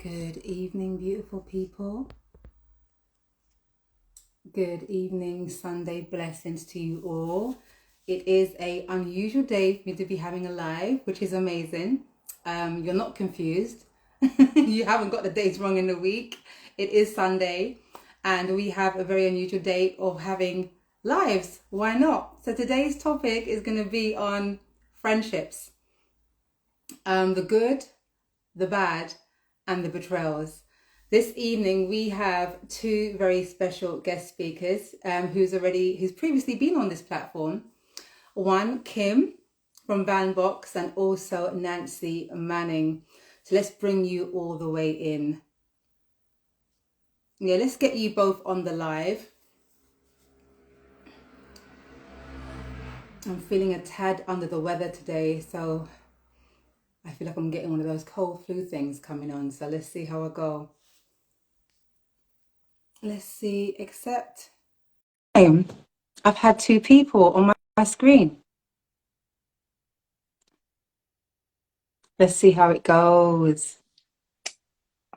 Good evening, beautiful people. Good evening, Sunday blessings to you all. It is a unusual day for me to be having a live, which is amazing. You're not confused. You haven't got the days wrong in the week. It is Sunday, and we have a very unusual day of having lives. Why not? So today's topic is going to be on friendships, the good, the bad, and the betrayals. This evening we have two very special guest speakers who's previously been on this platform. One, Kim from Bandbox, and also Nancy Manning. So let's bring you all the way in. Yeah, let's get you both on the live. I'm feeling a tad under the weather today, so I feel like I'm getting one of those cold flu things coming on. So let's see how I go. Let's see, except I've had two people on my screen. Let's see how it goes.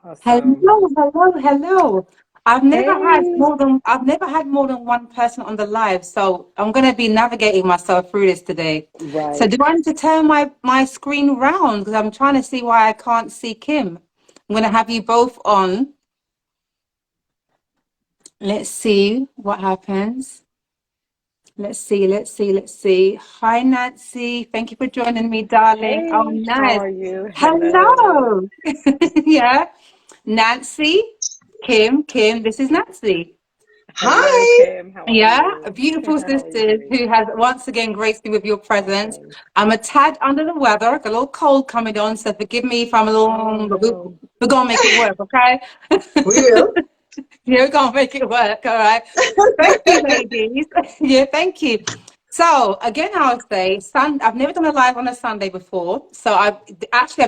Awesome. Hello. I've never had more than one person on the live, so I'm gonna be navigating myself through this today. Right. So do I need to turn my screen round because I'm trying to see why I can't see Kim? I'm gonna have you both on. Let's see what happens. Let's see. Hi, Nancy. Thank you for joining me, darling. Oh, Hey, how nice. are you? Hello. Hello. Yeah. Nancy, Kim, this is Nancy. Hello, Hi. Kim. How are Yeah, a you? beautiful How are you, sister honey? who has once again graced me with your presence. Awesome. I'm a tad under the weather, got a little cold coming on, so forgive me if I'm a Oh little, but no. we're gonna make it work, okay? We will. Yeah, we're gonna make it work, all right? Thank you, ladies. Yeah, thank you. So again, I'll say, I've never done a live on a Sunday before. So I've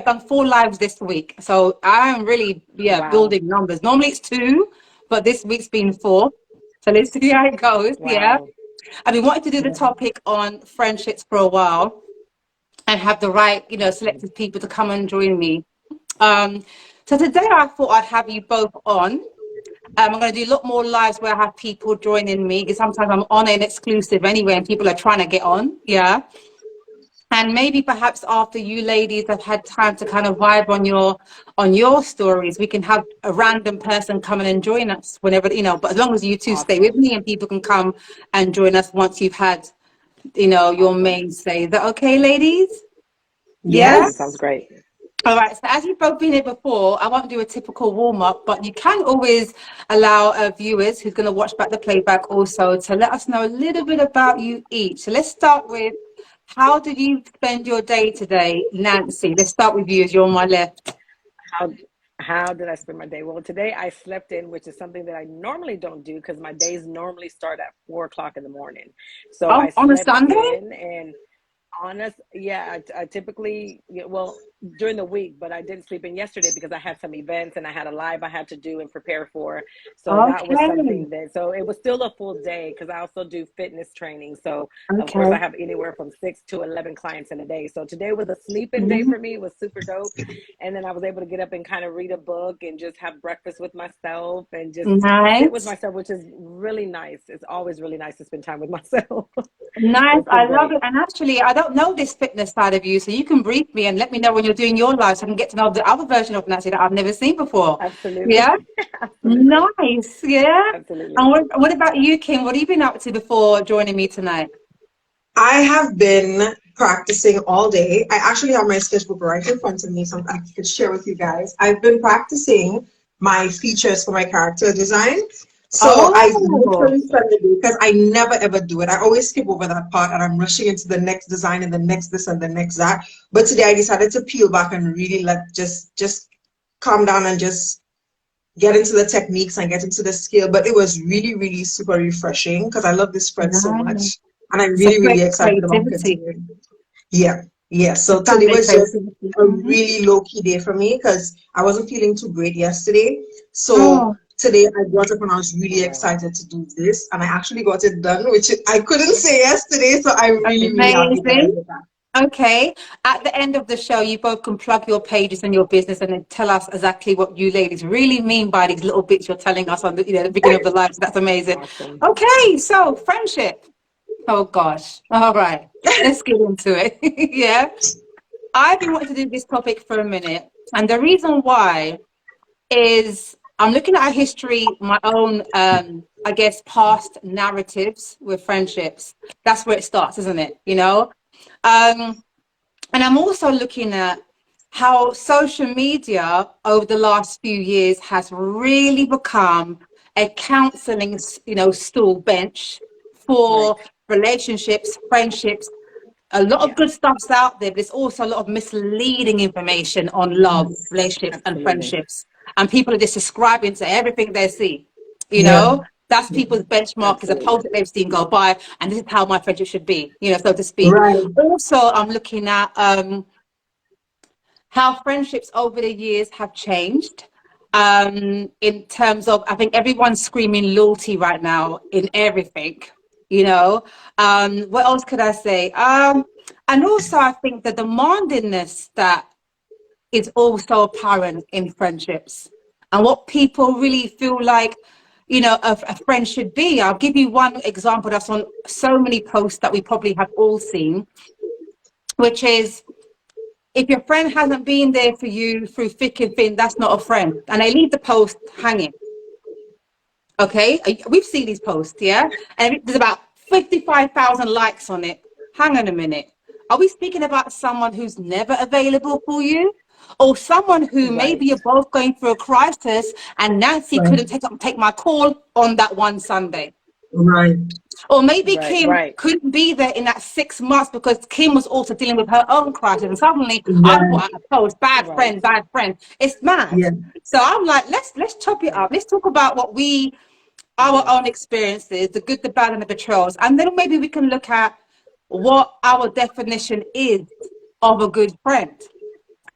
done 4 lives this week. So I'm really, Wow. building numbers. Normally it's 2, but this week's been 4. So let's see how it goes. Yeah. Wow. I've been wanting to do the Yeah. topic on friendships for a while and have the right, Awesome. selected people to come and join me. Um, so today I thought I'd have you both on. I'm going to do a lot more lives where I have people joining me because sometimes I'm on an exclusive anyway and people are trying to get on. Yeah. And maybe perhaps after you ladies have had time to kind of vibe on your stories, we can have a random person come in and join us whenever, but as long as you two stay with Awesome. me and people can come and join us once you've had, your Awesome. main say. Is that okay, ladies? Yeah? Awesome. Yes. Sounds great. All right, so as you've both been here before, I won't do a typical warm-up, but you can always allow viewers who's going to watch back the playback also to let us know a little bit about you each. So let's start with, how did you spend your day today, Nancy? Let's start with you as you're on my left. How how did I spend my day? Well, today I slept in, which is something that I normally don't do because my days normally start at 4 o'clock in the morning. So I Oh, on a slept Sunday? in and honest, yeah, I typically, yeah, well, during the week, but I didn't sleep in yesterday because I had some events and I had a live I had to do and prepare for. So that was Okay, something so it was still a full day because I also do fitness training. So of course I okay. have anywhere from 6 to 11 clients in a day. So today was a sleep-in day Mhm. for me. It was super dope. And then I was able to get up and kind of read a book and just have breakfast with myself and just sit with Nice. myself, which is really nice. It's always really nice to spend time with myself. So Nice, it's I been love great. it. And actually, I don't know this fitness side of you, so you can brief me and let me know when you're doing your live so I can get to know the other version of Nancy that I've never seen before. Absolutely. Yeah, Absolutely. nice. Yeah. And Absolutely. what about you, Kim? What have you been up to before joining me tonight? I have been practicing all day. I actually have my sketchbook right in front of me, so I could share with you guys. I've been practicing my features for my character design. So I Oh, literally spend the day because I never ever do it. I always skip over that part and I'm rushing into the next design and the next this and the next that. But today I decided to peel back and really let just calm down and just get into the techniques and get into the skill. But it was really, really super refreshing because I love this spread so nice. much. And I'm So really, really excited about creativity. continuing. Yeah, yeah. The So today Sunday was just creativity. a really low key day for me because I wasn't feeling too great yesterday. So Oh, today I got up and I was really Wow. excited to do this, and I actually got it done, which I couldn't say yesterday. So I'm really, really happy that I amazing. did that. Okay. At the end of the show, you both can plug your pages and your business and then tell us exactly what you ladies really mean by these little bits you're telling us on the, the beginning of the live. So that's amazing. Awesome. Okay. So friendship. Oh gosh. All right. Let's get into it. Yeah. I've been wanting to do this topic for a minute. And the reason why is I'm looking at our history, my own, I guess, past narratives with friendships. That's where it starts, isn't it? Um, and I'm also looking at how social media over the last few years has really become a counseling, stool bench Right. for relationships, friendships. A lot of Yeah. good stuff's out there, but there's also a lot of misleading information on love, Yes. relationships, and Absolutely. friendships. And people are just subscribing to everything they see. Yeah. That's people's benchmark, is a post Absolutely. that they've seen go by, and this is how my friendship should be, so to speak. Right. Also, I'm looking at how friendships over the years have changed. In terms of, I think everyone's screaming loyalty right now in everything. What else could I say? And also, I think the demandingness that is also apparent in friendships and what people really feel like, a friend should be. I'll give you one example that's on so many posts that we probably have all seen, which is, if your friend hasn't been there for you through thick and thin, that's not a friend. And they leave the post hanging. Okay, we've seen these posts, yeah? And there's about 55,000 likes on it. Hang on a minute. Are we speaking about someone who's never available for you? Or someone who maybe Right. you're both going through a crisis and Nancy Right. couldn't take my call on that one Sunday? Right. Or maybe Right. Kim Right. couldn't be there in that 6 months because Kim was also dealing with her own crisis. And suddenly I put Right. out a post, bad Right. friend, bad friend. It's mad. Yeah. So I'm like, let's chop it Right. up. Let's talk about our Yes. own experiences, the good, the bad, and the betrayals. And then maybe we can look at what our definition is of a good friend.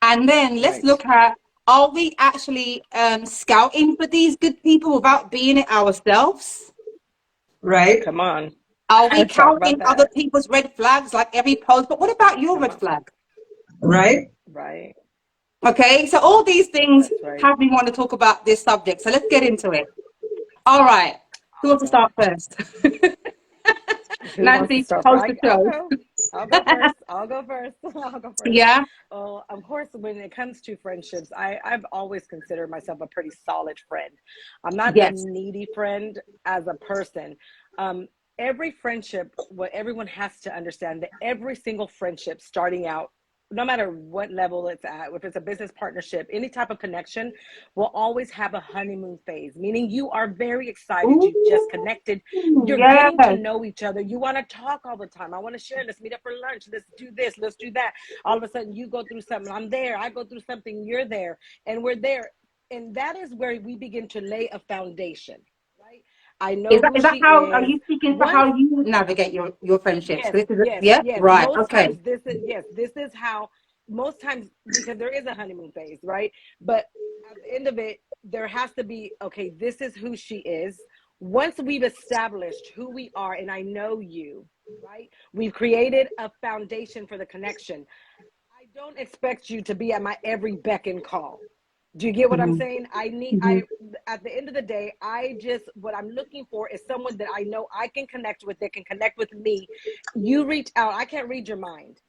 And then let's Right. look at, are we actually scouting for these good people without being it ourselves? Right. Come on. Are we Talk about counting other that. people's red flags like every post? But what about your Come red on. flag? Right. Right. Okay, so all these things That's right. have me want to talk about this subject. So let's get into it. All right, who wants to Awesome. start first? Who wants to Nancy, start? host the I'll show. go. I'll go first. I'll go first. I'll go first. Yeah. Well, of course, when it comes to friendships, I've always considered myself a pretty solid friend. I'm not a Yes. needy friend as a person. Um, every friendship, what everyone has to understand that every single friendship starting out, no matter what level it's at, if it's a business partnership, any type of connection, will always have a honeymoon phase, meaning you are very excited. You just connected. Ooh, You're getting to yes. know each other. You want to talk all the time. I want to share. Let's meet up for lunch. Let's do this. Let's do that. All of a sudden, you go through something. I'm there. I go through something. You're there. And we're there. And that is where we begin to lay a foundation, right? I Is know that who is that she how are is. you speaking for Once how you navigate your friendships? Yes, This is yes, yeah, yes. right. Most Okay. times this is how, most times, because there is a honeymoon phase, right? But at the end of it, there has to be, okay, this is who she is. Once we've established who we are and I know you, right? We've created a foundation for the connection. I don't expect you to be at my every beck and call. Do you get what I'm Mm-hmm. saying? Mm-hmm. At the end of the day, what I'm looking for is someone that I know I can connect with, that can connect with me. You reach out. I can't read your mind.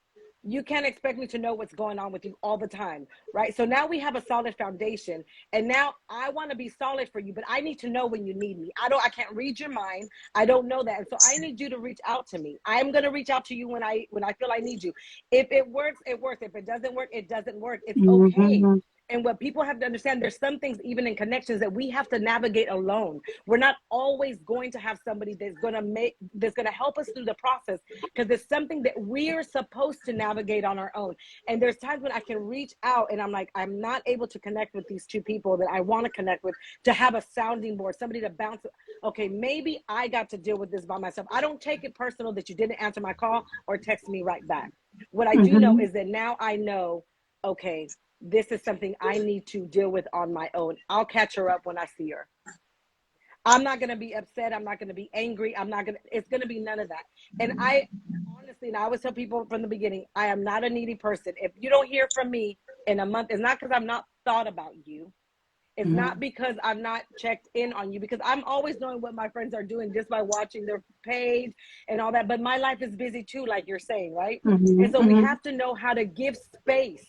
You can't expect me to know what's going on with you all the time, right? So now we have a solid foundation, and now I want to be solid for you, but I need to know when you need me. I can't read your mind. I don't know that. And so I need you to reach out to me. I'm going to reach out to you when I feel I need you. If it works, it works. If it doesn't work, it doesn't work. It's okay. Mm-hmm. And what people have to understand, there's some things even in connections that we have to navigate alone. We're not always going to have somebody that's going to help us through the process, because it's something that we're supposed to navigate on our own. And there's times when I can reach out and I'm like, I'm not able to connect with these two people that I want to connect with, to have a sounding board, somebody to bounce. Okay, maybe I got to deal with this by myself. I don't take it personal that you didn't answer my call or text me right back. What I do know Mm-hmm. is that now I know, okay, this is something I need to deal with on my own. I'll catch her up when I see her. I'm not going to be upset. I'm not going to be angry. It's going to be none of that. And I honestly, and I always tell people from the beginning, I am not a needy person. If you don't hear from me in a month, it's not because I've not thought about you. It's not because I've not checked in on you, because I'm always knowing what my friends are doing just by watching their page and all that. But my life is busy too, like you're saying, right? And so we have to know how to give space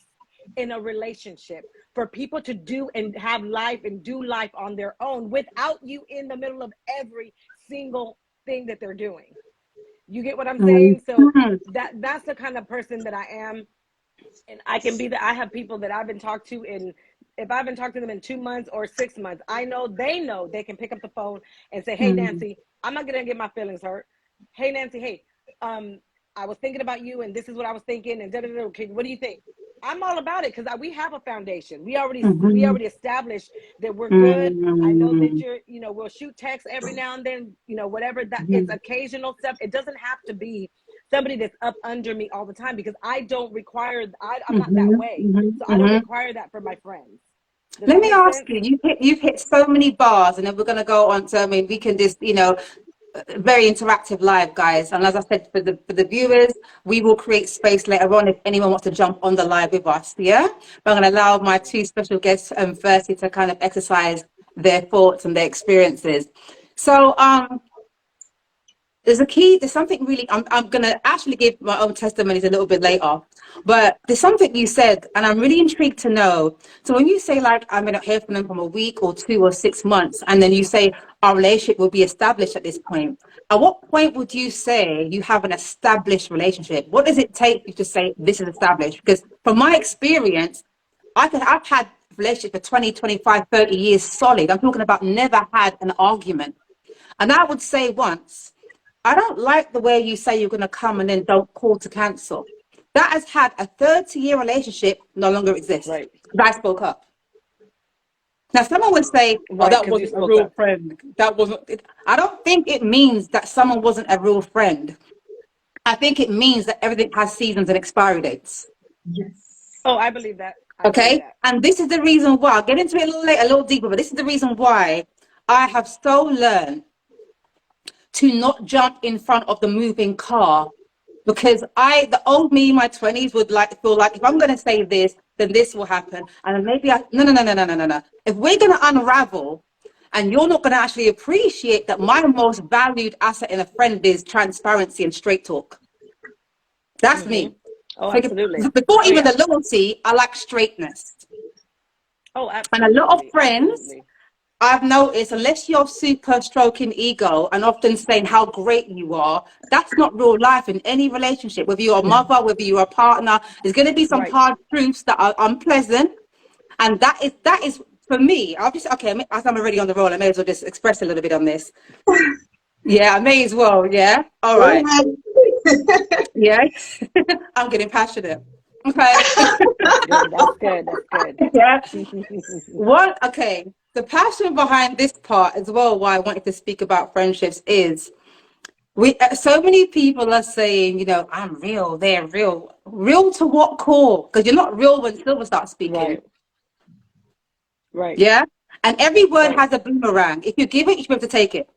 in a relationship for people to do and have life and do life on their own without you in the middle of every single thing that they're doing. You get what I'm saying? So that's the kind of person that I am. And I can be I have people that I've been talked to in, if I've been talking to them in 2 months or 6 months, I know they can pick up the phone and say, hey, Nancy, I'm not going to get my feelings hurt. Hey, Nancy, hey, I was thinking about you and this is what I was thinking and okay, what do you think? I'm all about it, because we have a foundation. We already established that we're good. I know that you're, we'll shoot texts every now and then, whatever that it's occasional stuff. It doesn't have to be somebody that's up under me all the time, because I don't require, I'm not that way. So I don't require that for my friends. Let me ask you, you've hit so many bars, and then we're going to go on to, I mean, we can just, very interactive live, guys. And as I said, for the viewers, we will create space later on if anyone wants to jump on the live with us, yeah? But I'm going to allow my two special guests firstly to kind of exercise their thoughts and their experiences. So, there's something really, I'm going to actually give my own testimonies a little bit later, but there's something you said, and I'm really intrigued to know. So when you say, like, I'm going to hear from them from a week or 2 or 6 months, and then you say our relationship will be established at this point, at what point would you say you have an established relationship? What does it take you to say this is established? Because from my experience, I've had relationships for 20, 25, 30 years solid. I'm talking about never had an argument. And I would say once, I don't like the way you say you're going to come and then don't call to cancel. That has had a 30-year relationship no longer exists. Right. I spoke up. Now, someone would say, well, that wasn't a real friend. That wasn't it. I don't think it means that someone wasn't a real friend. I think it means that everything has seasons and expiry dates. Yes. Oh, I believe that. Okay. And this is the reason why, I'll get into it a little later, a little deeper, but this is the reason why I have so learned to not jump in front of the moving car, because the old me in my 20s would feel like if I'm going to say this, then this will happen. And then maybe no. If we're going to unravel and you're not going to actually appreciate that my most valued asset in a friend is transparency and straight talk. That's me. Oh, absolutely. Before even the loyalty, I like straightness. Oh, absolutely. And a lot of friends, I've noticed, unless you're super stroking ego and often saying how great you are, that's not real life in any relationship. Whether you're a mother, whether you're a partner, there's going to be some hard truths that are unpleasant. And that is for me, as I'm already on the roll, I may as well just express a little bit on this. Yeah, I may as well. Yeah. All right. Yeah. I'm getting passionate. Okay. That's good. Yeah. The passion behind this part as well, why I wanted to speak about friendships is so many people are saying, I'm real, they're real. Real to what core? Because you're not real when Silver starts speaking. Right. Yeah. And every word has a boomerang. If you give it, you have to take it.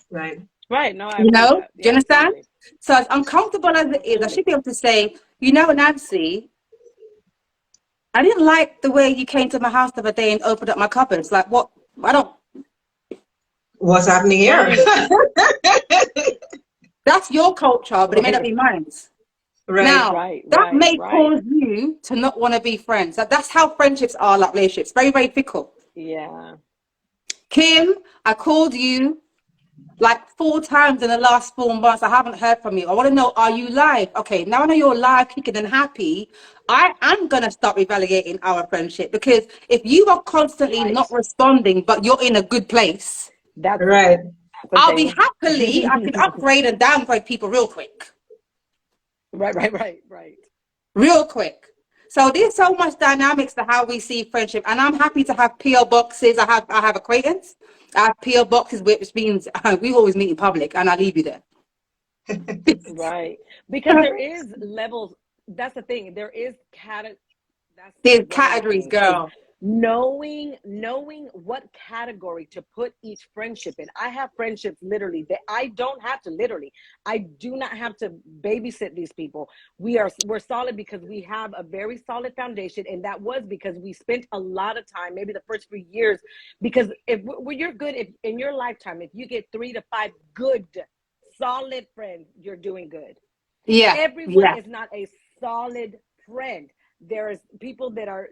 Right. Right. No, do you understand? Absolutely. So as uncomfortable as it is, I should be able to say, Nancy, I didn't like the way you came to my house the other day and opened up my cupboards. Like, what? What's happening here? That's your culture, but it may not be mine. Right. Now, that may cause you to not want to be friends. That's how friendships are, like relationships. Very, very fickle. Yeah. Kim, I called you like 4 times in the last 4 months. I haven't heard from you. I want to know, are you live? Okay, now I know you're live, kicking and happy. I am going to start reevaluating our friendship, because if you are constantly not responding, but you're in a good place, that's right. I can upgrade and downgrade people real quick. Right. Real quick. So there's so much dynamics to how we see friendship, and I'm happy to have PO boxes. I have acquaintance. I have PO boxes, which means we always meet in public, and I leave you there. Right, because there is levels. That's the thing. There is categories, girl. knowing what category to put each friendship in. I have friendships literally that I don't have to I do not have to babysit these people. We're solid because we have a very solid foundation, and that was because we spent a lot of time, maybe the first few years, because when you're good, if in your lifetime, if you get 3 to 5 good solid friends, you're doing good. Yeah. Everyone is not a solid friend. There's people that are,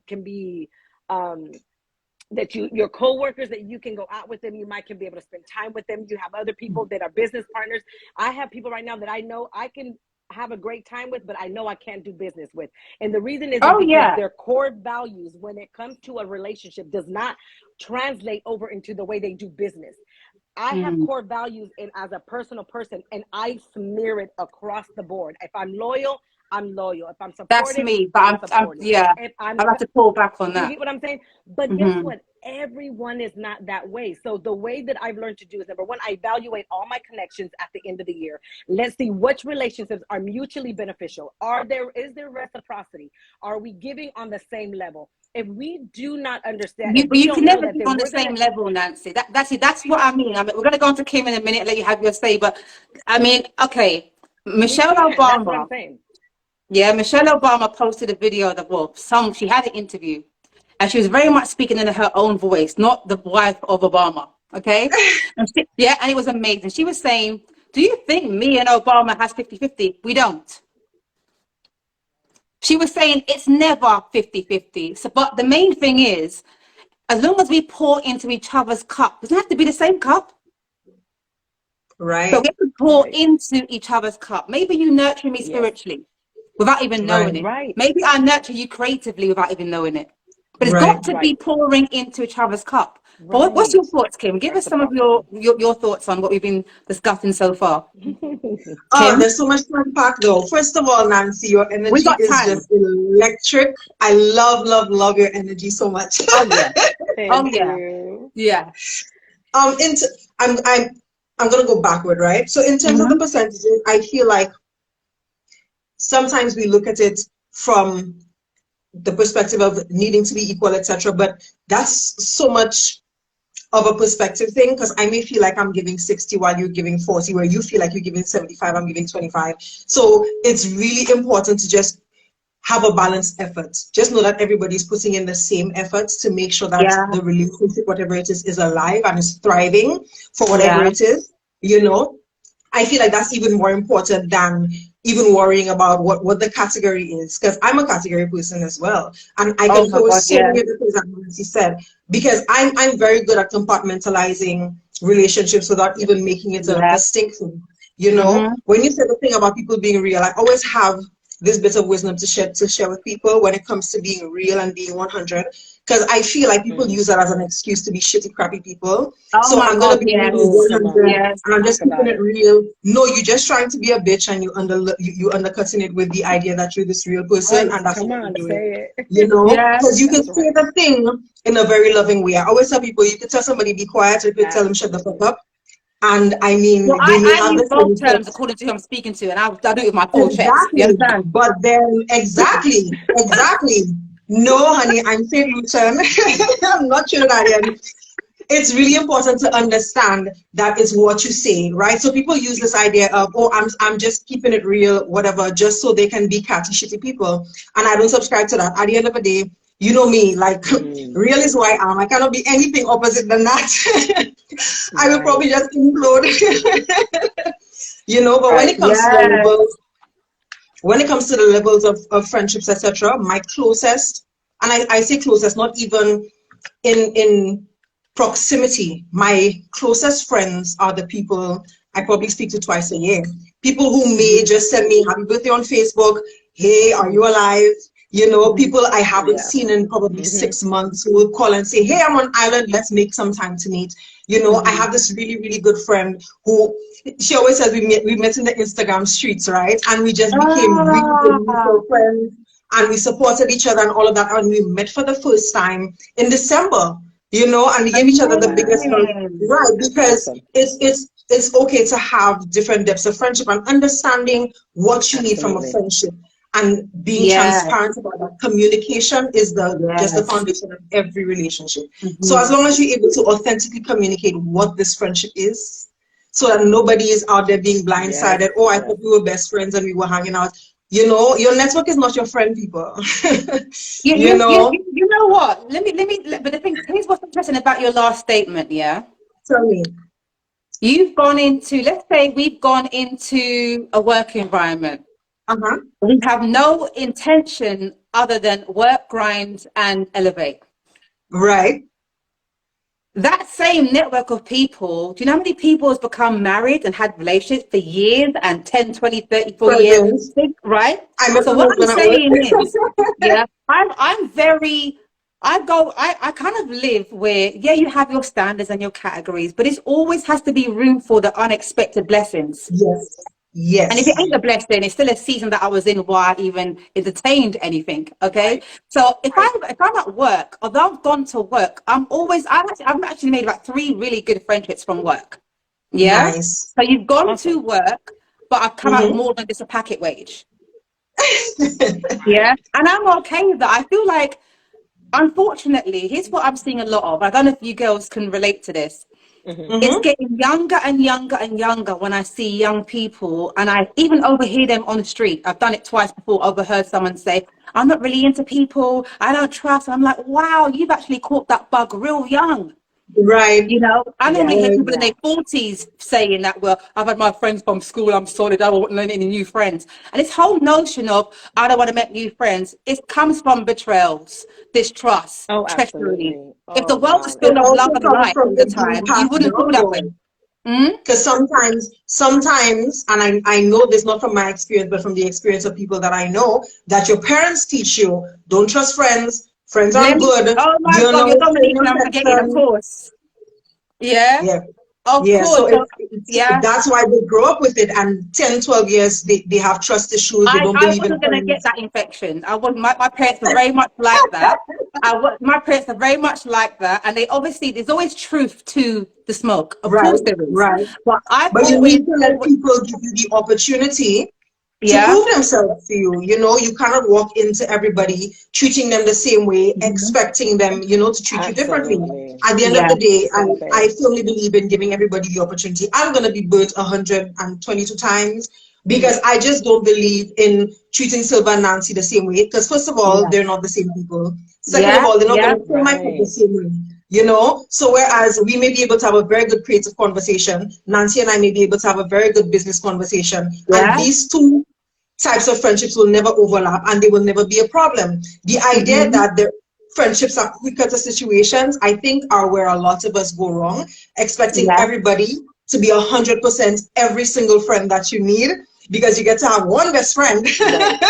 can be, that your coworkers, that you can go out with them. You can be able to spend time with them. You have other people that are business partners. I have people right now that I know I can have a great time with, but I know I can't do business with. And the reason is because their core values when it comes to a relationship does not translate over into the way they do business. I have core values as a personal person, and I smear it across the board. If I'm loyal, I'm loyal. If I'm supportive, that's me. But I'll have to pull back on that. You get what I'm saying? But guess what? Everyone is not that way. So the way that I've learned to do is, number one, I evaluate all my connections at the end of the year. Let's see which relationships are mutually beneficial. Is there reciprocity? Are we giving on the same level? If we do not understand, you can never be on the same level, Nancy. That's what I mean. We're going to go on to Kim in a minute, let you have your say. But I mean, okay, Michelle Obama. That's what I'm saying. Yeah, Michelle Obama posted a video she had an interview, and she was very much speaking in her own voice, not the wife of Obama. Okay, and it was amazing. She was saying, "Do you think me and Obama has 50-50? We don't." She was saying it's never 50-50. So, but the main thing is, as long as we pour into each other's cup, it doesn't have to be the same cup. Right. So we have to pour into each other's cup. Maybe you nurture me spiritually without even knowing it. Right. Maybe I nurture you creatively without even knowing it. But it's got to be pouring into each other's cup. But what's your thoughts, Kim? Give us some of your thoughts on what we've been discussing so far. There's so much to unpack though. First of all, Nancy, your energy is just electric. I love your energy so much. Thank you. Yeah. I'm gonna go backward, right? So in terms of the percentages, I feel like sometimes we look at it from the perspective of needing to be equal, etc. But that's so much of a perspective thing, because I may feel like I'm giving 60 while you're giving 40, where you feel like you're giving 75, I'm giving 25. So it's really important to just have a balanced effort. Just know that everybody's putting in the same efforts to make sure that the relationship, whatever it is alive and is thriving for whatever it is, I feel like that's even more important than even worrying about what the category is, because I'm a category person as well, and I can post so many of the things that Nancy said, because I'm very good at compartmentalizing relationships without even making it a distinction. When you said the thing about people being real, I always have this bit of wisdom to share with people when it comes to being real and being 100, because I feel like people use that as an excuse to be shitty, crappy people. So I'm gonna be 100, and I'm just keeping it real. No, you're just trying to be a bitch, and you undercutting it with the idea that you're this real person, and that's what you're doing. Because you can say the thing in a very loving way. I always tell people, you can tell somebody be quiet, or you can tell them shut the fuck up. And I mean, I use both terms according to who I'm speaking to, and I'll do it with my full chest. You understand? But then, exactly. No, honey, I'm saying Luton. I'm not Trinidadian. It's really important to understand that it's what you say, right? So people use this idea of, I'm just keeping it real, whatever, just so they can be catty, shitty people. And I don't subscribe to that. At the end of the day, you know me, like, real is who I am. I cannot be anything opposite than that. I will probably just implode. But when it comes to the levels, of friendships, etc., my closest, and I say closest, not even in proximity, my closest friends are the people I probably speak to twice a year. People who may just send me happy birthday on Facebook, hey, are you alive? People I haven't seen in probably 6 months who will call and say, hey, I'm on island, let's make some time to meet. I have this really, really good friend who, she always says we met in the Instagram streets, right? And we just became really good mutual friends, and we supported each other and all of that. And we met for the first time in December, and we gave each other the biggest hug, right? Because it's okay to have different depths of friendship and understanding what you need from a friendship. and being Yes. transparent about that. Communication is just the Yes. foundation of every relationship. So as Mm-hmm. long as you're able to authentically communicate what this friendship is, so that nobody is out there being Yes. blindsided. Oh, I Yes. thought we were best friends and we were hanging out. You know, your network is not your friend, people. You know, You know what? But the thing, here's what's interesting about your last statement, yeah? tell me. You've gone into, let's say we've gone into a work environment. Uh-huh. We have no intention other than work, grind, and elevate. Right. That same network of people, do you know how many people has become married and had relationships for years and 10, 20, 30, 40 years, Present. right? I met So my what I'm husband at work. saying is, yeah, I'm very, I kind of live where, yeah, you have your standards and your categories, but it always has to be room for the unexpected blessings. Yes. And if it Yes. ain't a blessing, it's still a season that I was in while I even entertained anything. Okay. So if I'm at work, although I've gone to work, I've actually made like 3 really good friendships from work. Yeah. Nice. So you've gone to Awesome. work, but I've come out Mm-hmm. more than just a packet wage. Yeah. And I'm okay with that. I feel like, unfortunately, here's what I'm seeing a lot of. I don't know if you girls can relate to this. Mm-hmm. It's Mm-hmm. getting younger and younger and younger when I see young people, and I even overhear them on the street. I've done it twice before, overheard someone say, I'm not really into people, I don't trust. And I'm like, wow, you've actually caught that bug real young. Right. You know, I Yeah. normally hear Right. people in Yeah. their 40s saying that, well, I've had my friends from school, I'm solid, I don't want any new friends. And this whole notion of, I don't want to make new friends, it comes from betrayals, distrust, Oh, treachery. absolutely. If the Oh, world was wow. It filled of love also and comes light from all the it being time, you passed wouldn't feel down, that way. though. Mm? Because sometimes, and I know this not from my experience, but from the experience of people that I know, that your parents teach you, don't trust friends, friends aren't good, Oh my you God, you're know, stay in Dominican, your I'm forgetting, of section. course. Yeah, Yeah. of Yeah, course. so So, yeah, that's why they grow up with it, and 10, 12 years, they have trust issues, they don't I believe in wasn't going to get friends. that infection. I wasn't, my parents were very much like that. My parents are very much like that. And there's always truth to the smoke. Of Right, course there is. right. But I've But you always, need to let people give you the opportunity to yeah. prove themselves to you. You know, you cannot walk into everybody treating them the same way, Mhm. expecting them, you know, to treat you differently. Absolutely. At the end of Yeah. the day, So I fair. firmly believe in giving everybody the opportunity. I'm going to be burnt 122 times Mm-hmm. because I just don't believe in treating Silva and Nancy the same way. Because first of all, Yeah. they're not the same people. Second of Yeah. all, they're not Yeah. going to fill my cup the Right. same way. You know, so whereas we may be able to have a very good creative conversation, Nancy and I may be able to have a very good business conversation, and Yeah. these two types of friendships will never overlap and they will never be a problem. The idea Hmm. that the friendships are quicker to situations, I think, are where a lot of us go wrong, expecting Yeah. everybody to be 100% every single friend that you need because you get to have one best friend. Right.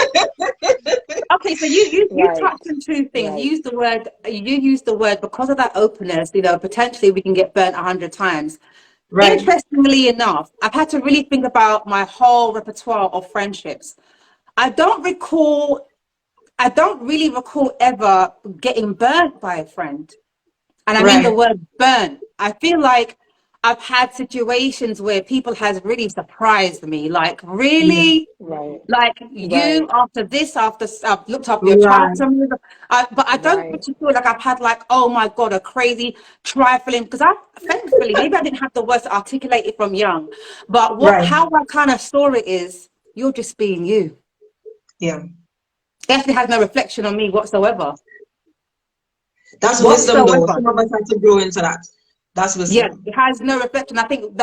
Okay, so you Right. touched on 2 things. Right. You used the word because of that openness, potentially we can get burnt 100 times. Right, Interestingly enough, I've had to really think about my whole repertoire of friendships. I don't recall, I don't really recall ever getting burnt by a friend. And I mean the right. word burnt. I feel like I've had situations where people has really surprised me. Like, Yeah. really? Right. Like you Right. after this, after I've looked after your child, Right, but I don't Right. actually feel like I've had like, oh my God, a crazy trifling, because thankfully, maybe I didn't have the words to articulate it from young, but right. how I kind of saw it is, you're just being you. Yeah. It actually has no reflection on me whatsoever. That's wisdom, though. Whatsoever. Some of us have to grow into that. That's Yeah, wisdom. it has no reflection. I think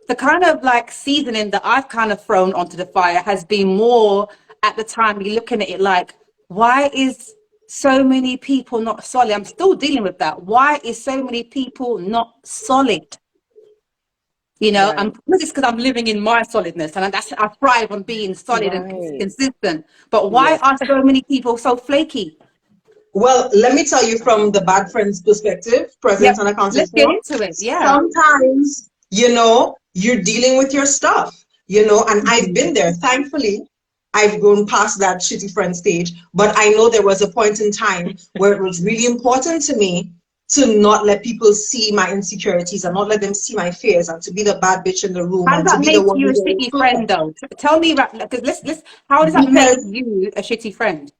the kind of like seasoning that I've kind of thrown onto the fire has been more at the time you're looking at it like, why is so many people not solid? I'm still dealing with that. Why is so many people not solid? Right. I'm it's because I'm living in my solidness, and I thrive on being solid and Right. consistent. But why Yes. are so many people so flaky? Well, let me tell you from the bad friend's perspective, Yep, present and accounted let's get for. into it. Yeah. Sometimes, you know, you're dealing with your stuff, you know, and I've been there. Thankfully, I've grown past that shitty friend stage. But I know there was a point in time where it was really important to me to not let people see my insecurities and not let them see my fears and to be the bad bitch in the room How does and to that be the make one you a who's always shitty friend, perfect. though? Tell me about, because let's. How does that make Because you a shitty friend?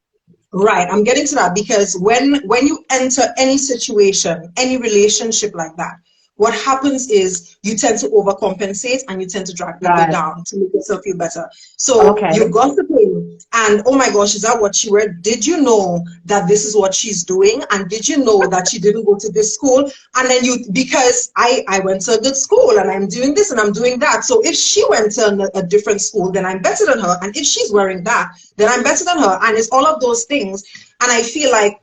right, I'm getting to that because when you enter any situation, any relationship like that, what happens is you tend to overcompensate and you tend to drag people Right. down to make yourself feel better. So Okay. you're gossiping and oh my gosh, is that what she read? Did you know that this is what she's doing? And did you know that she didn't go to this school? And then you, because I went to a good school and I'm doing this and I'm doing that. So if she went to a different school, then I'm better than her. And if she's wearing that, then I'm better than her. And it's all of those things. And I feel like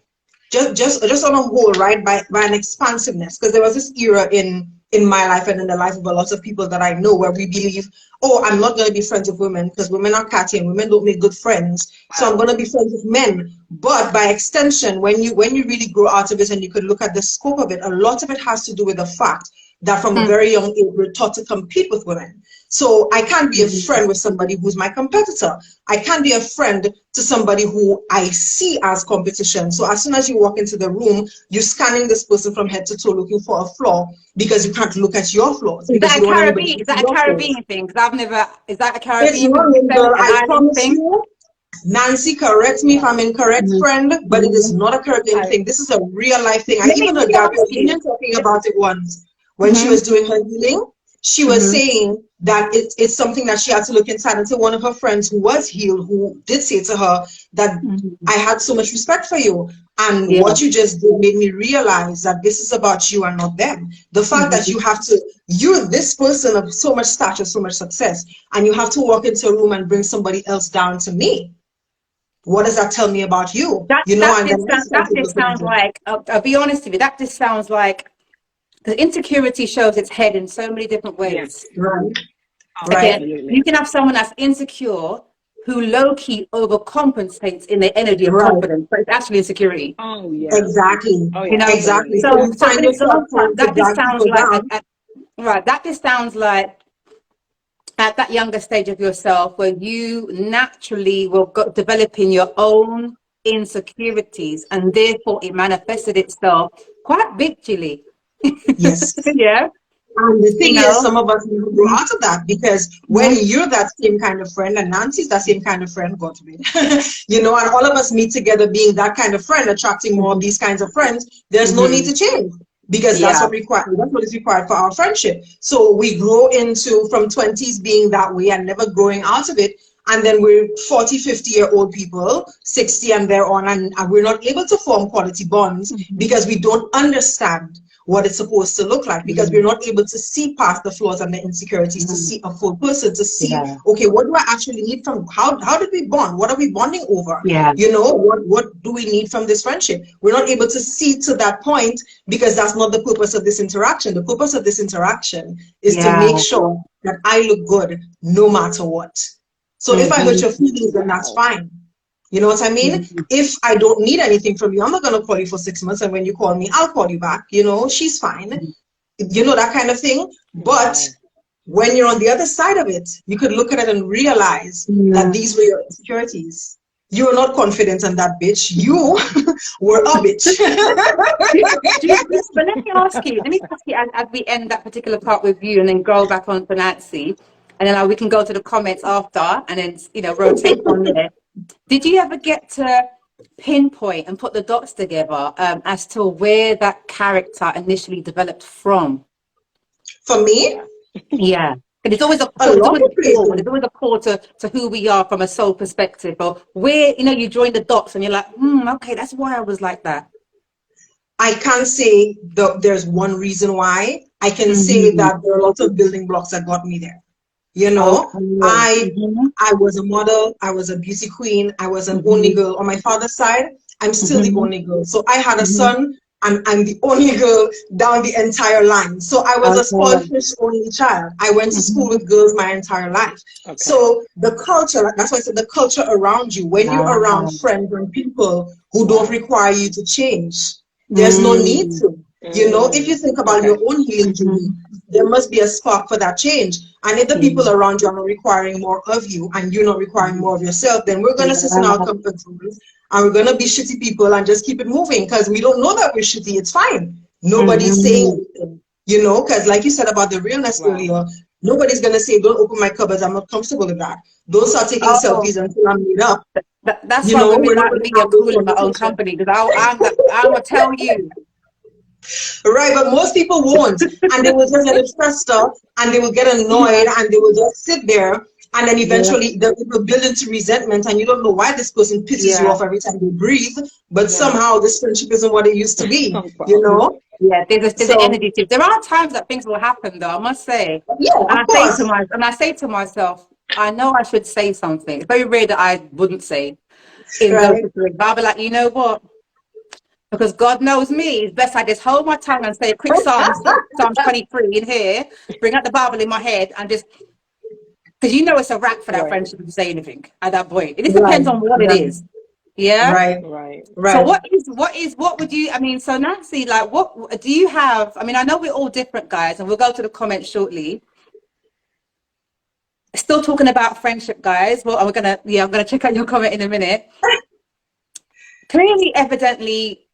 just on a whole, right, by an expansiveness, because there was this era in my life and in the life of a lot of people that I know where we believe, oh, I'm not going to be friends with women because women are catty and women don't make good friends, so I'm going to be friends with men. But by extension, when you really grow out of it and you could look at the scope of it, a lot of it has to do with the fact that from a very young age we're taught to compete with women. So I can't be a friend with somebody who's my competitor. I can't be a friend to somebody who I see as competition. So as soon as you walk into the room, you're scanning this person from head to toe looking for a flaw because you can't look at your flaws Is because that you a don't want anybody Caribbean? to Is see that a your flaws. Caribbean thing? Because I've never. Is that a It's Caribbean? not, girl, An I island promise thing? you. Nancy, correct me if I'm incorrect, friend, but it is Mm-hmm. not a Caribbean thing. This is a real life thing. I Let even me heard Gabby ask you. Union talking about it once when she Mm-hmm. was doing her healing. She was Mm-hmm. saying that it's something that she had to look inside until one of her friends who was healed, who did say to her that Mm-hmm. I had so much respect for you. And Yeah. what you just did made me realize that this is about you and not them. The fact that Mm-hmm. you have to, you're this person of so much stature, so much success, and you have to walk into a room and bring somebody else down to me. What does that tell me about you? You know, and then I That started just looking at sounds it. like. I'll be honest with you. That just sounds like the insecurity shows its head in so many different ways. Yes. Right, right, Again, Absolutely. you can have someone that's insecure who low key overcompensates in their energy of right. confidence, but it's actually insecurity. Oh yeah. Exactly, Oh You yeah. know. exactly. Absolutely. So you So find for yourself example, trying to that just drag sounds people like down. right. That just sounds like at that younger stage of yourself where you naturally will go developing your own insecurities and therefore it manifested itself quite victually. Yes. Yeah, And the you thing is, know. some of us never grow out of that because when Mhm. you're that same kind of friend and Nancy's that same kind of friend, God forbid, you know, and all of us meet together being that kind of friend, attracting more of these kinds of friends, there's no need Mhm. to change because Yeah. that's what is required for our friendship. So we grow into from 20s being that way and never growing out of it. And then we're 40, 50-year-old people, 60 and thereon, and we're not able to form quality bonds Mhm. because we don't understand what it's supposed to look like because we're not able to see past the flaws and the insecurities to Mhm. see a full person to see, Yeah. okay, what do I actually need from how did we bond, what are we bonding over, Yeah. you know, what do we need from this friendship? We're not able to see to that point because that's not the purpose of this interaction. The purpose of this interaction is to Yeah. make sure that I look good no matter what. So if I hurt Mhm. your feelings, then that's Wow. fine. You know what I mean? Mhm. If I don't need anything from you, I'm not going to call you for 6 months. And when you call me, I'll call you back. You know, she's fine. You know, that kind of thing. But Wow. when you're on the other side of it, you could look at it and realize that Mhm. these were your insecurities. You were not confident in that bitch. You were a bitch. But let me ask you as we end that particular part with you and then go back on to Nancy, and then we can go to the comments after and then, rotate from there. Did you ever get to pinpoint and put the dots together as to where that character initially developed from? For me, Yeah. Yeah. And it's always a a core, there's lot always of a core, places. there's always a core to who we are from a soul perspective, or where, you join the dots and you're like, okay, that's why I was like that. I can't say there's one reason why. I can say Mm-hmm. that there are lots of building blocks that got me there. You Okay. know, Mm-hmm. I was a model, I was a beauty queen, I was an only Mm-hmm. girl. On my father's side, I'm still the Mm-hmm. only girl. So I had a Mm-hmm. son and I'm the only girl down the entire line. So I was a spoiled Okay. fish only child. I went to school Mm-hmm. with girls my entire life. Okay. So the culture, that's why I said the culture around you, when you're around Wow. friends and people who don't Wow. require you to change, there's no need Mm. to. You know, if you think about your Okay. own healing journey, Mm-hmm. there must be a spark for that change. And if the people Yeah. around you are not requiring more of you and you're not requiring more of yourself, then we're going to sit in our Yeah. comfort zones and we're going to be shitty people and just keep it moving because we don't know that we're shitty. It's fine. Nobody's saying anything, you know, because like you said about the realness earlier, nobody's gonna say, don't open my cupboards, I'm not comfortable with that. Don't start taking Oh, selfies until I'm made up. that's You why know, women we're not like gonna me are have those cool in my own conversations. company, because I'm gonna tell you. Right, but most people won't. And they will just get fester and they will get annoyed and they will just sit there, and then Yeah, eventually it will build into resentment, and you don't know why this person pisses you yeah, off every time they breathe, but Right. somehow this friendship isn't what it used to be, No you problem. know? yeah. There's an So energy shift. There are times that things will happen, though, I must say. yeah, And of I say to course. myself, I know I should say something. It's very rare that I wouldn't say in those Right. situations. But I'll be like, you know what? Because God knows me, it's best I just hold my tongue and say a quick Psalms 23 in here, bring out the Bible in my head, and just, because you know it's a wrap for that Right. friendship if you say anything at that point. It just Right. depends on what it Right. is. Yeah. Right. Right. So Right. what would you, I mean, so Nancy, like, what do you have? I mean, I know we're all different, guys, and we'll go to the comments shortly. Still talking about friendship, guys. Well, I'm gonna check out your comment in a minute. Clearly, evidently,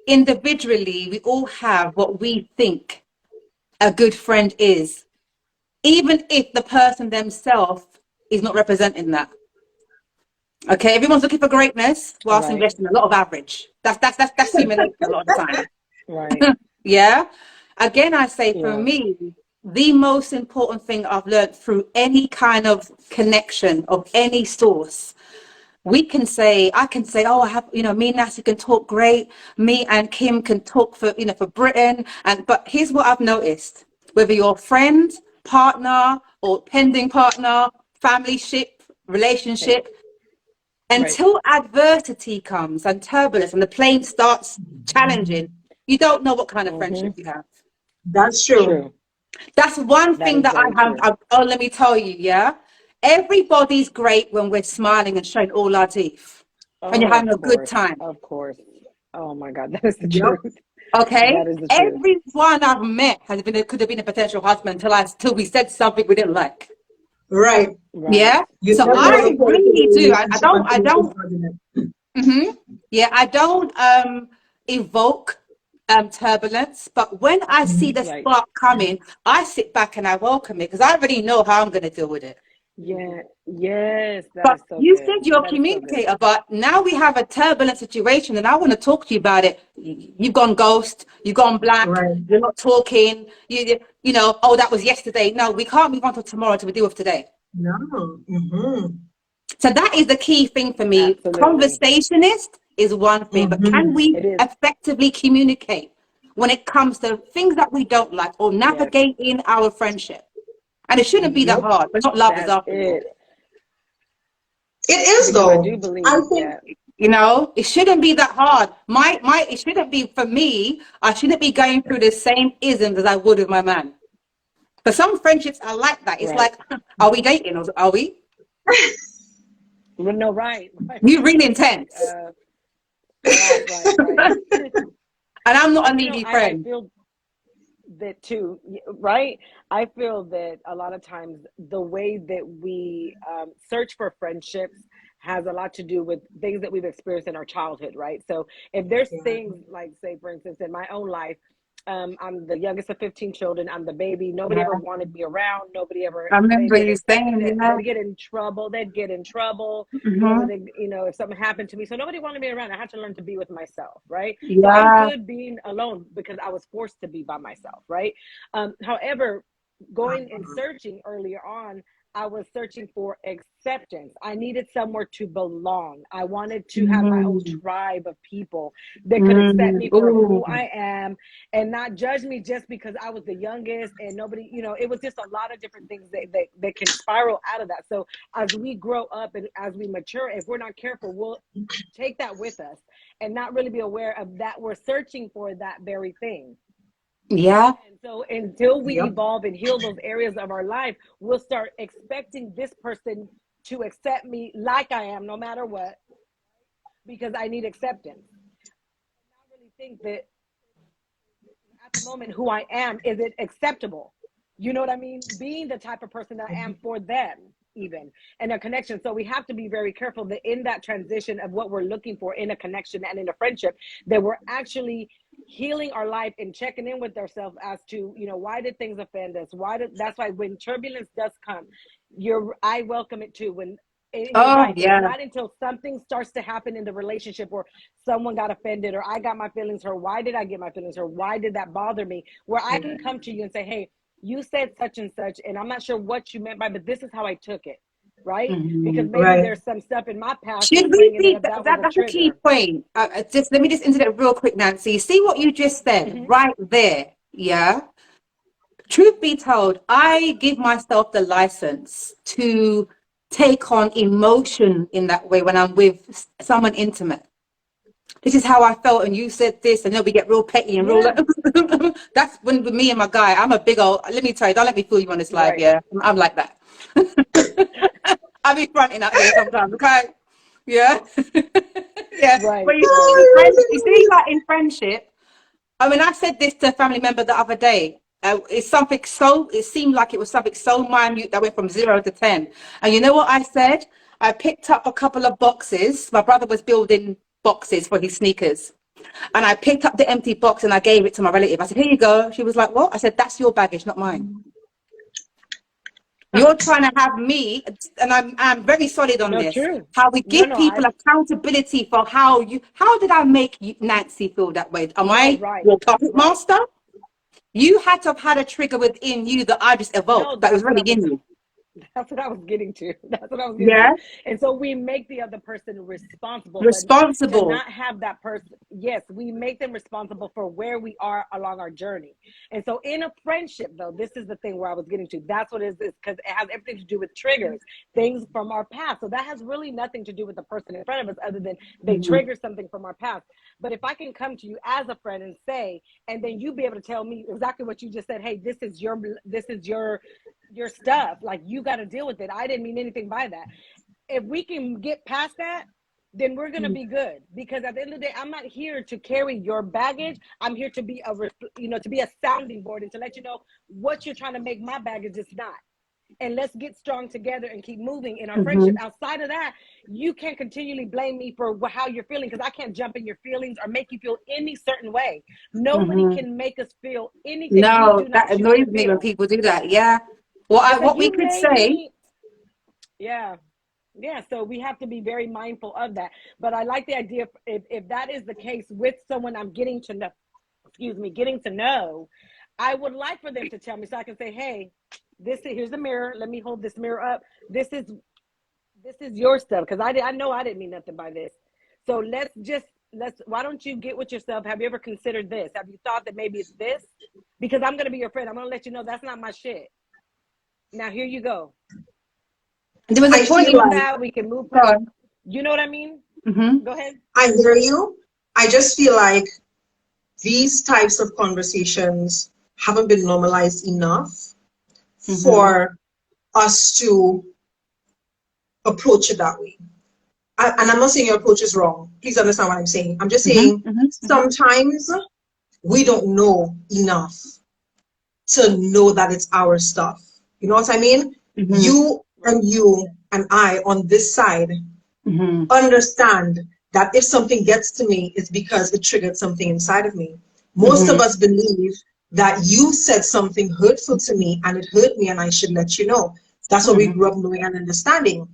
individually, we all have what we think a good friend is, even if the person themselves is not representing that. Okay, everyone's looking for greatness whilst Right. investing a lot of average. That's human nature a lot of the time. Right. Yeah. Again, I say for Yeah. me, the most important thing I've learned through any kind of connection of any source, I can say, oh, I have, me and Nancy can talk great. Me and Kim can talk for Britain. But here's what I've noticed: whether you're a friend, partner, or pending partner, family ship, Right. relationship, Right. until adversity comes and turbulence and the plane starts challenging, you don't know what kind of friendship Mm-hmm. you have. That's true. True. That's one That thing is that I very have. true. Oh, let me tell you, yeah. Everybody's great when we're smiling and showing all our teeth and you're Oh, having of a good course. time. Of course. Oh my God, that is the Yep. truth. Okay. That is the truth. Everyone I've met could have been a potential husband until we said something we didn't like. Right. Right. Yeah. You So never Right. I ever fall into really the do. relationship I until it's don't. argument. Yeah, I don't evoke turbulence, but when I see the Right. spark coming, I sit back and I welcome it because I already know how I'm going to deal with it. Yeah. Yes. That But is so you good. said you're a That is so good. communicator, but now we have a turbulent situation and I want to talk to you about it. You've gone ghost, you've gone black, Right. you're not talking, oh, that was yesterday. No, we can't move on to tomorrow to deal with today. No. Mm-hmm. So that is the key thing for me. Absolutely. Conversationist is one thing, but can Mm-hmm. we It is. effectively communicate when it comes to things that we don't like or Yes. navigate in our friendship? And it shouldn't be that Yep. hard. We're not lovers That's after all. it. It is Because I though. do I believe think that. It shouldn't be that hard. It shouldn't be for me. I shouldn't be going through the same isms as I would with my man. But some friendships are like that. It's Right. like, are we dating or are we? Well, no, right. Right. You really Right. intense. Right. Right. Right. And I'm not a And needy I friend. feel that too, right? I feel that a lot of times the way that we search for friendships has a lot to do with things that we've experienced in our childhood, right? So if there's yeah. things like, say, for instance, in my own life, I'm the youngest of 15 children. I'm the baby. Nobody ever Yeah. wanted me around. Nobody ever. I remember They'd you saying, they'd get in trouble. They'd get in trouble. hmm If something happened to me, so nobody wanted me around. I had to learn to be with myself, right? So I'm yeah. good being alone because I was forced to be by myself, right? However, going and searching earlier on, I was searching for acceptance. I needed somewhere to belong. I wanted to have my own Mm, tribe of people that could accept me for who ooh, I am and not judge me just because I was the youngest and nobody, it was just a lot of different things that can spiral out of that. So as we grow up and as we mature, if we're not careful, we'll take that with us and not really be aware of that we're searching for that very thing. yeah. And so until we Yep. evolve and heal those areas of our life, we'll start expecting this person to accept me like I am, no matter what, because I need acceptance. I really think that at the moment, who I am, is it acceptable? You know what I mean? Being the type of person that I am for them, even and a connection. So we have to be very careful that in that transition of what we're looking for in a connection and in a friendship, that we're actually healing our life and checking in with ourselves as to, you know, why did things offend us? That's why when turbulence does come, I welcome it too. And you're Oh right. It's yeah. not until something starts to happen in the relationship, or someone got offended, or I got my feelings hurt. Why did I get my feelings hurt? Why did that bother me? Where I can come to you and say, hey, you said such and such, and I'm not sure what you meant by, but this is how I took it. Right? Because maybe Right. there's some stuff in my past Should that's we bringing it be up. That was a that's a key trigger. point. Just let me just interject real quick, Nancy. See what you just said Mm-hmm. right there. Yeah. Truth be told, I give myself the license to take on emotion in that way when I'm with someone intimate. This is how I felt, and you said this, and then we get real petty and real. Yeah. That's when with me and my guy, I'm a big old. Let me tell you, don't let me fool you on this live. Right. Yeah, I'm like that. I be fronting out here sometimes. Okay, yeah, yeah. But Right. you see, Right. you see, like in friendship. I mean, I said this to a family member the other day. It seemed like it was something so minute that went from 0 to 10. And you know what I said? I picked up a couple of boxes. My brother was building boxes for his sneakers. And I picked up the empty box and I gave it to my relative. I said, here you go. She was like, what? I said, that's your baggage, not mine. You're trying to have me, and I'm very solid on No, this. true. How we No, give no, people accountability for how did I make Nancy feel that way? Am no, I right. your puppet Right. master? You had to have had a trigger within you that I just No, evoked, that was really in you. that's what I was getting to. That's what I was getting Yeah, to. And so we make the other person responsible, but to responsible. not have that person, yes, we make them responsible for where we are along our journey. And so in a friendship, though, this is the thing where I was getting to. That's what it is, because it has everything to do with triggers, things from our past. So that has really nothing to do with the person in front of us, other than they trigger something from our past. But if I can come to you as a friend and say, and then you be able to tell me exactly what you just said, hey, this is your stuff, like you got to deal with it. I didn't mean anything by that. If we can get past that, then we're going to be good, because at the end of the day, I'm not here to carry your baggage. I'm here to be to be a sounding board and to let you know what you're trying to make my baggage is not. And let's get strong together and keep moving in our friendship. Outside of that, you can't continually blame me for how you're feeling, because I can't jump in your feelings or make you feel any certain way. Nobody can make us feel anything we No, do not that choose to annoys me when feel. people do that. Yeah. Because What we you could made say, me, yeah. Yeah, so we have to be very mindful of that. But I like the idea, if that is the case with someone I'm getting to know, I would like for them to tell me, so I can say, hey, here's the mirror. Let me hold this mirror up. This is your stuff, because I know I didn't mean nothing by this. So why don't you get with yourself? Have you ever considered this? Have you thought that maybe it's this? Because I'm going to be your friend. I'm going to let you know that's not my shit. Now, here you go. there was a I point feel in like, That we can move go past. on. You know what I mean? Go ahead. I hear you. I just feel like these types of conversations haven't been normalized enough for us to approach it that way. And I'm not saying your approach is wrong. Please understand what I'm saying. I'm just saying sometimes we don't know enough to know that it's our stuff. You know what I mean? You and I on this side understand that if something gets to me, it's because it triggered something inside of me. Most of us believe that you said something hurtful to me and it hurt me and I should let you know. That's what we grew up knowing and understanding.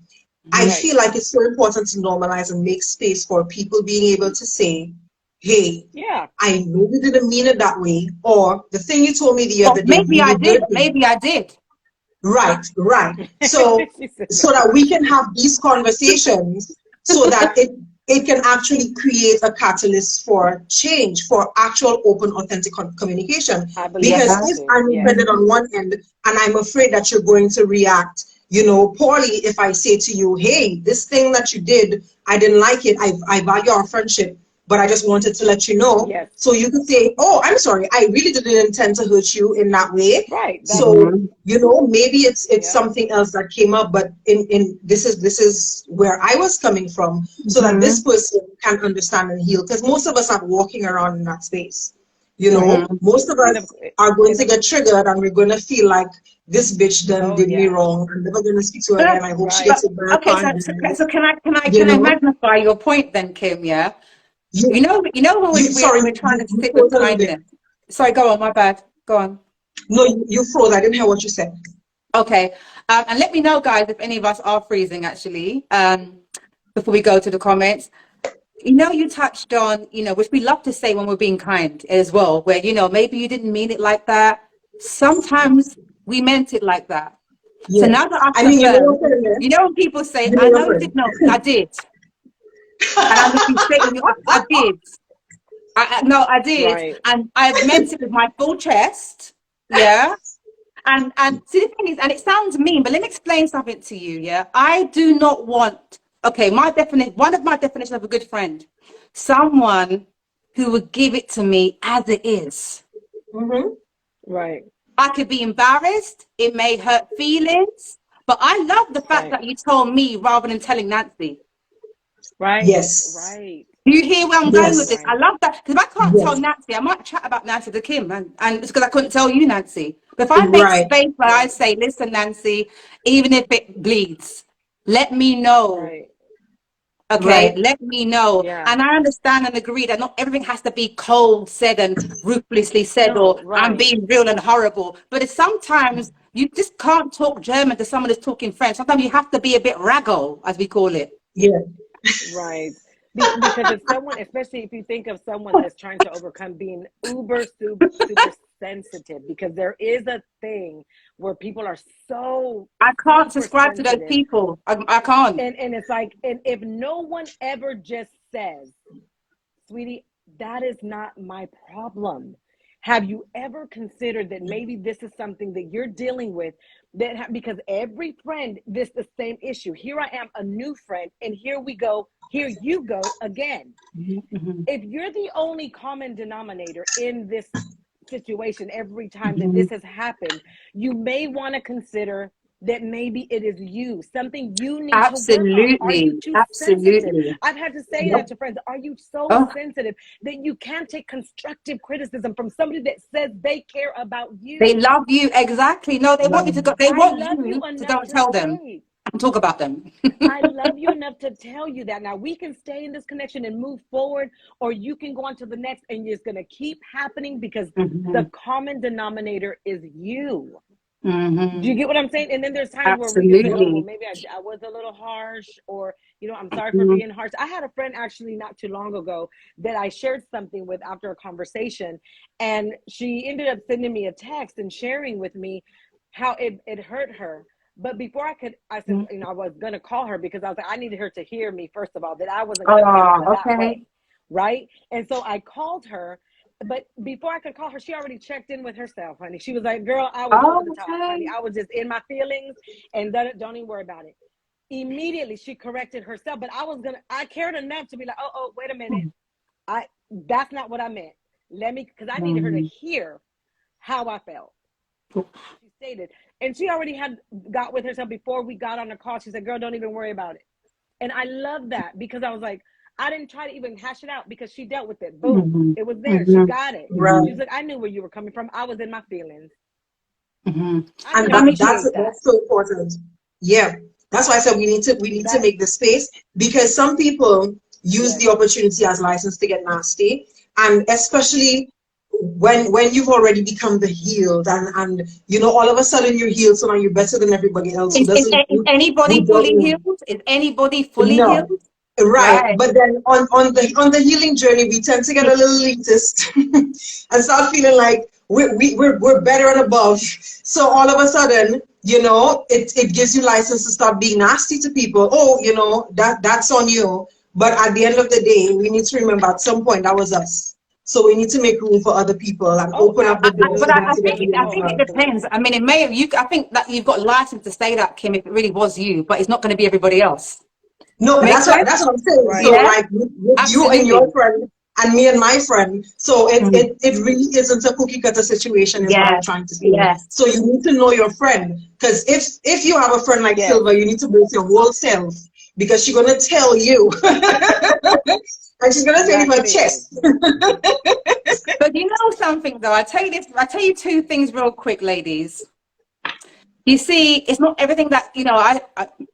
I feel like it's so important to normalize and make space for people being able to say, hey, Yeah. I know you didn't mean it that way, or the thing you told me the Well, other day maybe I really did. hurt me. Maybe I did. Right. So She said that we can have these conversations so that it can actually create a catalyst for change, for actual open, authentic communication. I believe Because so if too. I'm Yes. offended on one end and I'm afraid that you're going to react, poorly, if I say to you, hey, this thing that you did, I didn't like it. I value our friendship, but I just wanted to let you know. Yes. So you could say, oh, I'm sorry. I really didn't intend to hurt you in that way. Right. So, maybe it's Yep. something else that came up, but in this is where I was coming from, so that this person can understand and heal. Because most of us are walking around in that space. Most of us are going to get triggered and we're going to feel like this bitch done did me wrong. I'm never going to speak to her again. I hope she gets it back Okay, on. so can I You know? magnify your point then, Kim? Yeah. When sorry, we're trying to you sit with froze a little bit. kindness. Sorry, go on, my bad. Go on. No, you froze. I didn't hear what you said. Okay. And let me know, guys, if any of us are freezing, actually, before we go to the comments. You touched on, which we love to say when we're being kind as well, where, maybe you didn't mean it like that. Sometimes we meant it like that. So Yes. now that I've I mean, confirmed, when people say, you know I your know you friend. did not, I did. And I'm looking straight in your eyes, I did. No, I did. Right. And I meant it with my full chest. Yeah. And see, the thing is, and it sounds mean, but let me explain something to you. Yeah, I do not want. Okay, one of my definitions of a good friend, someone who would give it to me as it is. Mm-hmm. Right. I could be embarrassed. It may hurt feelings, but I love the fact Right. that you told me rather than telling Nancy. Right. Yes. Right. Do you hear where I'm going with Yes. this? Right. I love that because if I can't tell Yes. Nancy, I might chat about Nancy to Kim, and it's because I couldn't tell you, Nancy. But if I make Right. space where I Right. say, "Listen, Nancy, even if it bleeds, let me know." Right. Okay, Right. let me know. Yeah. And I understand and agree that not everything has to be cold said and ruthlessly said, No. or I'm Right. being real and horrible. But it's sometimes you just can't talk German to someone who's talking French. Sometimes you have to be a bit raggle, as we call it. Yeah. Right. Because if someone, especially if you think of someone that's trying to overcome being super sensitive, because there is a thing where people are so I can't super subscribe to those sensitive, people. I can't. and it's like, and if no one ever just says, sweetie, that is not my problem. Have you ever considered that maybe this is something that you're dealing with, because every friend, this the same issue. Here I am, a new friend, and here you go again. Mm-hmm. If you're the only common denominator in this situation every time that Mm-hmm. this has happened, you may want to consider that maybe it is something you need to work on. Are you Absolutely. too sensitive? Absolutely. I've had to say that Yep. to friends. Are you so Oh, sensitive that you can't take constructive criticism from somebody that says they care about they you? love you. Exactly. No, they want you to go. They I want love you you to enough don't to tell them say, and talk about them. I love you enough to tell you that. Now we can stay in this connection and move forward, or you can go on to the next, and it's going to keep happening because Mm-hmm. the common denominator is you. Do Mm-hmm. you get what I'm saying? And then there's times where we can say, oh, well, Absolutely. maybe I was a little harsh, or, I'm sorry for Mm-hmm. being harsh. I had a friend actually not too long ago that I shared something with after a conversation, and she ended up sending me a text and sharing with me how it hurt her. But before I said, I was going to call her because I was like, I needed her to hear me, first of all, that I wasn't coming at her Oh, that okay. way. Right. And so I called her, but before I could call her, she already checked in with herself, honey. She was like, girl, I was over Oh, the top, honey. okay. I was just in my feelings, and don't even worry about it. Immediately she corrected herself, but I cared enough to be like, oh, wait a minute. That's not what I meant. Because I needed her to Mm-hmm. hear how I felt. She stated, and she already had got with herself before we got on the call. She said, girl, don't even worry about it. And I love that, because I was like, I didn't try to even hash it out, because she dealt with it. Boom. Mm-hmm. It was there. She Mm-hmm. got it. Right. She was like, I knew where you were coming from. I was in my feelings. Mm-hmm. I And can I mean, that's appreciate that. so important. Yeah. That's why I said we need to That, make the space, because some people use yes. the opportunity as license to get nasty, and especially when you've already become the healed, and all of a sudden you're healed, so now you're better than everybody else is who anybody fully doesn't. healed? Is anybody fully No. healed? Right, Right. but then on the healing journey, we tend to get a little elitist and start feeling like we're better and above. So all of a sudden, it gives you license to start being nasty to people. Oh, that's on you. But at the end of the day, we need to remember at some point that was us. So we need to make room for other people and Oh, open up the doors But for them I to get think healed I as think it well. depends. I mean, it may have you. I think that you've got license to say that, Kim, if it really was you, but it's not going to be everybody else. No, Make that's what sense? that's what I'm saying. So right. Yeah. like with you and Absolutely. your friend and me and my friend, so it, Mm. it it really isn't a cookie cutter situation, is what I'm Yes. trying to say. Yes. So you need to know your friend, because if you have a friend like Yes. Silver, you need to boost your whole self, because she's gonna tell you, and she's gonna tell you her Black business. chest. But you know something though, I tell you this. I tell you two things real quick, ladies. You see, it's not everything that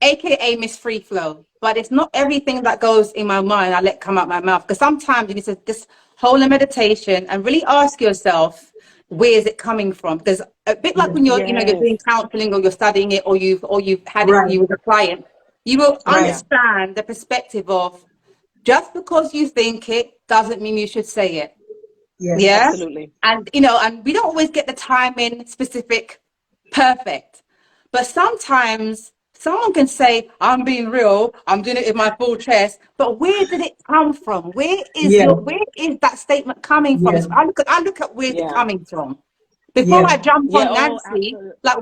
AKA Miss Free Flow. but it's not everything that goes in my mind I let come out my mouth. Because sometimes you need to just hold a meditation and really ask yourself, where is it coming from? Because a bit like when you're, you're Yes. doing counseling or you're studying it, or you've had it, Right. you with a client, you will Right. understand the perspective of, just because you think it doesn't mean you should say it. Yes. Yeah. Absolutely. And, and we don't always get the timing specific perfect. But sometimes someone can say, I'm being real, I'm doing it in my full chest. But where did it come from? Where is Yeah. that statement coming from? Yeah. So I look at where's it Yeah. coming from. Before Yeah. I jump Yeah. on Oh, Nancy, absolutely. like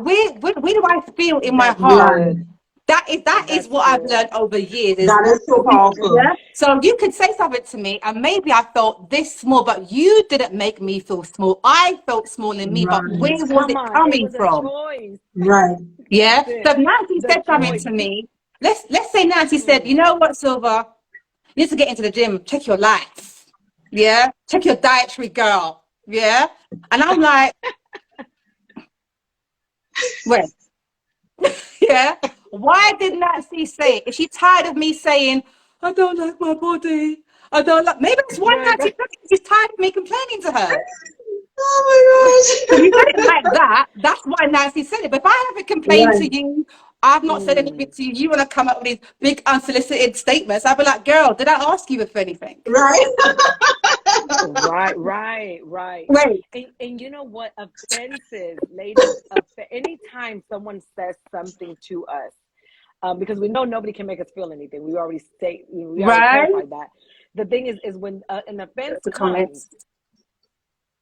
where do I feel in my That's heart? Right. good. That is That's what I've good. learned over years is, That is so powerful. yeah. So you could say something to me and maybe I felt this small, but you didn't make me feel small. I felt small in me, but Right. where was Come it on. It coming was a from? choice. Right. Yeah. That's it. So Nancy The said something choice. to me. Let's say Nancy said, Mm. you know what, Silver? You need to get into the gym, check your life. Yeah. Check your dietary, girl. Yeah. And I'm like, wait. Yeah. Why did Nancy say it? Is she tired of me saying, I don't like my body? I don't like, maybe that's why Right. Nancy said it. She's tired of me complaining to her. Oh If you my said it like that, that's why Nancy said it. But if I haven't gosh. complained Right. to you, I've not said anything Mm. to you, you want to come up with these big unsolicited statements, I'll be like, girl, did I ask you for anything? Right. Right, right, right. Wait. And you know what? Offenses, ladies, anytime someone says something to us, because we know nobody can make us feel anything. We already Right? clarified that. The thing is when an offense The comes, comments.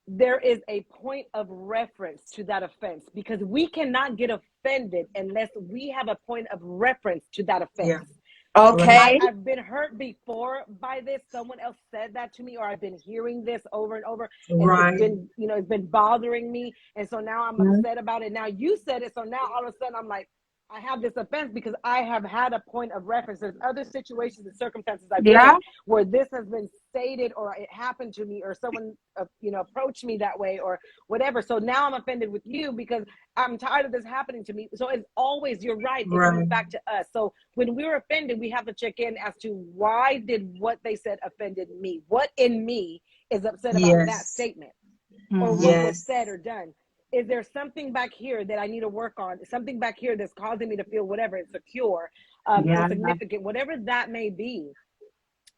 there is a point of reference to that offense because we cannot get offended unless we have a point of reference to that offense. Yeah. Right. Okay. I've been hurt before by this. Someone else said that to me, or I've been hearing this over and over, and it's Right. been, it's been bothering me. And so now I'm upset about it. Now you said it. So now all of a sudden I'm like, I have this offense because I have had a point of reference. There's other situations and circumstances I've been Yeah. in where this has been stated or it happened to me or someone, approached me that way or whatever. So now I'm offended with you because I'm tired of this happening to me. So it's always, you're right. It comes Right. back to us. So when we're offended, we have to check in as to why did what they said offended me? What in me is upset about that Yes. statement or Mhm. what was Yes. said or done? Is there something back here that I need to work on? Something back here that's causing me to feel whatever, insecure, Yeah. insignificant, whatever that may be.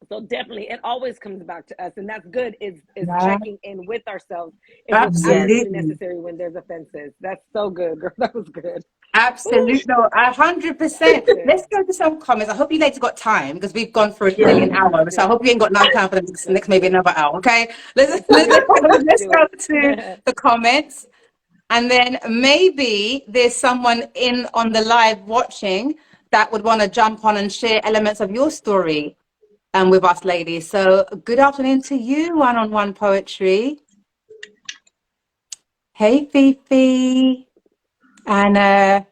So definitely, it always comes back to us, and that's good. Is Yeah. checking in with ourselves if it's Yes. absolutely Absolutely. necessary when there's offenses. That's so good, girl. That was good. Ooh, Absolutely. No, 100%. that's good. Let's go to some comments. I hope you ladies got time because we've gone for nearly Yeah. an hour. Let's So I do hope you ain't got no time for the let's next maybe do it. another hour. Okay. Let's Let's do it. Let's let's do go it. to the comments. And then maybe there's someone in on the live watching that would want to jump on and share elements of your story with us ladies. So good afternoon to you, one-on-one poetry. Hey Fifi. And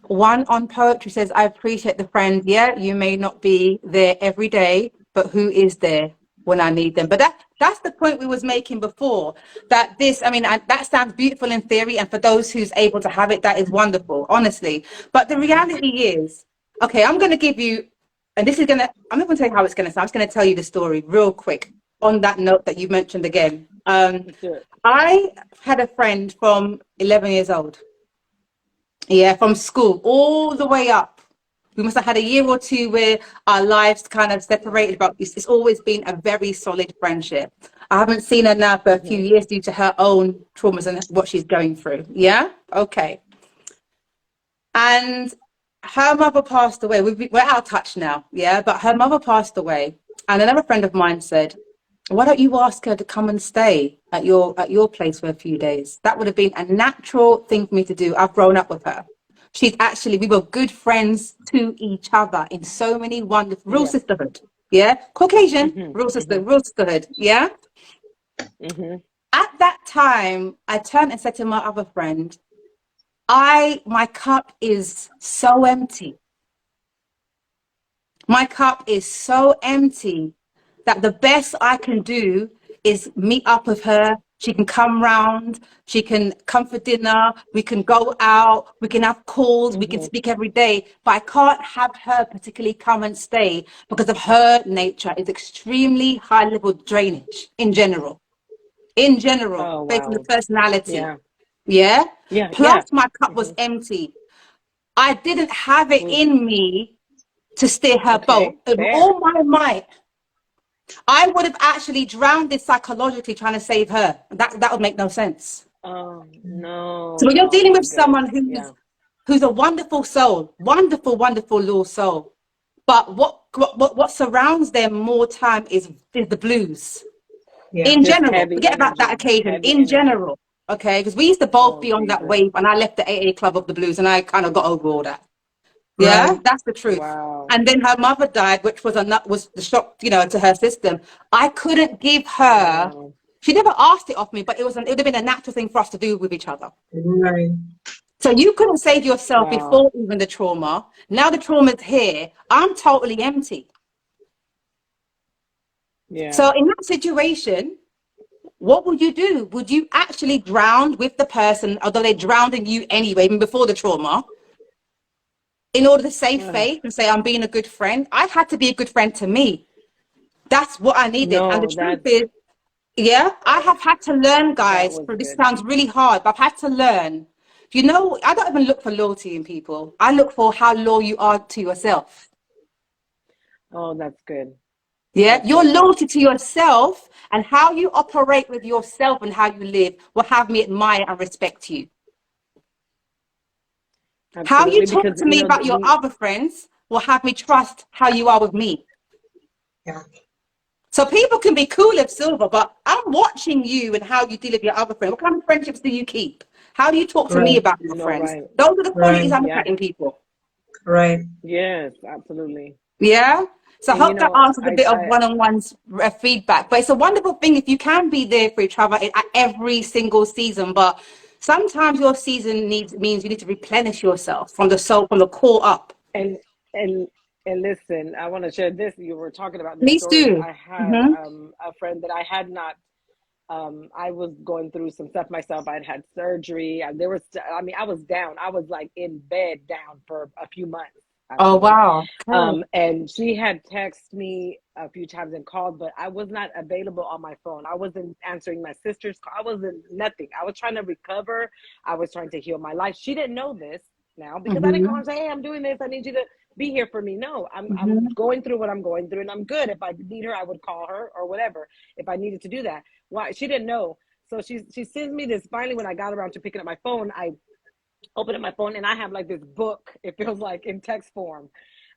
one on poetry says, I appreciate the friend. Yeah, you may not be there every day, but who is there when I need them? But that's the point we was making before, that that sounds beautiful in theory. And for those who's able to have it, that is wonderful, honestly. But the reality is, okay, I'm going to give you, and I'm not going to tell you how it's going to sound. I'm just going to tell you the story real quick on that note that you mentioned again. Let's do it. I had a friend from 11 years old. Yeah, from school all the way up. We must have had a year or two where our lives kind of separated, but it's always been a very solid friendship. I haven't seen her now for a few years due to her own traumas and what she's going through. Yeah? Okay. And her mother passed away. We're out of touch now. Yeah? But her mother passed away. And another friend of mine said, why don't you ask her to come and stay at your place for a few days? That would have been a natural thing for me to do. I've grown up with her. We were good friends to each other in so many wonderful, real Yeah. sisterhood. Yeah. Caucasian, Mm-hmm. real sister, Mm-hmm. real sisterhood. Yeah. Mm-hmm. At that time, I turned and said to my other friend, my cup is so empty. My cup is so empty that the best I can do is meet up with her, She can come round. She can come for dinner. We can go out. We can have calls. We can speak every day. But I can't have her particularly come and stay because of her nature. It's extremely high level drainage in general. In general, Oh, based on the wow. personality. Yeah. Yeah. Yeah. Yeah. Plus, my cup was empty. I didn't have it Ooh, in me to steer her boat. okay. With Fair. all my might, I would have actually drowned it psychologically trying to save her. That would make no sense. Oh, no, So when you're no, dealing not with good. someone Yeah. who's a wonderful soul, wonderful little soul, but what surrounds them more time is the blues. Yeah. In Just general, heavy forget about that energy. occasion. Heavy In energy. general, okay, because we used to both Oh, be on that Jesus. wave, and I left the AA club of the blues, and I kind of got over all that. Yeah, Right. that's the truth. Wow. And then her mother died, which was the shock, to her system. I couldn't give her. Wow. She never asked it of me, but it would have been a natural thing for us to do with each other. Right. So you couldn't save yourself Wow. before even the trauma. Now the trauma's here. I'm totally empty. Yeah. So in that situation, what would you do? Would you actually drown with the person, although they drowned in you anyway, even before the trauma, in order to save Ugh. face and say, I'm being a good friend? I had to be a good friend to me. That's what I needed. And the No, truth is, yeah, I have had to learn, that guys. was This good. sounds really hard, but I've had to learn. I don't even look for loyalty in people. I look for how loyal you are to yourself. Oh, that's good. Yeah, That's your so good. loyalty to yourself and how you operate with yourself and how you live will have me admire and respect you. How you Absolutely. talk Because, to me about your we, other friends will have me trust how you are with me. Yeah. So people can be cool as silver, but I'm watching you and how you deal with your other friends. What kind of friendships do you keep? How do you talk to me Right. about your no, friends? right. Those are the Right. qualities I look Yeah. at in people. Right. Yes, absolutely. Yeah. So I And, hope that answers a bit of I, one-on-one feedback. But it's a wonderful thing if you can be there for each other at every single season. But sometimes your season means you need to replenish yourself from the soul, from the core up. and, and, and listen, I want to share this. You were talking about these Please stories. do. I had Mm-hmm. a friend that I had not I was going through some stuff myself. I'd had surgery. I was down. I was like in bed down for a few months, Oh, actually. wow. Okay. And she had texted me a few times and called, but I was not available on my phone. I wasn't answering my sister's call. I wasn't nothing. I was trying to recover. I was trying to heal my life. She didn't know this now because I didn't call Mm-hmm. her and say, hey, I'm doing this. I need you to be here for me. No, I'm Mm-hmm. going through what I'm going through, and I'm good. If I need her, I would call her or whatever if I needed to do that. Why? She didn't know. So she sends me this. Finally, when I got around to picking up my phone, I open up my phone and I have like this book, it feels like, in text form,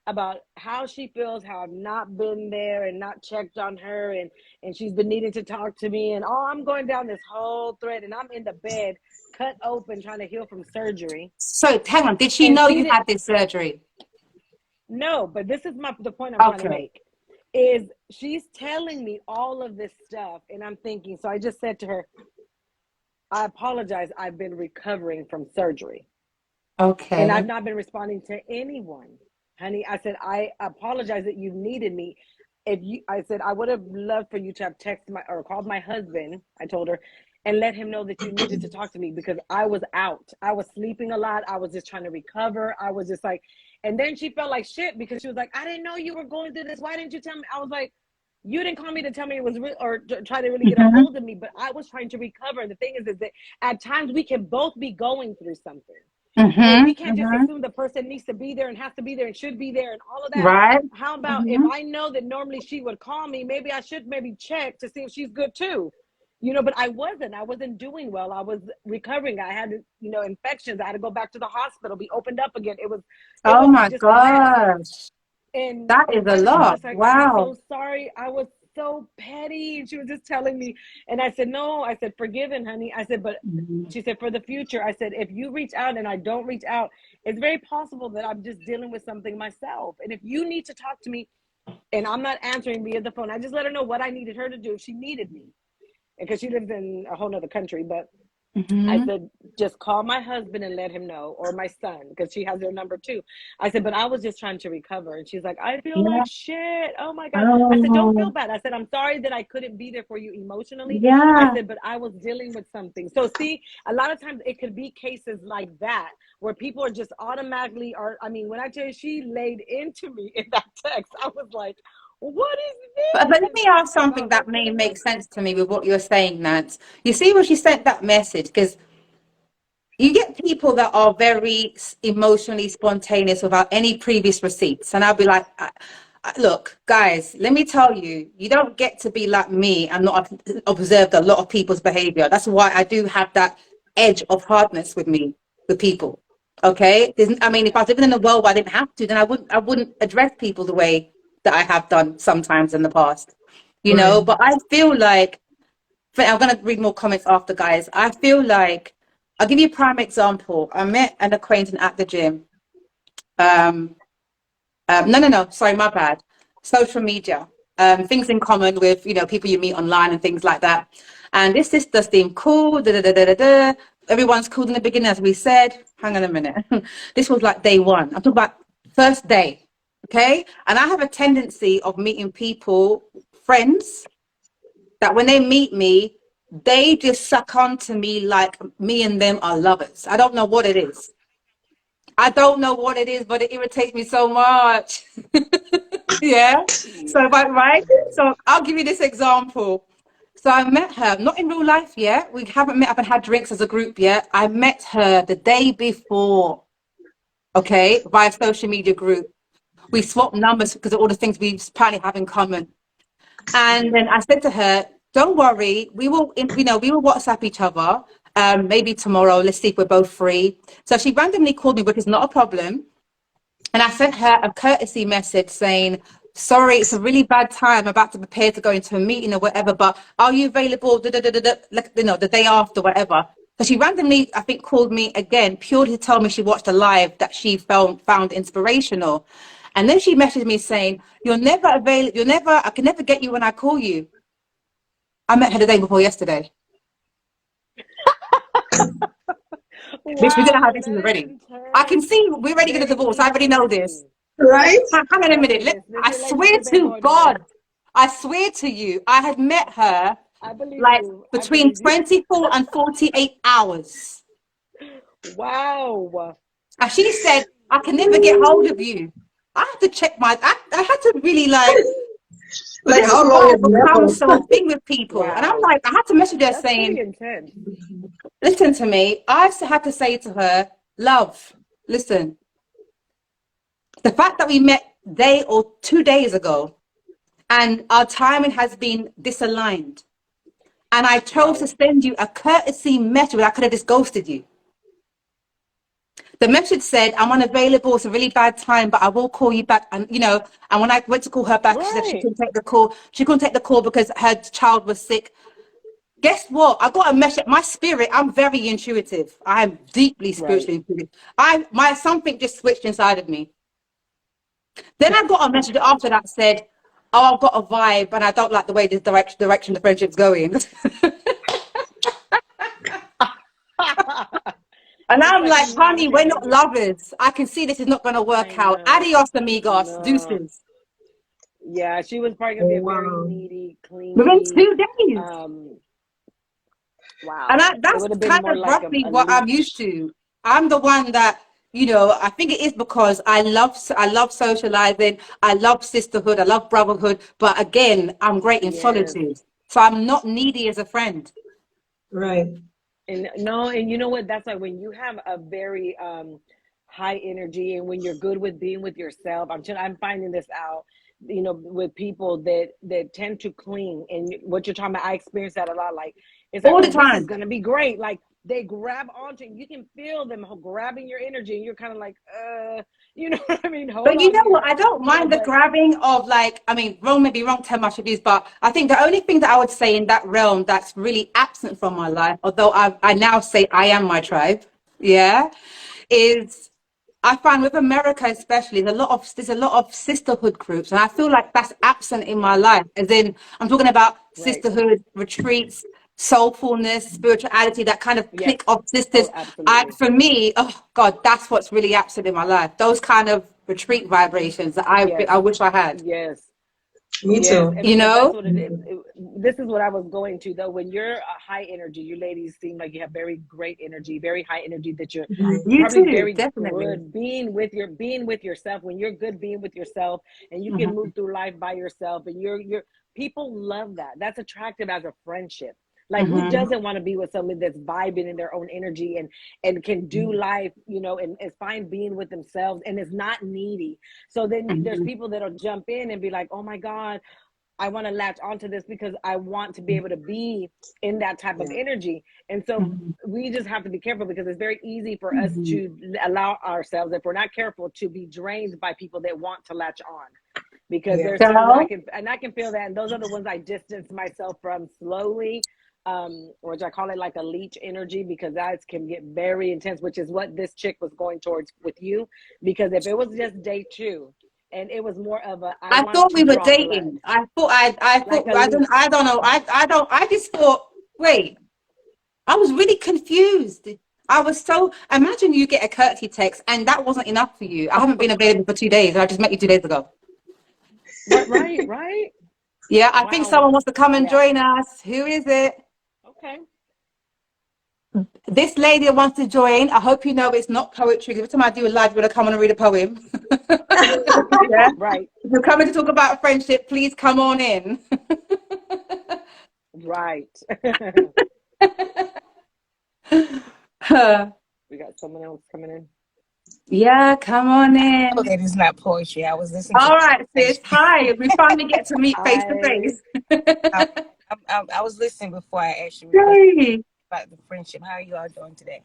about how she feels, how I've not been there and not checked on her, and she's been needing to talk to me, and I'm going down this whole thread, and I'm in the bed cut open trying to heal from surgery. So hang on, did she And know she you didn't had this surgery? know, but this is the point I'm trying to Okay. make, is she's telling me all of this stuff, and I'm thinking, so I just said to her, I apologize, I've been recovering from surgery. And I've Okay. not been responding to anyone. Honey, I said, I apologize that you needed me. I said, I would have loved for you to have texted or called my husband, I told her, and let him know that you needed to talk to me because I was out. I was sleeping a lot. I was just trying to recover. I was just like, and then she felt like shit because she was like, I didn't know you were going through this. Why didn't you tell me? I was like, you didn't call me to tell me it was real or try to really get a Mm-hmm. hold of me, but I was trying to recover. And the thing is that at times we can both be going through something. And we Mm-hmm. can't just Mm-hmm. assume the person needs to be there and has to be there and should be there and all of that. Right. How about if Mm-hmm. I know that normally she would call me, maybe I should check to see if she's good too. But I wasn't doing well. I was recovering. I had, infections. I had to go back to the hospital, be opened up again. It Oh was my just a mess. gosh. That is And a finally she was lot. just like, I'm Wow. so sorry. I was so petty. And she was just telling me. And I said, no, I said, forgiven, honey. I said, but Mm-hmm. she said, for the future, I said, if you reach out and I don't reach out, it's very possible that I'm just dealing with something myself. And if you need to talk to me and I'm not answering via the phone, I just let her know what I needed her to do if she needed me. Because she lives in a whole nother country. But I Mm-hmm. said, just call my husband and let him know, or my son, because she has their number too. I said, but I was just trying to recover. And she's like, I feel Yeah. like shit. Oh my God. I said, don't Oh, feel bad. I said, I'm sorry that I couldn't be there for you emotionally. I yeah. said, but I was dealing with something. So see, a lot of times it could be cases like that where people are just automatically I mean, when I tell you she laid into me in that text, I was like, what is But let this me ask something about that what's may going make on? sense to me with what you're saying, Nance. You see when she sent that message, because you get people that are very emotionally spontaneous without any previous receipts. And I'll be like, look, guys, let me tell you, you don't get to be like me and not observed a lot of people's behavior. That's why I do have that edge of hardness with me, with people. Okay. I mean, if I was living in a world where I didn't have to, then I wouldn't address people the way that I have done sometimes in the past, Right. but I feel like, I'm going to read more comments after, guys. I feel like, I'll give you a prime example. I met an acquaintance at the gym. Um, no, sorry, my bad. Social media, things in common with, people you meet online and things like that. And this sister seemed cool. Da, da, da, da, da, da. Everyone's cool in the beginning, as we said. Hang on a minute. This was like day one. I'm talking about first day. Okay. And I have a tendency of meeting people, friends, that when they meet me, they just suck on to me like me and them are lovers. I don't know what it is. I don't know what it is, but it irritates me so much. Yeah. So, right. So I'll give you this example. So I met her, not in real life yet. We haven't met up and had drinks as a group yet. I met her the day before, okay, via social media group. We swapped numbers because of all the things we apparently have in common. And Mhm. then I said to her, "Don't worry, we will WhatsApp each other. Maybe tomorrow. Let's see if we're both free." So she randomly called me, which is not a problem. And I sent her a courtesy message saying, "Sorry, it's a really bad time. I'm about to prepare to go into a meeting or whatever. But are you available? Like, the day after, whatever." So she randomly, I think, called me again, purely to tell me she watched a live that she found inspirational. And then she messaged me saying, "You're never available. I can never get you when I call you." I met her the day before yesterday. Bitch, we're gonna have Wow, this that is already. I can intense. see we're already gonna Very divorce. I already know this. interesting. Right? Hang on a minute. Okay, this I swear relationship ain't to going God, nowhere. I swear to you, I had met her I believe like you. I between believe you. 24 and 48 hours. Wow. And she said, "I can never get hold of you." I had to check I had to really like, but Like this is how long why is I've become never? so thing with people. And I'm Wow. like, I had to message her That's pretty saying, intense. "Listen to me." I had to say to her, "Love, listen, the fact that we met day or 2 days ago and our timing has been disaligned. And I chose to Wow. send you a courtesy message. I could have just ghosted you. The message said, I'm unavailable. It's a really bad time, but I will call you back." And when I went to call her back, she said she Right. couldn't take the call. She couldn't take the call because her child was sick. Guess what? I got a message. My spirit, I'm very intuitive. I am deeply Right. spiritually intuitive. My something just switched inside of me. Then I got a message after that said, "Oh, I've got a vibe and I don't like the way this direction the friendship's going." And It's I'm like like, you have "Honey, the we're not energy. lovers. I can see this is not going to I work out. know. Adios, amigos. No. Deuces." Yeah, she was probably gonna be Oh, a very wow. needy, Within clingy. 2 days. Um, And wow. It that's would have been kind more of like roughly a what I'm used leech. to. I'm the one that, I think it is because I love socializing. I love sisterhood. I love brotherhood. But again, I'm great in Yes. solitude. So I'm not needy as a friend. Right. And no, and you know what? That's like when you have a very high energy and when you're good with being with yourself. I'm finding this out, with people that tend to cling. And what you're talking about, I experience that a lot. Like it's like, All the oh, this is time. gonna be great. Like they grab onto you. You can feel them grabbing your energy, and you're kind of like, you know what I mean? Hold But you on know what? here, I don't mind the but grabbing of, like, I mean, wrong, maybe wrong term I should use, but I think the only thing that I would say in that realm that's really absent from my life, although I now say I am my tribe, yeah, is I find with America especially, there's a lot of sisterhood groups, and I feel like that's absent in my right, life. As in, I'm talking about right, sisterhood retreats, soulfulness, spirituality, that kind of Yes. clique of sisters. Oh, absolutely. For me, oh God, that's what's really absent in my life. Those kind of retreat vibrations that Yes. I wish I had. Yes. Me Yes, too. and You because that's know? what it is. This is what I was going to though. When you're a high energy, you ladies seem like you have very great energy, very high energy. That you're You probably too, very definitely. good being with yourself. When you're good being with yourself, and you can Hmm. move through life by yourself, and you're people love that. That's attractive as a friendship. Like who Hmm. doesn't want to be with somebody that's vibing in their own energy and can do life, and is fine being with themselves and is not needy. So then there's Hmm. people that'll jump in and be like, oh my God, I want to latch onto this because I want to be able to be in that type of energy. And so we just have to be careful because it's very easy for us Hmm. to allow ourselves, if we're not careful, to be drained by people that want to latch on. Because Yeah. there's times when Girl, I can feel that, and those are the ones I distance myself from slowly, which I call it like a leech energy, because that can get very intense, which is what this chick was going towards with you. Because if it was just day two, and it was more of a I I want thought to we were draw blood, dating. I like thought, a leech. I don't know. I don't, I just thought, wait, I was really confused. I was so, imagine you get a courtesy text and that wasn't enough for you. I haven't been available for 2 days. I just met you 2 days ago. Right. Yeah, I think Wow. someone wants to come and Yeah. join us. Who is it? Okay. This lady wants to join. I hope you know it's not poetry. Every time I do a live, you're going to come on and read a poem. Yeah. Right. If you're coming to talk about friendship, please come on in. Right. We got someone else coming in. Yeah, come on Oh, in. that is not poetry. I was listening to All the right, sis. conversation. Hi. We finally get to meet face to I face. I, I was listening before I actually requested Yay. about the friendship. How are you all doing today?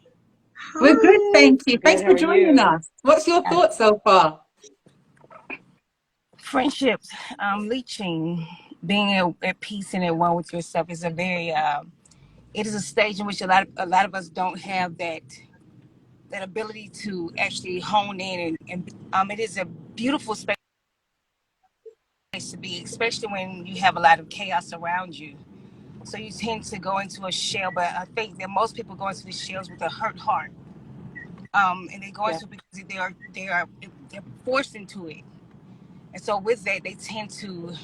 We're good, Hi. thank you. good. Thanks How for are joining you? us. What's your Uh, thoughts so far? Friendships, leaching, being at peace and at one with yourself is a very. It is a stage in which a lot of us don't have that ability to actually hone in and it is a beautiful space to be, especially when you have a lot of chaos around you. So you tend to go into a shell, but I think that most people go into the shells with a hurt heart, and they go Yeah. into it because they're forced into it, and so with that they tend to,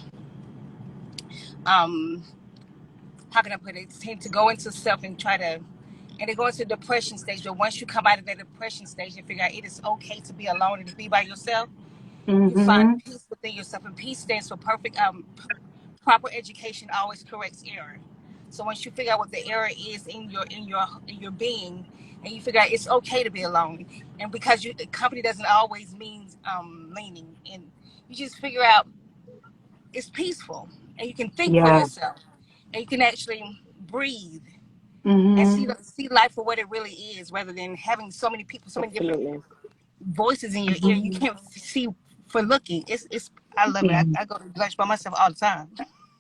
um, how can I put it? They tend to go into self and try to, and they go into the depression stage. But once you come out of that depression stage and figure out it is okay to be alone and to be by yourself, you find Mm-hmm. peace within yourself, and peace stands for perfect. Proper education always corrects error. So once you figure out what the error is in your being, and you figure out it's okay to be alone, and because the company doesn't always mean leaning, and you just figure out it's peaceful, and you can think for Yeah. yourself, and you can actually breathe and see Mm-hmm. see life for what it really is, rather than having so many people, so many different Absolutely. voices in your ear. You Mm-hmm. can't see for looking. It's I love it. Yeah. I go to lunch by myself all the time.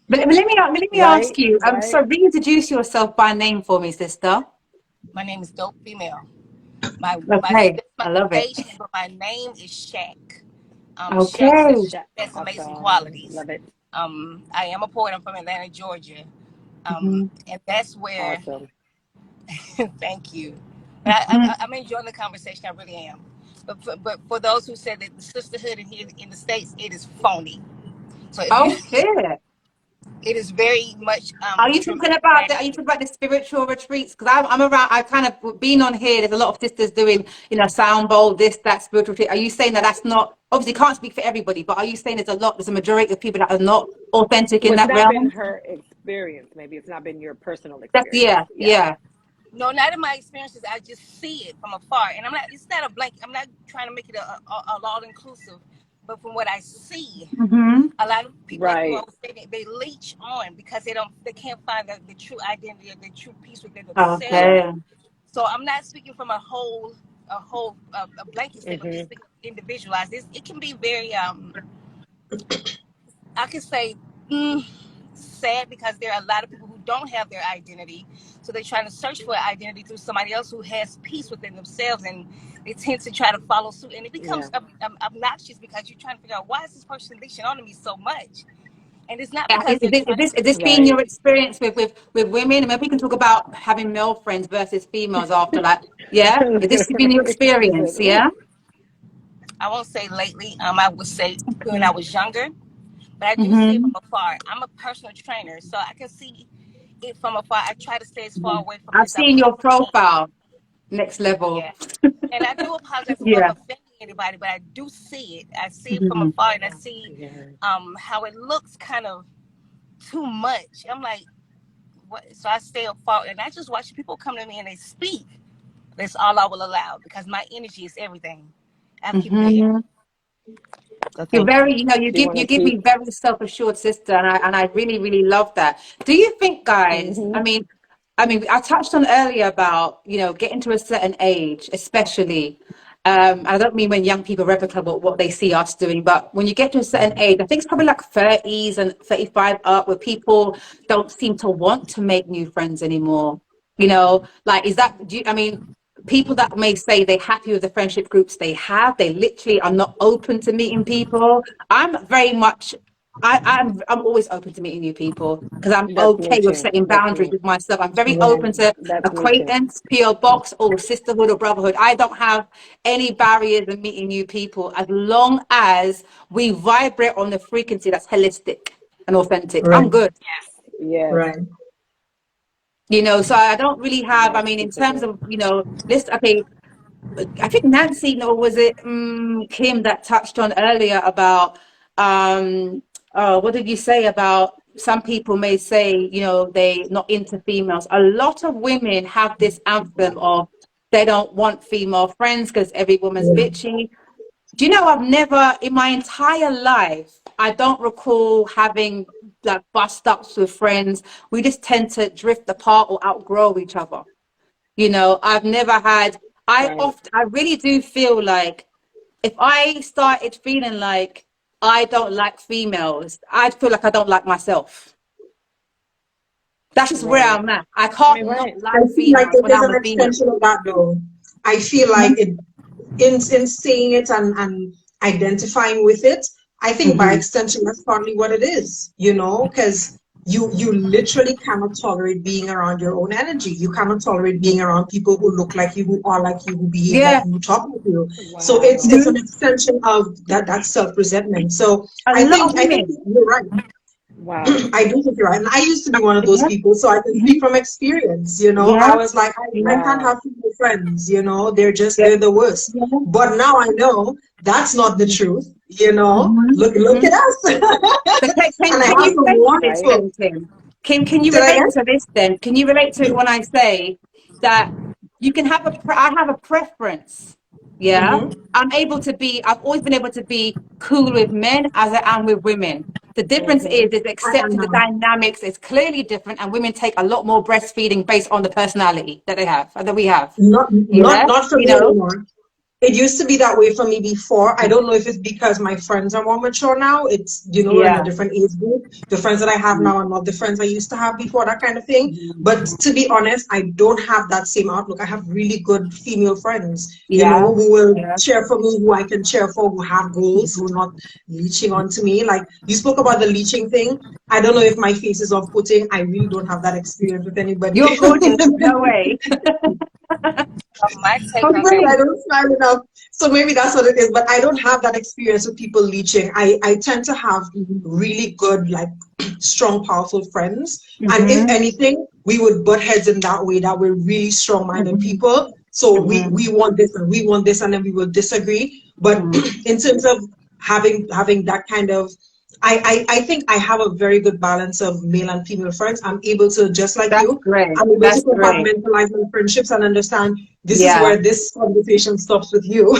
But let me Right. ask you. Right. So reintroduce yourself by name for me, sister. My name is Dope Female. My Okay, that's my I love it. stage name, but my name is Shaq. Shaq Okay. says Chat. that's amazing Awesome. qualities. Love it. I am a poet. I'm from Atlanta, Georgia, Mm-hmm. and that's where. Awesome. Thank you. But I'm enjoying the conversation. I really am. But for those who said that the sisterhood in here in the states, it is phony. So if you, Oh shit. it is very much Are you talking about the, are you dramatic. talking about the spiritual retreats? Because I'm around, I kind of been on here. There's a lot of sisters doing, sound bowl, this, that spiritual retreat. Are you saying that that's not, obviously can't speak for everybody, but are you saying there's a majority of people that are not authentic Well, in it's that not been realm? her experience. Maybe it's not been your personal That's, experience. yeah, Yeah. yeah. No, not in my experiences. I just see it from afar, and I'm not. It's not a blank. I'm not trying to make it a all inclusive, but from what I see, Mm-hmm. a lot of people, like you Right. always say, they leech on because they can't find the true identity or the true peace within Yeah. themselves. Okay. So I'm not speaking from a blanket statement. I'm just Mm-hmm. speaking individualized. It can be very I can say sad, because there are a lot of people who don't have their identity, so they're trying to search for identity through somebody else who has peace within themselves, and they tend to try to follow suit, and it Yeah. becomes obnoxious because you're trying to figure out, why is this person leeching on me so much, And it's not because Is they're trying to. is this being Right. your experience with women? I mean, we can talk about having male friends versus females after, like, yeah. Is this been your She said, experience? ooh. Yeah. I won't say lately. I would say when I was younger, but I do see it Mm-hmm. from afar. I'm a personal trainer, so I can see it from afar. I try to stay as far away from it I've as I seen your possibly can. profile. Next level. Yeah. And I do apologize if I'm Yeah. offending anybody, but I do see it. I see it from Mhm. afar, and I see Yeah. how it looks kind of too much. I'm like, what? So I stay afar, and I just watch people come to me and they speak. That's all I will allow because my energy is everything. I have to keep it there. Mhm. You're Okay. very, She want you to give keep. me very self-assured sister, and I really, really love that. Do you think, guys? Hmm. I mean, I touched on earlier about, getting to a certain age, especially. I don't mean when young people replicate what they see us doing, but when you get to a certain age, I think it's probably like 30s and 35 up, where people don't seem to want to make new friends anymore. Like, is that, I mean, people that may say they're happy with the friendship groups they have, they literally are not open to meeting people. I'm very much, I'm always open to meeting new people because I'm That's me okay with too. setting That's boundaries me. with myself. I'm very Right. open to That's me too. acquaintance, PO box, or sisterhood or brotherhood. I don't have any barriers in meeting new people as long as we vibrate on the frequency that's holistic and authentic. I'm Right. good. Yes. Right. So I don't really have, I Yes, mean, in super terms good. of, list, okay, I think Nancy, or was it Kim that touched on earlier about, what did you say about some people may say, they not into females. A lot of women have this anthem of they don't want female friends because every woman's Yeah. bitchy. Do you know, I've never in my entire life, I don't recall having like bust ups with friends. We just tend to drift apart or outgrow each other. I've never had, Right. I really do feel like if I started feeling like I don't like females, I'd feel like I don't like myself. That's just where Right. I'm at. I I can't mean, not right. I like feel like females it when is I'm an with females. extension of that though. I feel like it in saying it and identifying with it, I think by Mm-hmm. extension that's partly what it is, because you literally cannot tolerate being around your own energy. You cannot tolerate being around people who look like you, who are like you, who behave like Yeah. you, who talk like you. So it's Wow. an extension of that self-resentment. So A lot of I think women. you're right. Wow. I do think you're right. And I used to be one of those Yeah. people, so I can Mhm. speak from experience. I Yeah. was like, I can't Wow. have female friends, Yeah. they're the worst. Yeah. But now I know that's not the truth, Mm-hmm. Look at Mm-hmm. us. So And I can have you some relate to this Right. wonderful, then, Kim? Kim, can you say that relate again? to this then? Can you relate to it when I say that you can have I have a preference. Yeah. Mm-hmm. I've always been able to be cool with men as I am with women. The difference Mm-hmm. is I am accepting the now. dynamics is clearly different, and women take a lot more breastfeeding based on the personality that they have, that we have. Yeah. Not for You me know? anymore. It used to be that way for me before. I don't know if it's because my friends are more mature now. It's, we're in a Yeah. different age group. The friends that I have now are not the friends I used to have before, that kind of thing. But to be honest, I don't have that same outlook. I have really good female friends, Yeah. who will Yeah. cheer for me, who I can cheer for, who have goals, who are not leeching onto me. Like you spoke about the leeching thing. I don't know if my face is off putting. I really don't have that experience with anybody. You're gorgeous. No way. My take I'm on afraid that. I don't smile enough. So maybe that's what it is. But I don't have that experience with people leeching. I tend to have really good, like strong, powerful friends. And if Mm-hmm. anything, we would butt heads in that way that we're really strong-minded Mm-hmm. people. So Mm-hmm. we want this and we want this, and then we will disagree. But Mm-hmm. in terms of having that kind of I think I have a very good balance of male and female friends. I'm able to, just like That's you, great. I'm able to That's great. compartmentalize my friendships and understand this is Yeah. where this conversation stops with you.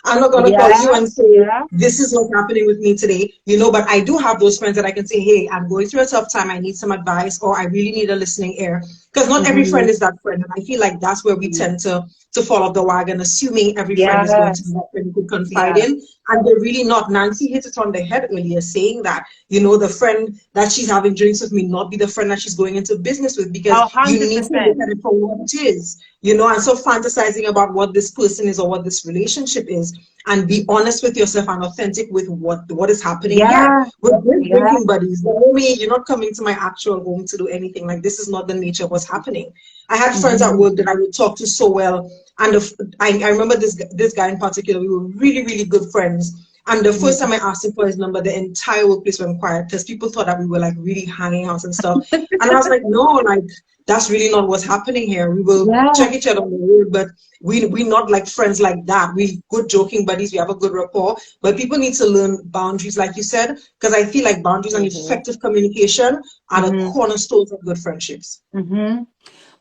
I'm not going to call you Yeah. and say, Yeah. this is what's happening with me today, but I do have those friends that I can say, hey, I'm going through a tough time. I need some advice, or I really need a listening ear. Because not every Mm-hmm. friend is that friend. And I feel like that's where we tend to fall off the wagon, assuming every friend is going to be Yes. that friend you could confide Yeah. in. And they're really not. Nancy hit it on the head earlier, saying that, the friend that she's having drinks with may not be the friend that she's going into business with, because Oh, you need to look 100%. at it for what it is. you know, and so fantasizing about what this person is or what this relationship is, and be honest with yourself and authentic with what is happening here. Yeah, We're great yeah. drinking buddies. But homie, you're not coming to my actual home to do anything. Like, this is not the nature of what's happening. I had friends at Mm-hmm. work that I would talk to so well, and I remember this guy in particular. We were really, really good friends. And the first time I asked him for his number, the entire workplace went quiet because people thought that we were like really hanging out and stuff. And I was like, no, like, that's really not what's happening here. We will Yeah. check each other on the road, but we're not like friends like that. We good joking buddies. We have a good rapport, but people need to learn boundaries, like you said, because I feel like boundaries and effective communication are the Mm-hmm. cornerstones of good friendships. Mm-hmm.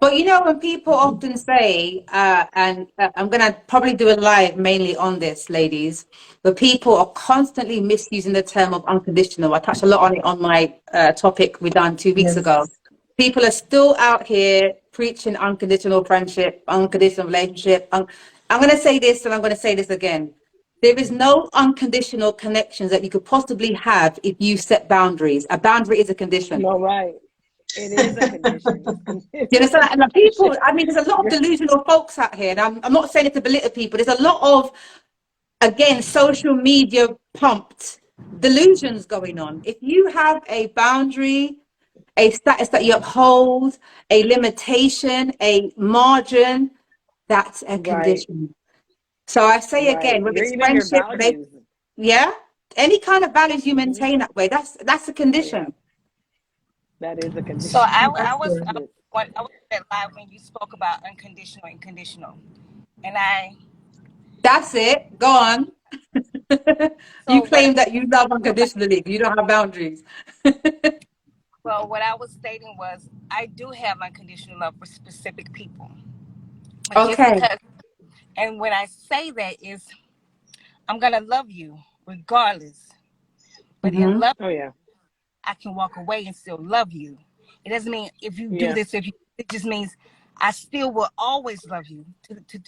But you know, when people often say, and I'm going to probably do a live mainly on this, ladies, but people are constantly misusing the term of unconditional. I touched a lot on it on my topic we done 2 weeks ago. Yes. People are still out here preaching unconditional friendship, unconditional relationship. I'm going to say this and I'm going to say this again. There is no unconditional connections that you could possibly have if you set boundaries. A boundary is a condition. No, right. It is a condition. You It's a understand? And the condition. people, I mean, there's a lot of delusional folks out here. And I'm not saying it to belittle people. There's a lot of, again, social media pumped delusions going on. If you have a boundary, a status that you uphold, a limitation, a margin, that's a Right, condition. So I say right. again, whether You're it's even your friendship, values. yeah, any kind of values you Hmm. maintain that way, that's a Oh yeah, condition. that is a So condition. I was Absolutely. I was at live when you spoke about unconditional and conditional, and I That's it. Go on. You so what claim that you love what I, unconditionally. You don't have boundaries. well, what I was stating was I do have unconditional love for specific people, but just Okay. because, and when I say that is I'm gonna love you regardless, but in Mm-hmm. love Oh yeah, I can walk away and still love you. It doesn't mean if you do yeah. this, if you, it just means I still will always love you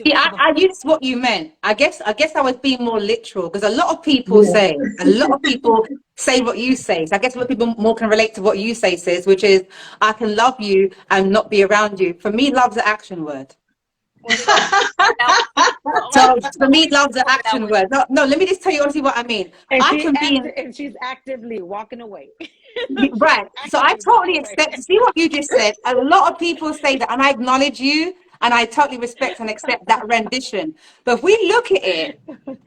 See, to the I used what you meant. I guess I was being more literal because Yeah. a lot of people say what you say. So I guess a lot of people more can relate to what you say, sis, which is I can love you and not be around you. For me, love's an action word. well. So now So the for me, only love's an people that I action would word. No, no, let me just tell you honestly what I mean. And I she can be acted, in. and she's actively walking away. She's Right. So I actively walking totally away. accept. See what you just said? A lot of people say that, and I acknowledge you, and I totally respect and accept that rendition. But if we look at it,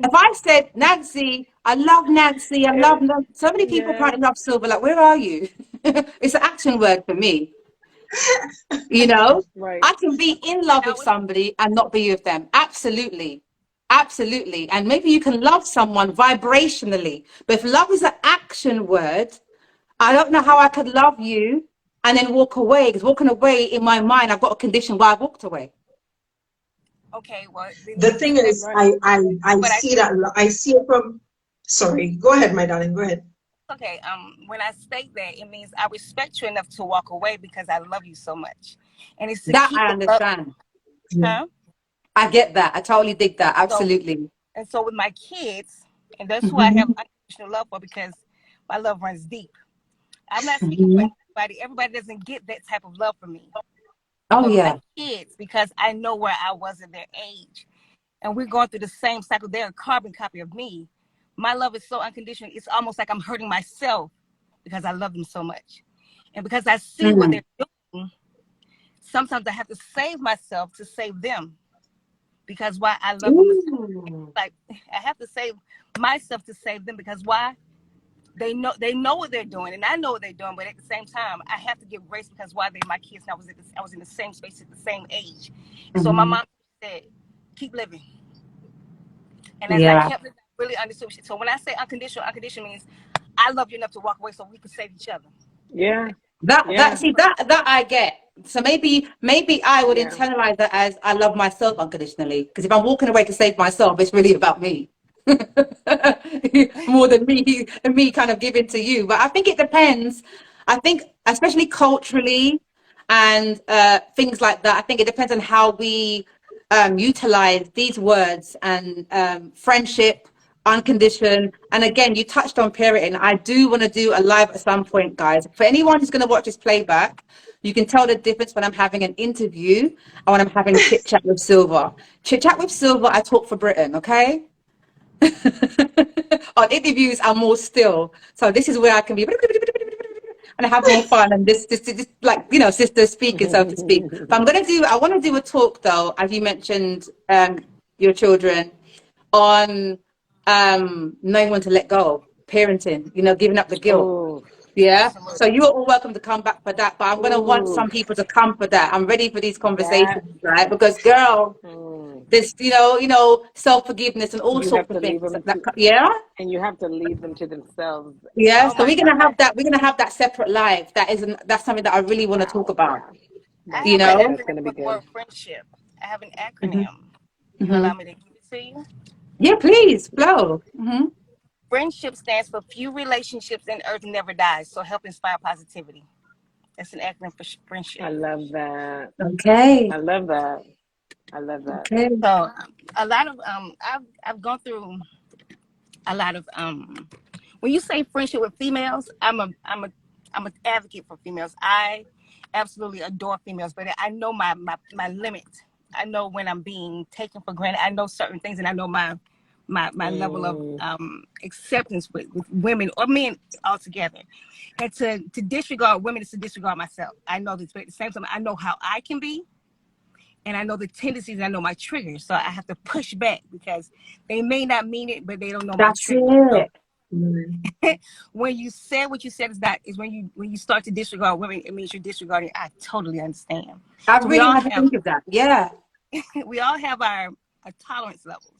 if I said, Nancy, I love Nancy, I love so many people Yeah, apparently love Silver, like, where are you? It's an action word for me. You know, right. I can be in and love I with was somebody and not be with them. Absolutely. Absolutely. And maybe you can love someone vibrationally, but if love is an action word, I don't know how I could love you and then walk away. Because walking away in my mind, I've got a condition why I walked away. okay. Well, The then thing that is, Right. I what I see that, I see it from, sorry, go ahead, my darling, go ahead. okay. When I state that, it means I respect you enough to walk away because I love you so much, and it's to That keep I the love. understand. Yeah. Huh? I get that. I totally dig that. So Absolutely. and so with my kids, and that's who I have Hmm. unconditional love for because my love runs deep. I'm not speaking for Hmm. everybody. Everybody doesn't get that type of love from me. Oh, But my yeah. kids, because I know where I was at their age, and we're going through the same cycle. They're a carbon copy of me. My love is so unconditional. It's almost like I'm hurting myself because I love them so much. And because I see what Mm. they're doing, sometimes I have to save myself to save them. Because why I love them, Ooh. like I have to save myself to save them because why they know what they're doing and I know what they're doing, but at the same time I have to give grace because why they my kids and I was in the same space at the same age. So my Hmm. mom said, keep living. And as I Yeah. kept living, I really understood. So when I say unconditional, unconditional means I love you enough to walk away so we can save each other. Yeah, That yeah, see that I get. So maybe I would yeah. internalize that as I love myself unconditionally. Because if I'm walking away to save myself, it's really about me. More than me kind of giving to you. But I think it depends. I think especially culturally and things like that. I think it depends on how we utilize these words and friendship, unconditioned. And again, you touched on parenting. I do want to do a live at some point, guys. For anyone who's going to watch this playback, you can tell the difference when I'm having an interview and when I'm having chit chat with Silver. Chit chat with Silver, I talk for Britain, okay? On interviews, I'm more still. So this is where I can be and have more fun and this like, you know, sister speaking, so to speak. But I want to do a talk though, as you mentioned, your children, on knowing when to let go, parenting, you know, giving up the guilt. Oh, Yeah. Absolutely. So you are all welcome to come back for that. But I'm gonna want some people to come for that. I'm ready for these conversations, right? Because girl, this, you know, self-forgiveness and all you sorts have of to leave things. them Yeah. and you have to leave them to themselves. Yeah. Oh So my we're gonna God. have that. We're gonna have that separate life. That's something that I really want to talk Wow. about. Yeah. I You have an know. That's acronym gonna be for the good. word friendship. I have an Hmm. acronym. You Hmm. allow me to give it to you? Yeah. Please flow. Hmm. Friendship stands for few relationships in earth never dies. So help inspire positivity. That's an acronym for friendship. I love that. Okay. I love that. I love that. Okay. So a lot of I've gone through a lot of when you say friendship with females, I'm an advocate for females. I absolutely adore females, but I know my limit. I know when I'm being taken for granted. I know certain things, and I know my level of Mm, acceptance with women or men altogether. And to disregard women is to disregard myself. I know this, but at the same time, I know how I can be, and I know the tendencies, and I know my triggers. So I have to push back because they may not mean it, but they don't know my That's triggers. So it. when you said what you said is that is when you start to disregard women, it means you're disregarding. I totally understand. I So we really all had to have think of that. Yeah. our tolerance levels,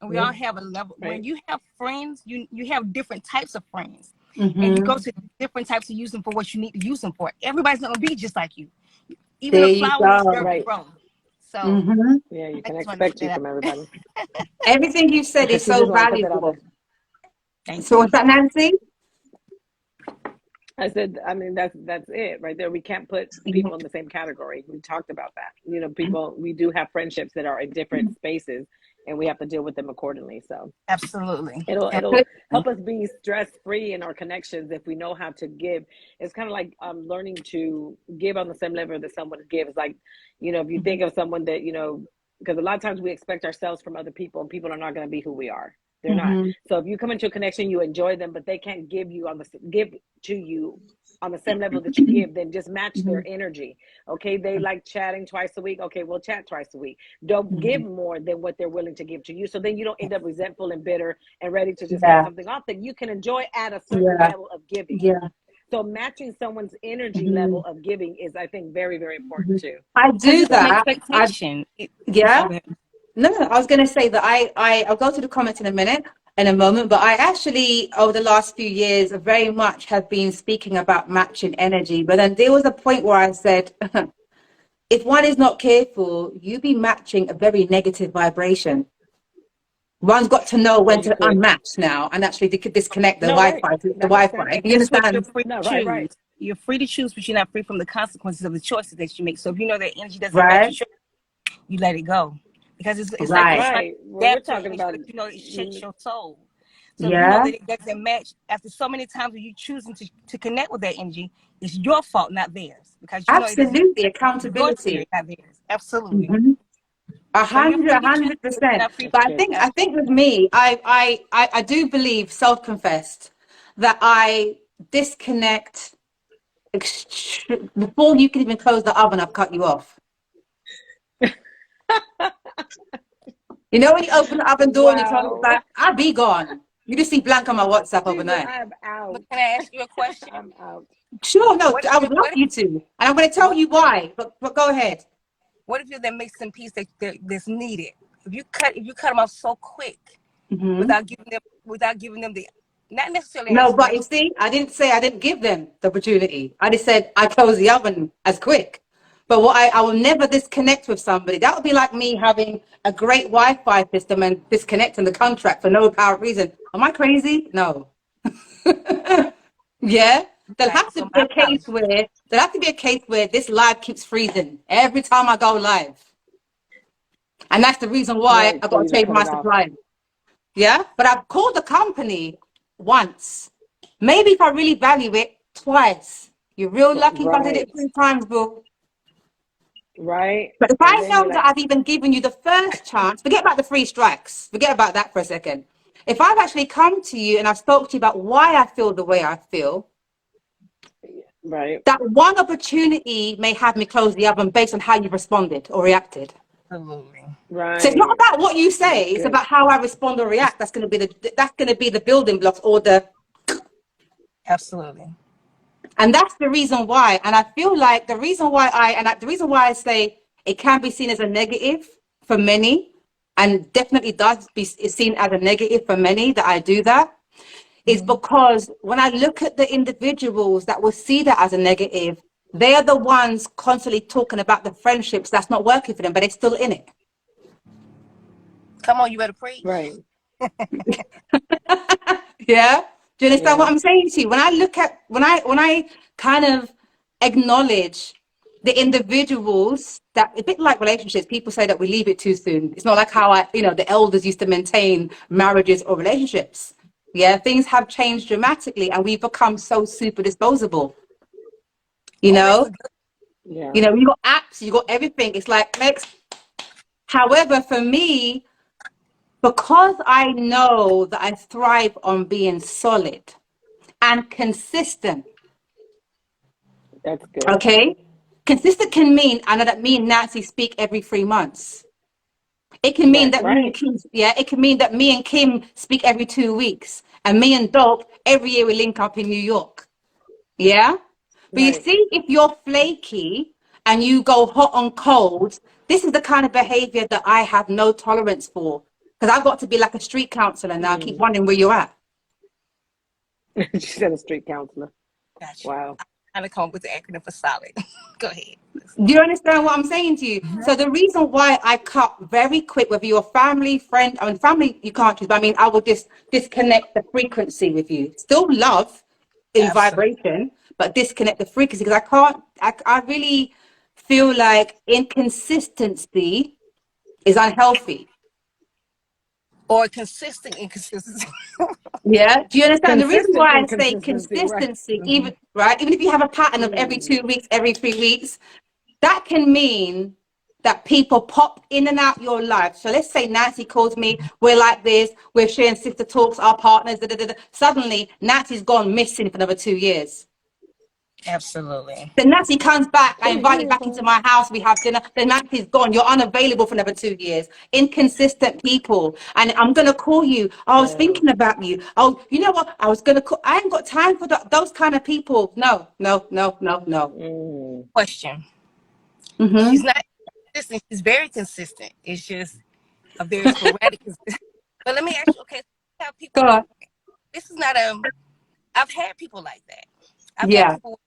and we all have a level. When right. you have friends, you have different types of friends, and you Hmm. go to different types to use them for what you need to use them for. Everybody's not gonna be just like you. Even There a you flower needs dirt go. to Right. grow. So Hmm. Yeah, you I can just want to put expect you that out. from everybody. Everything you said is She so just want to put that out valuable. there. Thank So you. was that Nancy? I said, I mean, that's it right there. We can't put people in the same category. We talked about that. You know, people, we do have friendships that are in different spaces, and we have to deal with them accordingly. So Absolutely. it'll help us be stress free in our connections if we know how to give. It's kind of like learning to give on the same level that someone gives. Like, you know, if you think of someone that, you know, because a lot of times we expect ourselves from other people, and people are not going to be who we are. They're not. Hmm. So if you come into a connection, you enjoy them, but they can't give to you on the same level that you give, then just match Hmm. their energy. Okay, they like chatting twice a week. Okay, we'll chat twice a week. Don't Hmm. give more than what they're willing to give to you. So then you don't end up resentful and bitter and ready to just cut Yeah. something off that you can enjoy at a certain Yeah. level of giving. Yeah. So matching someone's energy Hmm. level of giving is, I think, very, very Hmm. important too. I Because do it's an So that. expectation. I'm Yeah. sorry. No, I was going to say that I'll go to the comments in a moment, but I actually, over the last few years, very much have been speaking about matching energy. But then there was a point where I said, if one is not careful, you be matching a very negative vibration. One's got to know yeah, when you to could. unmatch now and actually disconnect the No, right. Wi-Fi. The That makes sense. Wi-Fi. You That's what you're understand? free No, to right, choose. right. You're free to choose, but you're not free from the consequences of the choices that you make. So if you know that energy doesn't match Right? your choice, you let it go. Because it's Right. like Right. Well, we're adapt to an talking energy about that you know it shakes your soul. So if you know Yeah. that it doesn't match after so many times when you choosing to connect with that energy, it's your fault, not theirs. Because you know it doesn't Absolutely. match your spirit, Accountability. not theirs. Absolutely. Mhm. A So you're hundred, free a to choose, hundred but you're percent. not free. that's But good. I think with me, I do believe, self-confessed, that I disconnect before you can even close the oven. I've cut you off. You know when you open the oven door and you close it Wow. back, I'll be gone. You just see blank on my WhatsApp She said, overnight. I'm But out. can I ask you a question? I'm out. Sure, no, What if I you're would love you to, and I'm going to tell what you why. But go ahead. what if you're that mixing piece that's needed? If you cut them off so quick Hmm. without giving them the not necessarily an No, but you explanation. see, I didn't say I didn't give them the opportunity. I just said I closed the oven as quick. But I will never disconnect with somebody. That would be like me having a great Wi-Fi system and disconnecting the contract for no apparent reason. Am I crazy? No. Yeah. There'll Right. have to So be my a case apologies. where this live keeps freezing every time I go live. And that's the reason why Right. I So got you to just change cut my it off. supply. Yeah, but I've called the company once. Maybe if I really value it, twice. You're real lucky if I did Right. it 3 times, bro. Right. But if And I then you're know that like, I've even given you the first chance, forget about the 3 strikes. Forget about that for a second. If I've actually come to you and I've spoke to you about why I feel the way I feel, right. that one opportunity may have me close the oven based on how you responded or reacted. Absolutely. So it's not Right. about what you say; That's it's good. about how I respond or react. That's going to be the building blocks or the. Absolutely. And that's the reason why. And I feel like the reason why I say it can be seen as a negative for many, and definitely is seen as a negative for many that I do that, is Mm-hmm. because when I look at the individuals that will see that as a negative, they are the ones constantly talking about the friendships that's not working for them, but they're still in it. Come on, you better preach. Right. Yeah. Do you understand Yeah. what I'm saying to you? When I kind of acknowledge the individuals that a bit like relationships, people say that we leave it too soon. It's not like how the elders used to maintain marriages or relationships. Yeah, things have changed dramatically and we've become so super disposable. You Always a know, good. Yeah. you got apps, you got everything. It's like next. However, for me, because I know that I thrive on being solid and consistent. That's good. Okay. Consistent can mean, I know that me and Nancy speak every 3 months. It can mean Right. that me and Right. Kim, yeah, it can mean that me and Kim speak every 2 weeks. And me and Dope, every year we link up in New York. Yeah. But you Right. see, if you're flaky and you go hot on cold, this is the kind of behavior that I have no tolerance for. Because I've got to be like a street counselor now, keep Mm. wondering where you're at. She said a street counselor. Got you. Wow. I'm trying to come up with the acronym for solid. Go ahead. Do you understand what I'm saying to you? Mhm. So the reason why I cut very quick, whether you're family, friend, I mean, family you can't choose, but I mean, I will just disconnect the frequency with you. Still love in Absolutely. vibration, but disconnect the frequency because I really feel like inconsistency is unhealthy. Or consistent inconsistency. Yeah. Do you understand? The reason Consistent why I say inconsistency. Right. consistency, Hmm. even if you have a pattern of every Mm. 2 weeks, every 3 weeks, that can mean that people pop in and out your life. So let's say Nancy calls me, we're like this, we're sharing sister talks, our partners, da, da, da, da. Suddenly Nancy's gone missing for another 2 years. Absolutely. Then Nancy comes back, I invite you back into Beautiful. my house, we have dinner, then Nancy's gone, you're unavailable for another 2 years. Inconsistent people. And I'm going to call you, I was Wow. thinking about you. Oh, you know what, I was going to call, I ain't got time for those kind of people. No, no, no, no, no. Mm. Question. She's Mm-hmm. not consistent. She's very consistent. It's just a very sporadic. But let me ask you, okay, how Go people, on. this is not I've had people like that. I've had Yeah. people,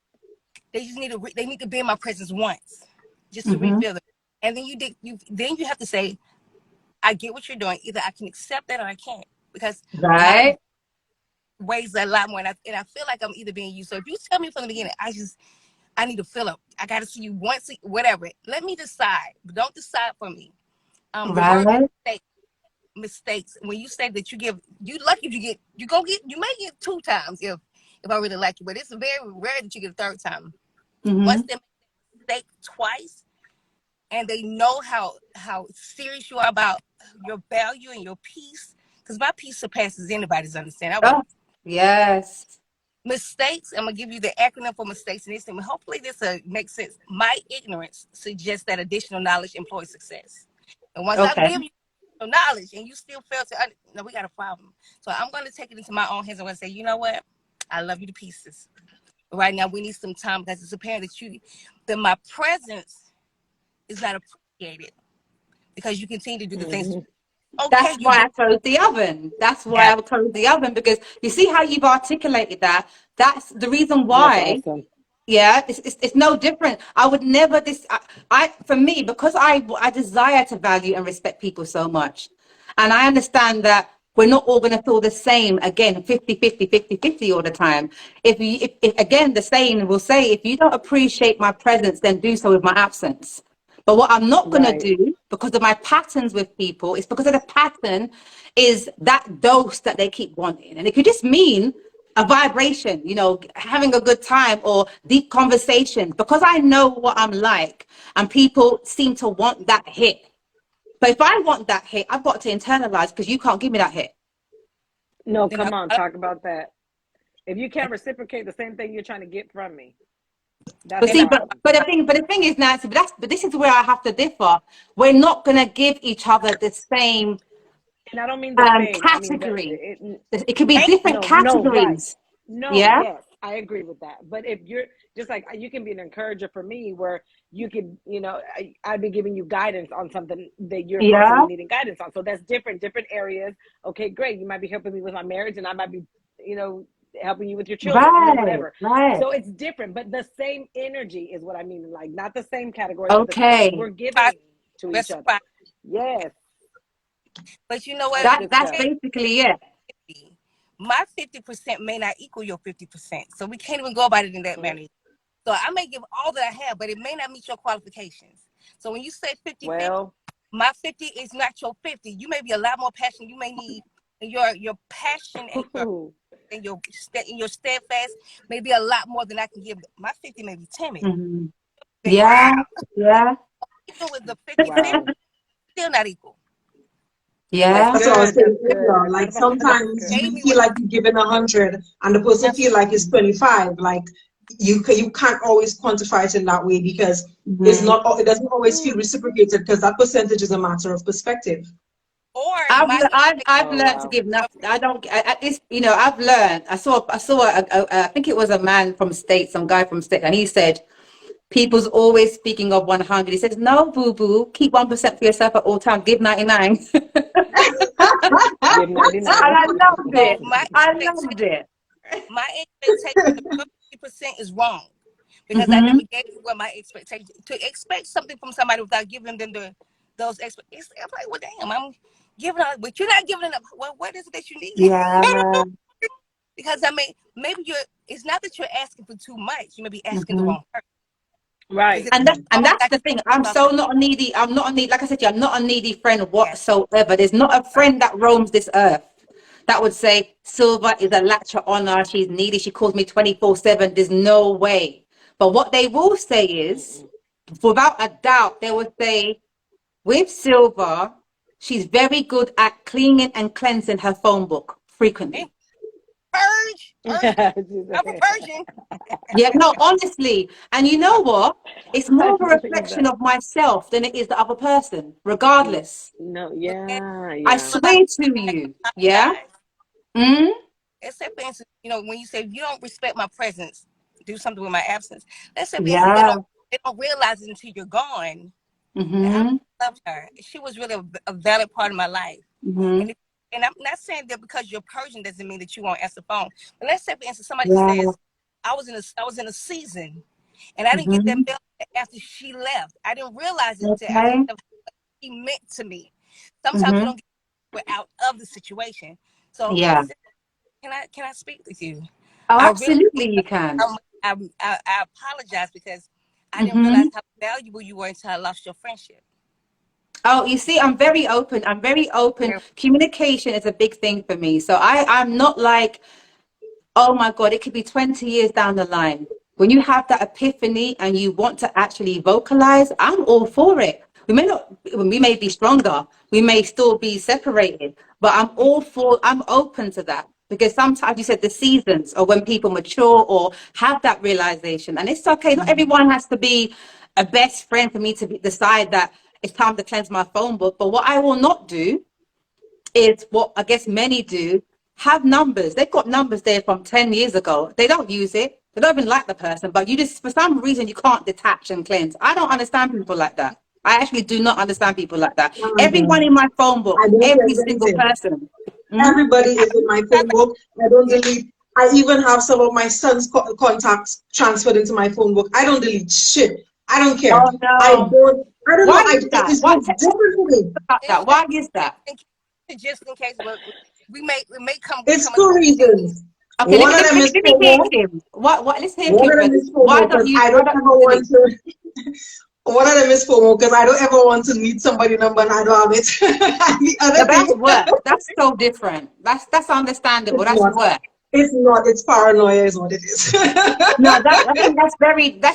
they just need to, they need to be in my presence once just to Mm-hmm. refill it. And then then you have to say, I get what you're doing. Either I can accept that or I can't. Because my Right. weighs a lot more. And I feel like I'm either being used. So if you tell me from the beginning, I need to fill up. I got to see you once, whatever. Let me decide. But don't decide for me. The word Right. mistakes. When you say that you lucky if you may get 2 times if I really like you, but it's very rare that you get a third time. Once Mm-hmm. they make a mistake twice and they know how serious you are about your value and your peace, because my peace surpasses anybody's understanding. Oh, yes. Mistakes, I'm gonna give you the acronym for mistakes, and hopefully this makes sense. My ignorance suggests that additional knowledge employs success. And once I've Okay. given you knowledge and you still fail to, no, we got a problem. So I'm gonna take it into my own hands. I'm gonna say, you know what? I love you to pieces. Right now, we need some time because it's apparent that my presence is not appreciated because you continue to do the things. Mm-hmm. Okay, That's you why do I closed the oven. That's why that. I closed the oven because you see how you've articulated that. That's the reason That's why. awesome. Yeah, it's no different. I would never for me because I desire to value and respect people so much. And I understand that we're not all going to feel the same again 50 50 all the time. If again the saying will say if you don't appreciate my presence then do so with my absence. But what I'm not going to Right. do, because of my patterns with people, is because of the pattern is that dose that they keep wanting. And it could just mean a vibration, you know, having a good time or deep conversation, because I know what I'm like and people seem to want that hit. But if I want that hit, I've got to internalize, because you can't give me that hit. No, You know, come on, talk about that. If you can't reciprocate the same thing you're trying to get from me, that's But a and see, I, problem. but the thing is, Nancy, but this is where I have to differ. We're not gonna give each other the same And I don't mean the same. I mean, but category. It could be ain't different no, no, right. categories. No, Yeah, yes, I agree with that. But if you're just like, you can be an encourager for me where you could, I'd be giving you guidance on something that you're yeah, possibly needing guidance on. So that's different areas. Okay, great. You might be helping me with my marriage and I might be, you know, helping you with your children, right, whatever. right. So it's different, but the same energy is what I mean. Like, not the same category, but the same, Okay, we're giving to each other. reciprocity. Yes, But you know what? that's that good that's stuff. basically it. My 50% may not equal your 50%. So we can't even go about it in that manner. So I may give all that I have, but it may not meet your qualifications. So when you say 50-50, Well, my 50 is not your 50. You may be a lot more passionate. You may need your passion and your steadfast may be a lot more than I can give. My 50 may be timid. Mhm. Big wow. Yeah, yeah, Even with the 50-50, wow. still not equal. yeah. That's That's what I was good. saying That's earlier. good. Like God sometimes Good. you gave me feel what like you're giving 100, and the person that's feel like it's 25. Like you can't always quantify it in that way because Mhm. it doesn't always feel reciprocated because that percentage is a matter of perspective. or my I've Oh, learned to wow. give nothing. I don't. At this, you know, I've learned. I saw. I think it was a man from States, some guy from States, and he said, "People's always speaking of 100." He says, "No, boo boo, keep 1% for yourself at all times. Give 99." Give And 99. I loved so it. I loved it. my expectation of 50% is wrong because I Hmm. never gave you what my expectation to expect something from somebody without giving them those expectations. I'm like, well, damn, I'm giving up, but you're not giving enough. Well, what is it that you need? Yeah. Because I mean, maybe it's not that you're asking for too much. You may be asking the Hmm. wrong person. Is Right. it And all that's that the thing. I'm about so not a needy. I'm not a needy. Like I said to you, I'm not a needy friend yes, whatsoever. There's not a right. friend that roams this earth that would say Silva is a latcher on her. She's needy. She calls me 24/7. There's no way. But what they will say is, Mm-mm. without a doubt, they will say with Silva, she's very good at cleaning and cleansing her phone book And frequently. purge. I'm a Persian. Yeah, no, honestly. And you know what? It's I more of a believe reflection that. of myself than it is the other person, regardless. No, But then yeah, I yeah. somebody swear to you. Yeah. apologize. Mm? Except for instance, when you say you don't respect my presence, do something with my absence. Let's say for instance, Yeah. they don't realize it until you're gone. That I Mm-hmm. loved her. She was really a valid part of my life. Mm-hmm. And and I'm not saying that because you're Persian doesn't mean that you won't answer the phone. But let's say for instance, somebody Yeah. says, I was in a season and I didn't get that Mm-hmm. mail after she left. I didn't realize it until after Okay. she meant to me. Sometimes we Mm-hmm. don't get we're out of the situation. So Yeah. can I speak with you? Oh, I really absolutely you can. I apologize because I didn't realize Mm-hmm. how valuable you were until I lost your friendship. Oh, you see, I'm very open. I'm very open. Yeah. Communication is a big thing for me. So I'm not like, oh my God, it could be 20 years down the line. When you have that epiphany and you want to actually vocalize, I'm all for it. We may be stronger, we may still be separated, but I'm open to that because sometimes you said the seasons or when people mature or have that realization, and it's okay. Not everyone has to be a best friend for me to decide that it's time to cleanse my phone book. But what I will not do is what I guess many do have numbers. They've got numbers there from 10 years ago. They don't use it. They don't even like the person, but you just, for some reason, you can't detach and cleanse. I don't understand people like that. I actually do not understand people like that. Oh my Everyone God. in my phone book, I don't every get single anything. person. Mm? Everybody is in my phone book. I don't Yeah. delete. I even have some of my son's contacts transferred into my phone book. I don't delete shit. I don't care. Oh no. I don't know. Why is that? It's What? just different for me. About that? Why is that? Just in case we may It's come two across things. reasons. Okay, One of them is let me hear FOMO. him. What? Let's hear One Kim of them first. is FOMO because I Why don't don't ever you want delete? to. One of them is FOMO because I don't ever want to meet somebody number and I don't have it. And the No, other that's thing, work. That's so different. That's understandable. it's That's not. work. It's not. It's paranoia is what it is. No, that I think that's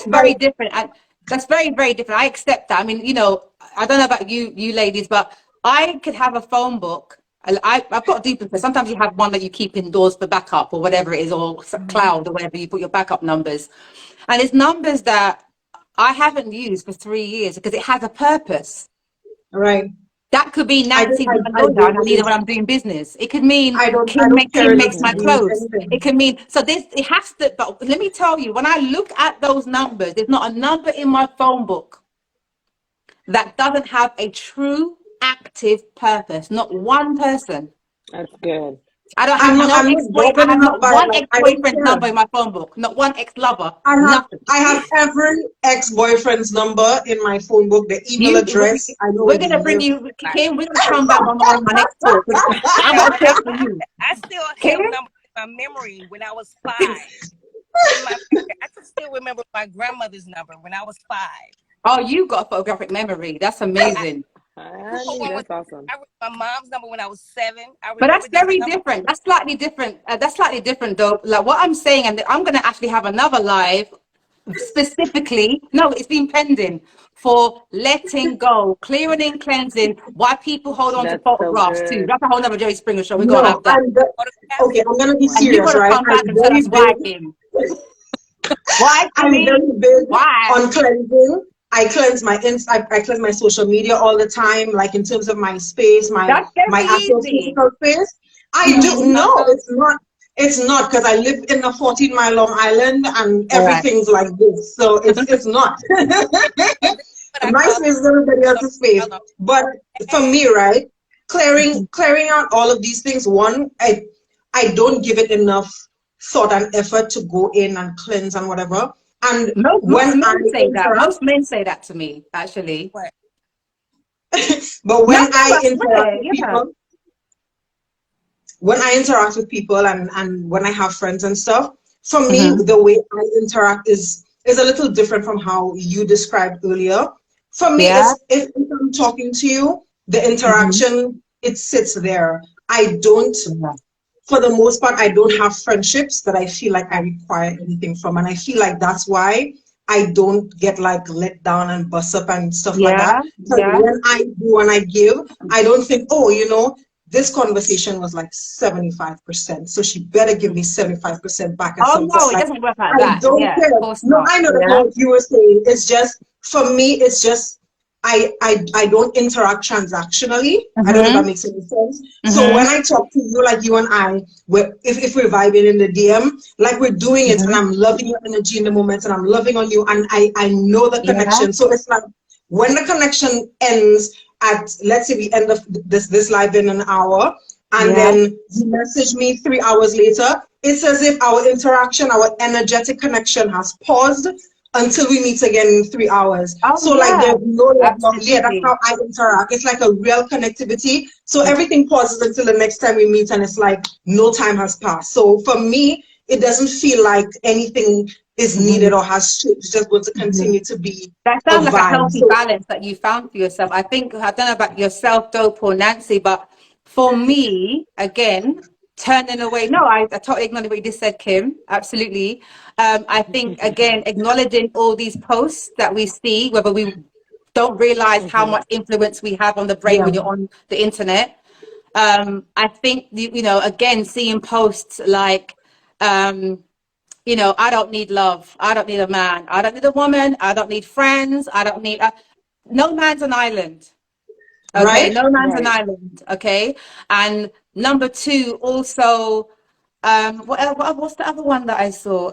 But very different. And that's very, very different. I accept that. I mean, I don't know about you ladies, but I could have a phone book. I've got a duplicate. Sometimes you have one that you keep indoors for backup or whatever it is, or cloud or whatever you put your backup numbers. And it's numbers that I haven't used for 3 years because it has a purpose. right. That could be Nancy, my I lawyer, and don't I need it believe when I'm doing business. It could mean I don't care Kim enough makes to my believe clothes. It anything. can mean, so this, it has to, but let me tell you, when I look at those numbers, there's not a number in my phone book that doesn't have a true active purpose. Not one person. That's good. I don't have no I'm not ex-boy. I bothered have enough not by it. one Like I don't ex-boyfriend's care. number in my phone book. Not one ex-lover. I have Nothing. I have every ex-boyfriend's number in my phone book, the email address. I know We're where they gonna bring live. you, Kim. We're gonna come back on my next talk. I'm Hey, gonna check for you, I still Kim. have numbers in my memory when I was 5. In my memory, I can still remember my grandmother's number when I was 5. Oh, you got a photographic memory. That's I amazing. Honey, one was that's awesome. I remember my mom's number when I was 7. I But remember that's these very numbers. different. That's slightly different. That's slightly different, though. Like what I'm saying, and I'm going to actually have another live specifically. No, it's been pending for letting go, clearing and cleansing. Why people hold on to That's so photographs too. good. That's a whole nother Jerry Springer show. We're going to No, have that, okay, I'm gonna be and you got serious, to right? come back and tell us why, Kim. Why, I'm Kimmy? very big Why? on cleansing. I cleanse my social media all the time, like in terms of my space, That's my very actual easy. physical space. I do no, it's not. It's not because I live in a 14-mile long island and All right. everything's like this. So it's not. Yeah, this is what I My call space is everybody else's space. yellow. But for me, right, clearing out all of these things, one, I don't give it enough thought and effort to go in and cleanse and whatever. And Most when I men say that. interact, Most men say that to me, actually. What? but No, when I I interact swear, with yeah. people, when I interact with people and when I have friends and stuff, for me, Mm-hmm. the way I interact is a little different from how you described earlier. For me, Yeah. it's if I'm talking to you, the Mm-hmm. interaction, it sits there. I don't, Yeah. for the most part, I don't have friendships that I feel like I require anything from. And I feel like that's why I don't get like let down and bust up and stuff like that. Yeah. Because Yeah. when I do and I give, I don't think, oh, this conversation was like 75%. So she better give me 75% back at Oh some point. no, it Like, doesn't work like I that. don't Yeah, of care. course No, not. I know that's Yeah. not what you were saying. It's just, for me, it's just, I don't interact transactionally. I don't know if Mm-hmm. that makes any sense. So Mm-hmm. when I talk to you, like you and I, if we're vibing in the DM, like we're doing it and Mm-hmm. I'm loving your energy in the moment and I'm loving on you and I know the Yeah. connection. So it's like when the connection ends at, let's say we end of this live in an hour, and Yeah. then you message me 3 hours later, it's as if our interaction, our energetic connection has paused until we meet again in 3 hours. Oh So like yeah. there's no level of, yeah, that's Absolutely. how I interact. It's like a real connectivity. So everything pauses until the next time we meet and it's like no time has passed. So for me, it doesn't feel like anything is Mm-hmm. needed or has changed. It's just going to Mm-hmm. continue to be That a sounds like a vibe. healthy So balance that you found for yourself. I think, I don't know about yourself, Dope or Nancy, but for me, again, turning away, no, I totally acknowledge what you just said, Kim. Absolutely. I think, again, acknowledging all these posts that we see, whether we don't realize how much influence we have on the brain yeah, when you're on the internet. I think, again, seeing posts like, I don't need love. I don't need a man. I don't need a woman. I don't need friends. I don't need. No man's an island. Okay, right? no man's an Right. island. Okay, and number two, also, what's the other one that I saw?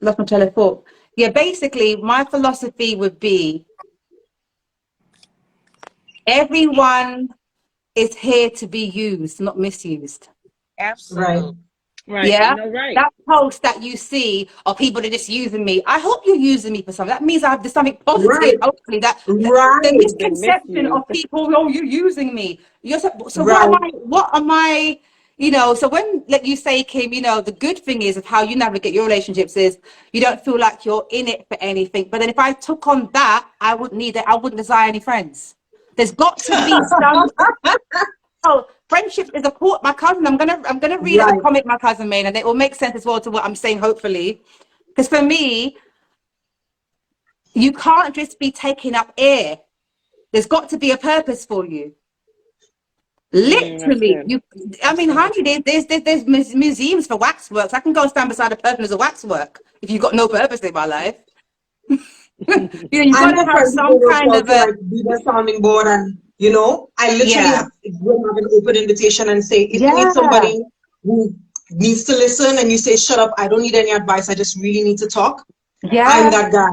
Lost my train of thought. Yeah, basically, my philosophy would be everyone is here to be used, not misused. Right. Absolutely. Right. Yeah, No, right. that post that you see of people that are just using me. I hope you're using me for something. That means I have something positive. Right. Hopefully, the Right. Been misconception misused. of people, oh, you're using me. So what am Right. I? What am I? you know, so when like you say, Kim, you know, the good thing is of how you navigate your relationships is you don't feel like you're in it for anything. But then if I took on that, I wouldn't need it. I wouldn't desire any friends. There's got to be some. Oh, friendship is a port. My cousin, I'm gonna read out the Right. comment my cousin made, and it will make sense as well to what I'm saying. Hopefully, because for me, you can't just be taking up air. There's got to be a purpose for you. That's Literally, good. you. I mean, honey, there's museums for waxworks. I can go and stand beside a person as a waxwork if you've got no purpose in my life. You know, you've I got to know have friends who some go kind of to a like be the sounding board, and you know, I literally yeah, will have an open invitation and say, if you need yeah, somebody who needs to listen, and you say, shut up, I don't need any advice, I just really need to talk. I'm yeah, that guy.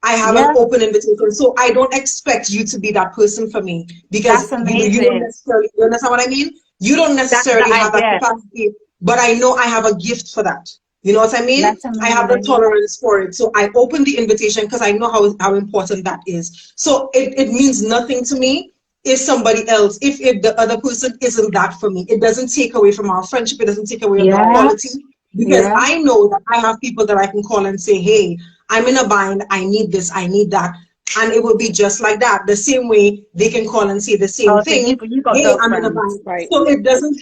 I have an yeah. open invitation. So I don't expect you to be that person for me because That's you don't amazing. necessarily, you understand what I mean? You don't That necessarily I have that get. capacity, but I know I have a gift for that. You know what I mean? That's I have the amazing. tolerance for it. So I open the invitation because I know how important that is. So it means nothing to me if somebody else, if the other person isn't that for me. It doesn't take away from our friendship. It doesn't take away of the Yeah, quality because yeah. I know that I have people that I can call and say, hey, I'm in a bind. I need this. I need that. And it will be just like that. The same way they can call and say the same Oh, so thing. you got Hey, dope I'm in a friends. bind. Right. So it doesn't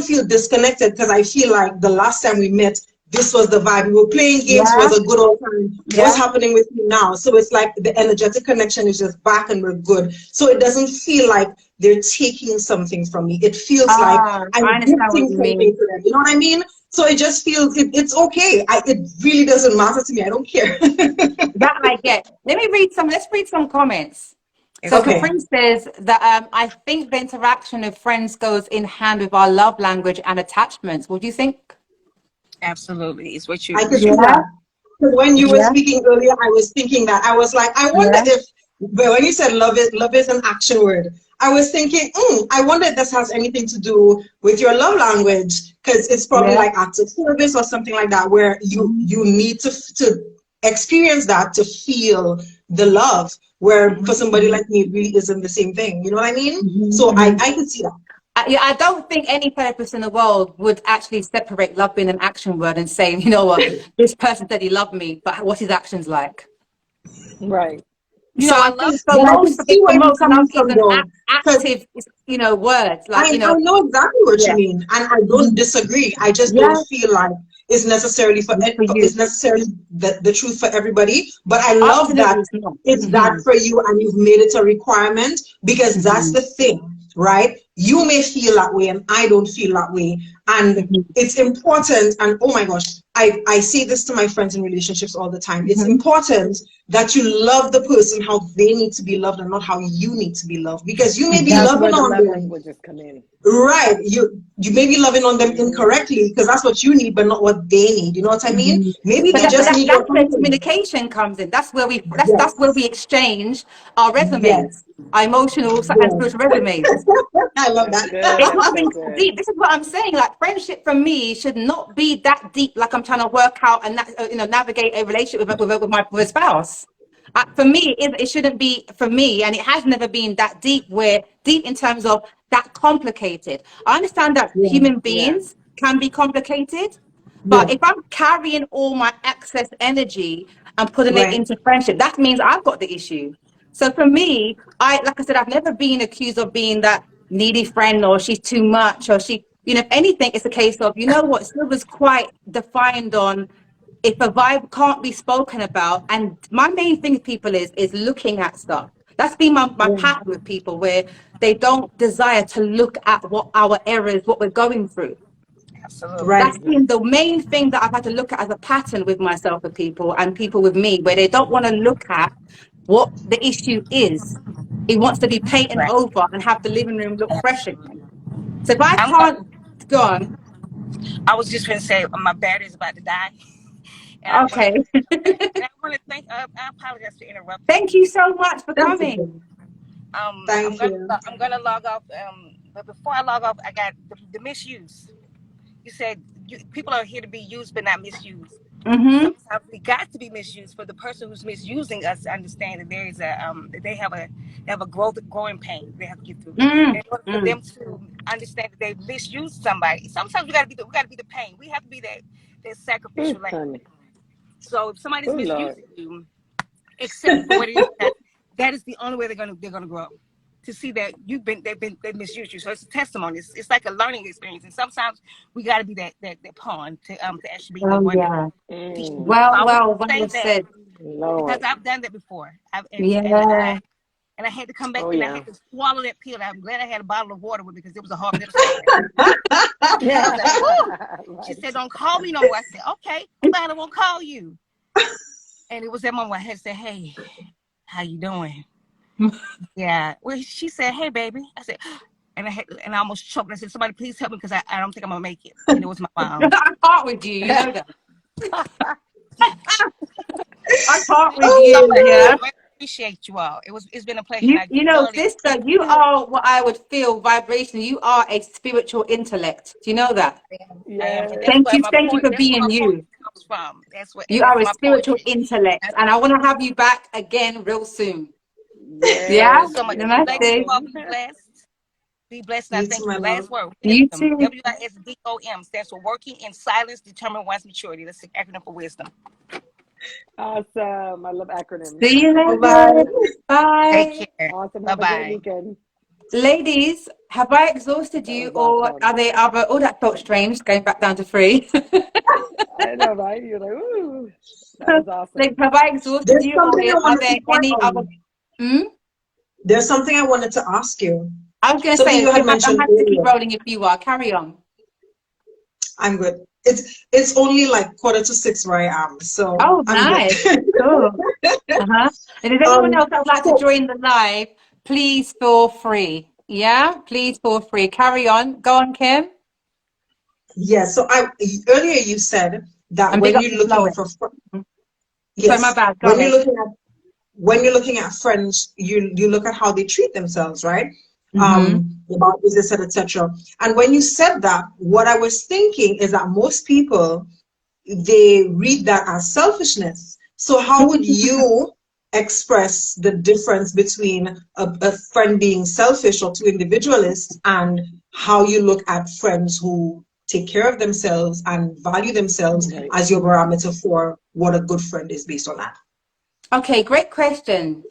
feel disconnected because I feel like the last time we met, this was the vibe. We were playing games, Yeah, was a good old time. What's yeah. happening with you now? So it's like the energetic connection is just back and we're good. So it doesn't feel like they're taking something from me. It feels like Ah, I I'm understand what gifting you something mean. to them. You know what I mean? So it just feels it's okay. It really doesn't matter to me. I don't care. That I get. Let's read some comments. It's So good. Okay, Capri says that I think the interaction of friends goes in hand with our love language and attachments. What do you think? Absolutely. It's what I you could see Yeah, that. Because when you were yeah, speaking earlier, I was thinking that I was like, I wonder yeah, if, but when you said love is an action word. I was thinking, I wonder if this has anything to do with your love language, because it's probably yeah. like acts of service or something like that, where you need to experience that to feel the love. Where for somebody like me, it really isn't the same thing. You know what I mean? So Mm-hmm. I could see that. Yeah, I don't think any therapist in the world would actually separate love being an action word and say, you know what, this person said he loved me, but what's his actions like? Right. You So know, I I love think for But I could most, see for where you're most, love coming is from, an though. active, you know, word. Like, you I know, know exactly what you yeah, mean, and I don't disagree. I just don't yeah, feel like it's necessarily for you. it's necessarily the truth for everybody. But I love Absolutely, that it's not. it's that for you, and you've made it a requirement because that's Hmm. the thing, right? You may feel that way, and I don't feel that way, and Hmm. it's important. And oh my gosh, I say this to my friends in relationships all the time. It's Hmm. important that you love the person how they need to be loved and not how you need to be loved, because you may be That's loving where the on love them. languages come in. Right. You may be loving on them Hmm. incorrectly because that's what you need, but not what they need. You know what I mean? Hmm. Maybe But they that, but just that, need your that's where company. communication comes in. That's where that's where we Yes. exchange our resumes, Yes. our emotional and Yes. spiritual resumes. I love That's that. good. It's That's not so being good. deep. This is what I'm saying. Like friendship for me should not be that deep. Like I'm trying to work out and you know navigate a relationship with a spouse. For me, it shouldn't be for me, and it has never been that deep. Where deep in terms of that complicated. I understand that Yeah. human Yeah. beings can be complicated, but Yeah. if I'm carrying all my excess energy and putting it Right. into friendship, that means I've got the issue. So for me, like I said, I've never been accused of being that needy friend or she's too much or she, you know, if anything, it's a case of, you know what, Silver's quite defined on if a vibe can't be spoken about. And my main thing with people is looking at stuff. That's been my Yeah. pattern with people where they don't desire to look at what our errors, what we're going through. absolutely. Right. That's been the main thing that I've had to look at as a pattern with myself with people and people with me, where they don't want to look at what the issue is. It wants to be painted Right. over and have the living room look fresh again. So if I I'm can't go on, I was just going to say my battery's about to die, and I want to okay. thank. I apologize for interrupting. Thank you so much for That's okay. coming. I'm Thank gonna you. I'm gonna log off. But before I log off, I got the misuse. You said people are here to be used but not misused. Mm-hmm. Sometimes we got to be misused for the person who's misusing us to understand that there is a that they have a growing pain they have to get through. Mm, In order for mm, them to understand that they've misused somebody. Sometimes we gotta be the pain. We have to be that sacrificial lamb. Honey. So if somebody's Oh, Lord. misusing you, accept it for what it is. That is the only way they're gonna grow. To see that they've misused you. So it's a testimony. It's like a learning experience. And sometimes we gotta be that pawn to actually be the Oh one that yeah. teach them. Mm, So I want to say Well that said. because Lord. I've done that before. Yeah. And I had to come back Oh, and I yeah. had to swallow that pill. I'm glad I had a bottle of water with me because it was a hard pill to swallow. I was like, whoo. She Right. said, don't call me no more. I said, okay, fine, I won't call you. And it was that moment I had to say, hey, how you doing? Yeah. Well, she said, hey, baby. I said, and I almost choked. I said, somebody please help me because I don't think I'm gonna make it. And it was my mom. I can't with you, you know that. I can't with Oh you, my yeah. God. I appreciate you all. It's been a pleasure. And I You know, thoroughly sister, you are what I would feel vibration. You are a spiritual intellect. Do you know that? I am. And Yes. that's where Thank you for that's where being my you. poetry comes from. You That's are a my spiritual poetry. intellect, and I want to have you back again real soon. Thank Yeah? you so much. Yes. Ladies, you Namaste. all be blessed. Be blessed. And I You too, thank my you. love. Last word. You Wisdom. too. WISDOM stands for working in silence, determine one's maturity. That's the acronym for wisdom. Awesome. I love acronyms. See you Bye-bye. later. Take Bye. care. Awesome. Bye Have a great bye. weekend. Ladies, have I exhausted That you, was or awesome. are there other? Oh, that felt strange, going back down to 3. I know, right? You're like, ooh, that was Like, awesome. have I exhausted There's you, or something I are wanted there to point any other? on. Hmm? There's something I wanted to ask you. I was going to Something say, you had I'm mentioned happy to keep earlier. rolling if you are. Carry on. I'm good. It's only like 5:45 where I am, so Oh, I'm good. nice. Cool. Uh-huh. And if anyone else that would like to So join the live, please feel free. Yeah, please feel free. Carry on. Go on, Kim. yeah, so I earlier you said that And big when up you're to looking Flowing. for Sorry, my yes, bad. Go when you're ahead. looking at friends, you look at how they treat themselves, right? Mm-hmm. About business, etc. And when you said that, what I was thinking is that most people they read that as selfishness. So how would you express the difference between a friend being selfish or too individualist and how you look at friends who take care of themselves and value themselves Right. as your barometer for what a good friend is based on that? Okay, great question.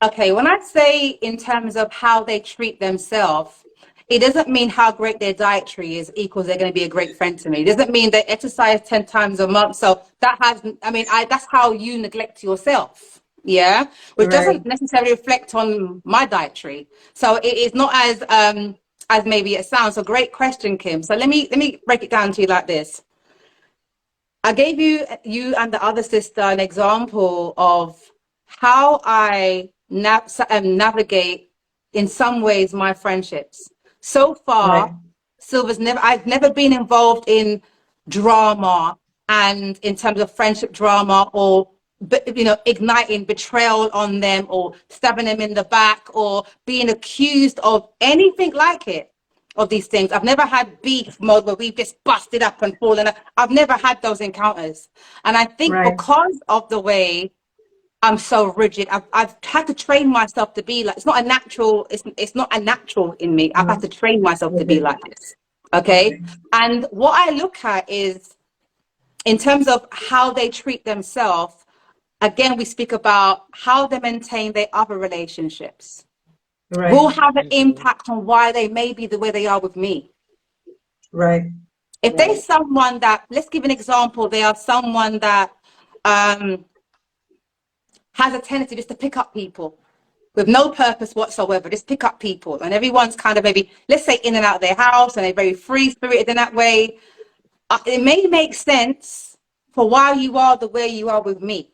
Okay, when I say in terms of how they treat themselves, it doesn't mean how great their dietary is equals they're going to be a great friend to me. It doesn't mean they exercise 10 times a month. So that has, that's how you neglect yourself. Yeah, which Right. doesn't necessarily reflect on my dietary. So it is not as maybe it sounds. So great question, Kim. So let me break it down to you like this. I gave you and the other sister an example of how I navigate in some ways my friendships. So Right. far, I've never been involved in drama and in terms of friendship drama or igniting betrayal on them or stabbing them in the back or being accused of anything like it of these things. I've never had beef mode where we've just busted up and fallen up. I've never had those encounters. And I think Right. because of the way I'm so rigid, I've had to train myself to be like, it's not a natural in me. I've had Mhm. to train myself to be Okay. like this. Okay. Okay. And what I look at is in terms of how they treat themselves, again, we speak about how they maintain their other relationships Right. will have an Mm-hmm. impact on why they may be the way they are with me. Right. If there's Right. someone that, let's give an example, they are someone that um, has a tendency just to pick up people with no purpose whatsoever, just pick up people, and everyone's kind of maybe, let's say, in and out of their house, and they're very free spirited in that way. It may make sense for why you are the way you are with me.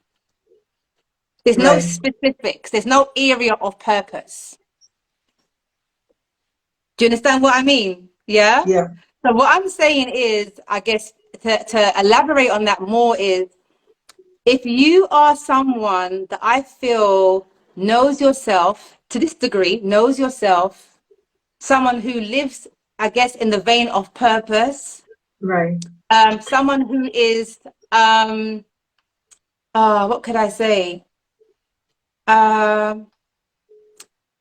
There's no Right. specifics, there's no area of purpose. Do you understand what I mean? Yeah. Yeah. So what I'm saying is, I guess to elaborate on that more is, if you are someone that I feel knows yourself to this degree, knows yourself, someone who lives, I guess, in the vein of purpose, Right. someone who is, what could I say, um,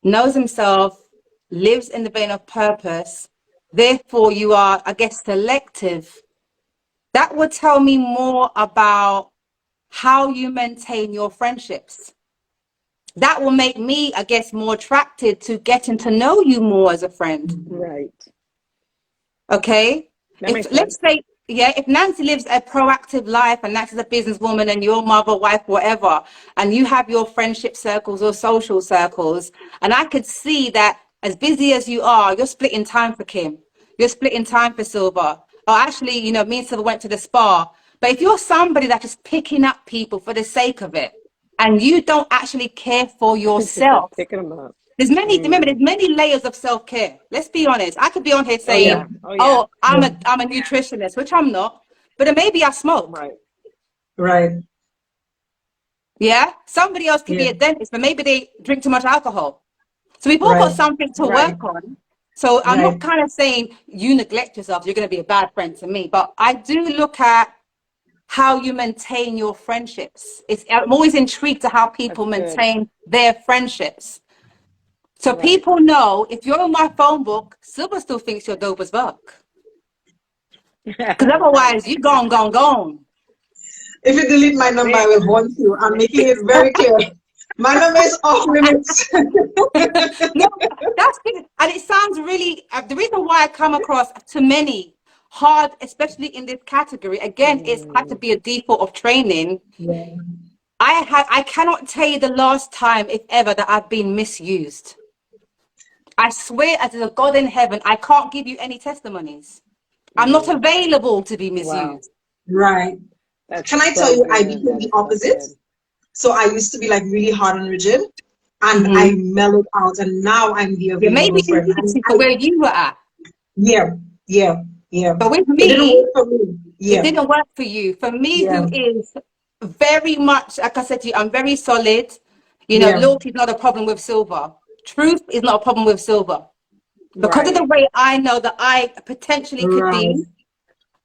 knows himself, lives in the vein of purpose, Therefore, you are, I guess, selective. That would tell me more about how you maintain your friendships. That will make me, I guess, more attracted to getting to know you more as a friend. Right. Okay? That makes If, let's say, yeah, if Nancy lives a proactive life and Nancy's a businesswoman and your mother, wife, whatever, and you have your friendship circles or social circles, and I could see that as busy as you are, you're splitting time for Kim. You're splitting time for Silver. Or actually, you know, me and Silver went to the spa. But if you're somebody that's just picking up people for the sake of it, and you don't actually care for yourself, picking them up. there's many, remember, there's many layers of self-care. Let's be honest. I could be on here Oh, yeah. saying, Oh, yeah. I'm a nutritionist, which I'm not, but then maybe I smoke. Right. Right. Yeah. Somebody else could be Yeah. a dentist, but maybe they drink too much alcohol. So we've all got Right. something to Right. work on. So I'm Right. not kind of saying you neglect yourself, you're going to be a bad friend to me, but I do look at how you maintain your friendships. I'm always intrigued to how people That's good. maintain their friendships. So Right. people know if you're on my phone book, Silver still thinks you're dope as fuck. Because otherwise, you gone. If you delete my number, I will want you. I'm making it very clear. My number is off limits. No, that's good. And it sounds really, the reason why I come across to many hard, especially in this category, again, it's had to be a default of training. Yeah. I cannot tell you the last time, if ever, that I've been misused. I swear, as a God in heaven, I can't give you any testimonies. I'm not available to be misused. Wow. Right. That's Can I so tell you, I good. became That the is so opposite. good. So I used to be like really hard and rigid, and I mellowed out, and now I'm the Yeah, available maybe you friend. need to for where you were at. Yeah. But with It didn't me, work for me. it Yeah. didn't work for you. For me, Yeah. who is very much, like I said to you, I'm very solid. You know, Yeah. loyalty is not a problem with Silver. Truth is not a problem with Silver. Because of the Right. way I know that I potentially could Right. be,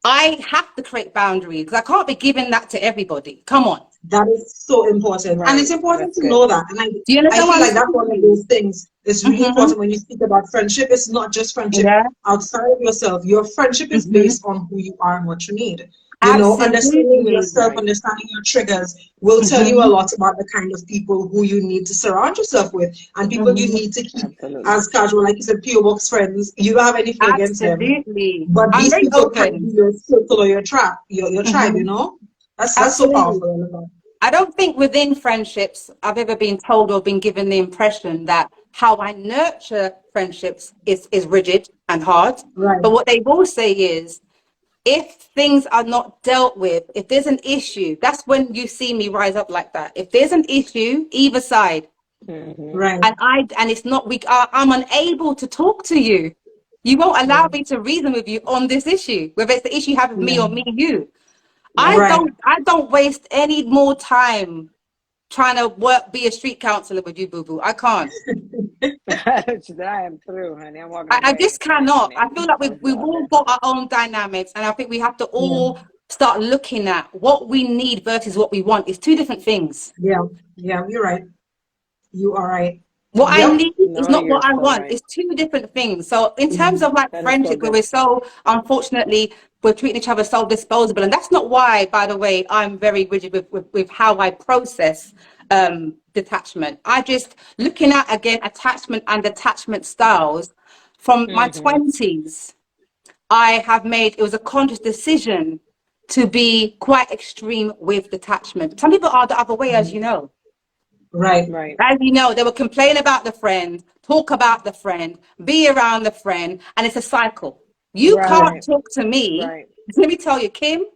I have to create boundaries because I can't be giving that to everybody. Come on. That is so important. Right. And it's important That's to good. know that. And Do you I understand what feel I'm like that's one of saying? those things. It's really Mm-hmm. important when you speak about friendship. It's not just friendship Yeah. outside of yourself. Your friendship is Mm-hmm. based on who you are and what you need. You know, understanding Absolutely. yourself, Right. understanding your triggers will tell you a lot about the kind of people who you need to surround yourself with and people you need to keep Absolutely. as casual, like you said, PO Box friends. You don't have anything against them, Absolutely. but I'm these very people can be open. your circle or your trap, your tribe, you Mm-hmm. know? That's so Absolutely. powerful. I don't think within friendships I've ever been told or been given the impression that how I nurture friendships is rigid and hard. Right. But what they will say is, if things are not dealt with, if there's an issue, that's when you see me rise up like that. If there's an issue, either side, Right. and it's not I'm unable to talk to you. You won't allow me to reason with you on this issue, whether it's the issue you have with me or me you. Right. I don't waste any more time trying to be a street counselor with you, boo boo. I can't. I am through, honey. I'm walking I away. just cannot. I Honey. feel like we've all got our own dynamics, and I think we have to all start looking at what we need versus what we want. It's two different things. Yeah, you're right. You are right. What I Yep. need is not what I want. It's two different things. So in terms of like That is so friendship, where good. we're so, unfortunately, we're treating each other so disposable. And that's not why, by the way, I'm very rigid with how I process detachment. I just, looking at, again, attachment and attachment styles from my 20s, I have made, it was a conscious decision to be quite extreme with detachment. Some people are the other way, as you know. Right. Right. As you know, they will complain about the friend, talk about the friend, be around the friend, and it's a cycle. You can't talk to me. Right. Let me tell you, Kim,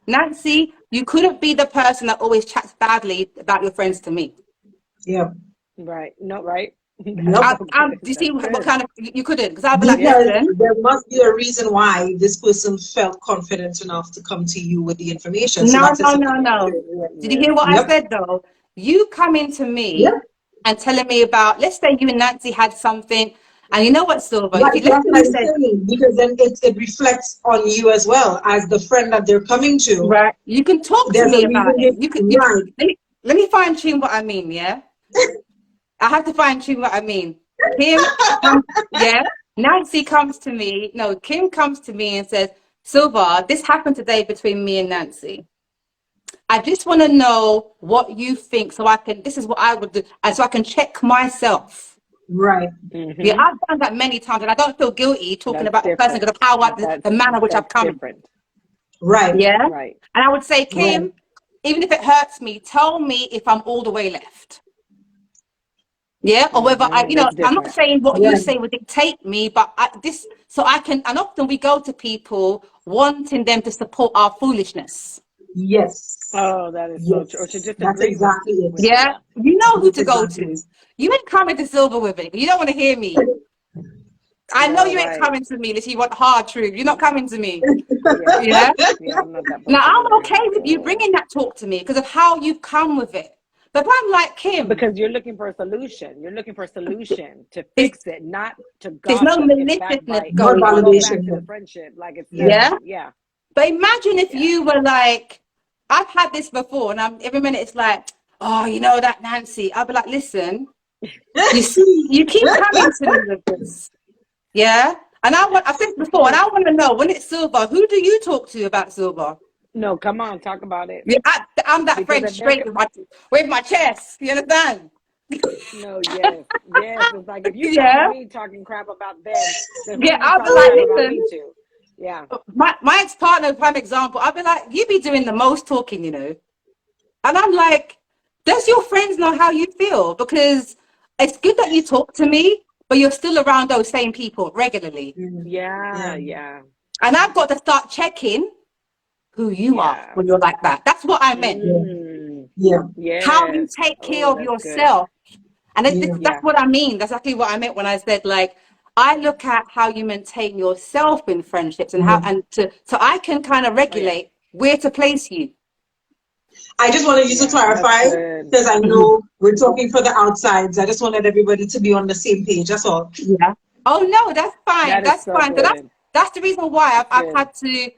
Nancy, you couldn't be the person that always chats badly about your friends to me. Yeah. Right. No, right. Yep. Do you see what kind of, you couldn't? Because I'd be like, Because listen. there must be a reason why this person felt confident enough to come to you with the information. So that's No. Did you hear what I said, though? You coming to me and telling me about, let's say you and Nancy had something, and you know what, Silver? Right, If you, that's what I'm saying, because then it reflects on you as well as the friend that they're coming to. Right. You can talk to There's me a about reason. it. Right. Let me fine tune what I mean, yeah? I have to fine tune what I mean. Kim, yeah? Nancy comes to me, no, Kim comes to me and says, Silva, this happened today between me and Nancy. I just want to know what you think so I can, this is what I would do, and so I can check myself. Right. Yeah, I've done that many times, and I don't feel guilty talking about the person because of how the manner which I've come. Different. Right. Yeah. Right. And I would say, Kim, even if it hurts me, tell me if I'm all the way left. Yeah, or whether I, I'm not saying what you say would dictate me, but so I can, and often we go to people wanting them to support our foolishness. Yes. Oh, that is so true. Or to just That's agree exactly it. Yeah, you know who to go to. You ain't coming to Silver with it. You don't want to hear me. I know you ain't coming to me unless you want hard truth. You're not coming to me. Yeah. I'm not that Now I'm okay with you bringing that talk to me because of how you've come with it. But if I'm like Kim, because you're looking for a solution. You're looking for a solution to fix it, not to gossip. There's no maliciousness going on. Go back to the friendship, like it's yeah. But imagine if you were like, I've had this before, and every minute it's like, oh, you know that Nancy. I'll be like, listen, you see, you keep coming to me with this, yeah. And I've said before, and I want to know when it's Silver, who do you talk to about Silver? No, come on, talk about it. Yeah, I'm that friend straight with my chest. You understand? No, yes. It's like if you come to me talking crap about them, then I'll be like, listen. Yeah. My ex-partner, prime example, I'll be like, you be doing the most talking, And I'm like, does your friends know how you feel? Because it's good that you talk to me, but you're still around those same people regularly. Yeah. And I've got to start checking who you are when you're like that. That's what I meant. How you take care of yourself. And that's what I mean. That's exactly what I meant when I said, like, I look at how you maintain yourself in friendships and so I can kind of regulate where to place you. I just wanted you to clarify because I know we're talking for the outsides. I just wanted everybody to be on the same page. That's all. Yeah. Oh no, that's fine. That's fine. So that's the reason why I've had to.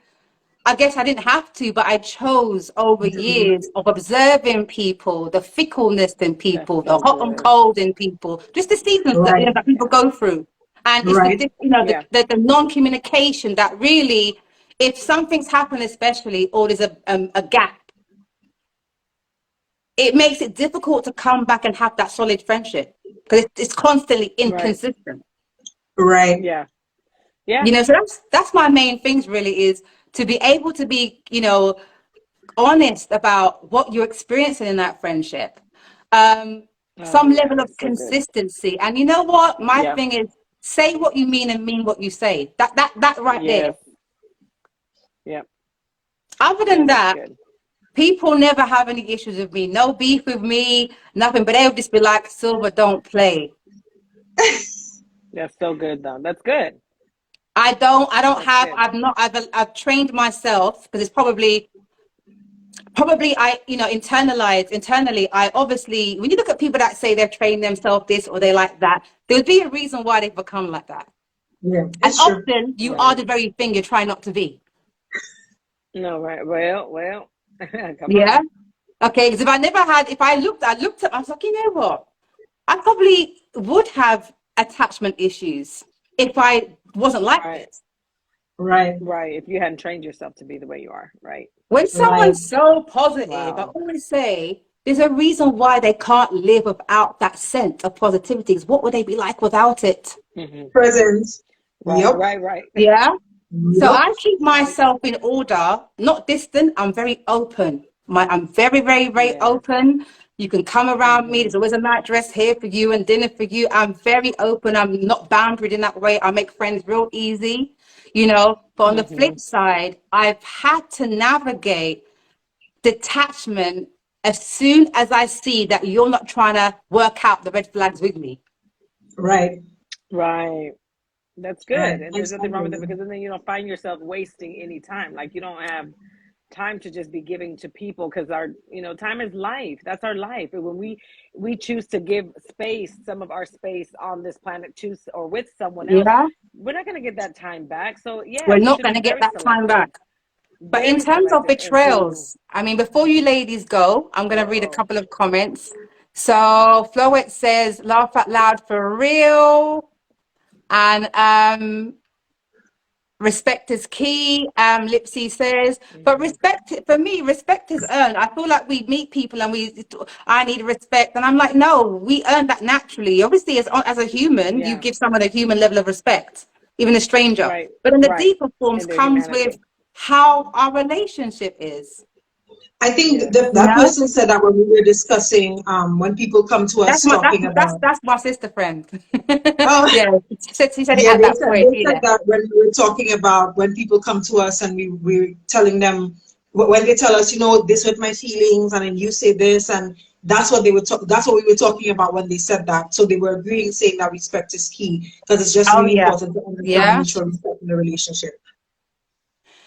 I guess I didn't have to, but I chose over years of observing people, the fickleness in people, the hot and cold in people, just the seasons that people go through. And it's the non-communication that really, if something's happened especially, or there's a gap, it makes it difficult to come back and have that solid friendship because it's constantly inconsistent. Right. Yeah. So that's my main things really is to be able to be, honest about what you're experiencing in that friendship. Some level of consistency. And you know what? My thing is say what you mean and mean what you say. That right there. Yeah. Other than that, people never have any issues with me. No beef with me, nothing. But they'll just be like, Silver, don't play. That's so good though. That's good. I've trained myself because it's probably I, internally, I obviously, when you look at people that say they've trained themselves this or they like that, there'll be a reason why they've become like that. Yeah. And often you are the very thing you're trying not to be. No, right. Well. Come on. Okay, because if I looked at, I was like, you know what? I probably would have attachment issues if I wasn't like this. Right. If you hadn't trained yourself to be the way you are, right? When someone's so positive, I always say there's a reason why they can't live without that sense of positivity. What would they be like without it? Presence. Right. Yeah. So I keep myself in order, not distant. I'm very open. I'm very, very, very open. You can come around me. There's always a night dress here for you and dinner for you. I'm very open. I'm not boundaried in that way. I make friends real easy, But on the flip side, I've had to navigate detachment as soon as I see that you're not trying to work out the red flags with me. Right. That's good. And there's nothing wrong with it because then you don't find yourself wasting any time. Like you don't have time to just be giving to people because our time is life. That's our life. And when we choose to give some of our space on this planet or with someone else, we're not going to get that time back. So we're not going to get that time back. But in terms of betrayals, I mean, before you ladies go, I'm going to read a couple of comments. So Floette says, laugh out loud for real. And respect is key, Lipsy says. But respect, for me, respect is earned. I feel like we meet people and I need respect. And I'm like, no, we earn that naturally. Obviously, as a human, you Yeah. give someone a human level of respect, even a stranger. Right. But in the Right. deeper forms And their comes with humanity. how our relationship is. I think Yes. that You that know? person said that when we were discussing when people come to That's us my talking about. that's my sister friend. Oh, Yeah, she said it yeah, at that point. they said Yeah. that when we were talking about when people come to us and we're telling them when they tell us, this hurt my feelings, and then you say this, and that's what that's what we were talking about when they said that. So they were agreeing, saying that respect is key because it's just Oh really yeah. important to understand Yeah. mutual respect in the relationship.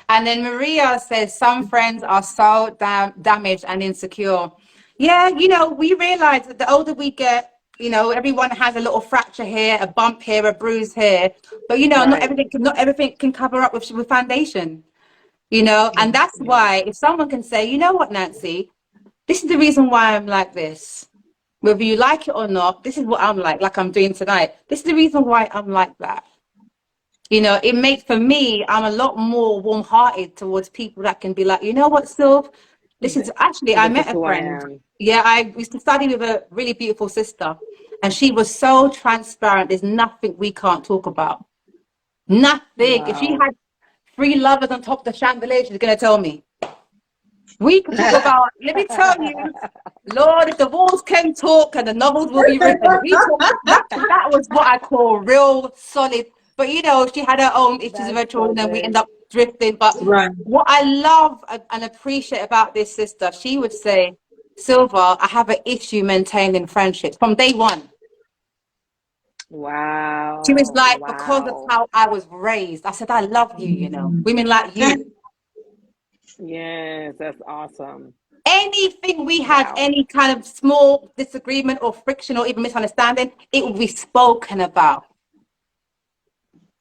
And then Maria says some friends are so damaged and insecure. Yeah, we realize that the older we get, everyone has a little fracture here, a bump here, a bruise here. But Right. not everything can cover up with foundation. And that's Yes. why if someone can say, you know what, Nancy, this is the reason why I'm like this. Whether you like it or not, this is what I'm like I'm doing tonight. This is the reason why I'm like that. It makes, for me, I'm a lot more warm-hearted towards people that can be like, you know what, Sylv, this is actually, I This met is a who I friend. am. Yeah, I used to study with a really beautiful sister, and she was so transparent. There's nothing we can't talk about. Nothing. If she Wow. had three lovers on top of the chandelier, she's going to tell me. We could talk about, let me tell you, Lord, if the walls can talk and the novels will be written, we talk. That was what I call real solid. But she had her own issues with That's her so children, and we end good. up drifting. But Right. what I love and appreciate about this sister, she would say, Silva, I have an issue maintaining friendships from day one. She was Wow. like, because of Wow. how I was raised. I said, I love you, women like you. Yes, that's awesome. Anything we had, Wow. any kind of small disagreement or friction or even misunderstanding, it would be spoken about.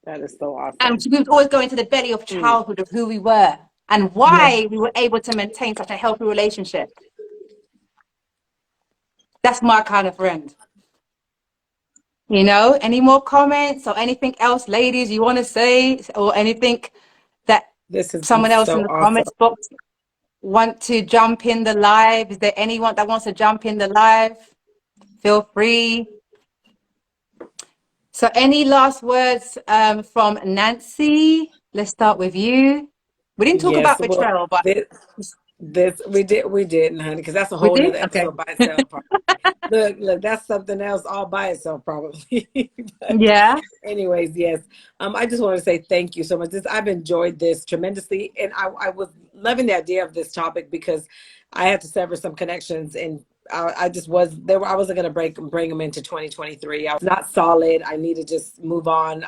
That is so And awesome. we would always go into the belly of Mm. childhood of who we were and Yeah. why we were able to maintain such a healthy relationship. That's my kind of friend. Any more comments or anything else, ladies, you want to say, or anything that This has been someone else in so the awesome. comments box want to jump in the live? Is there anyone that wants to jump in the live? Feel free. So any last words from Nancy? Let's start with you. We didn't talk Yes. about Well, betrayal, but this we didn't, honey, because that's a we whole did? nother Okay. episode by itself. Probably. Look, that's something else all by itself, probably. But Yeah. anyways, yes. I just want to say thank you so much. I've enjoyed this tremendously, and I was loving the idea of this topic because I had to sever some connections, and I just was there. I wasn't going to bring them into 2023. I was not solid. I need to just move on.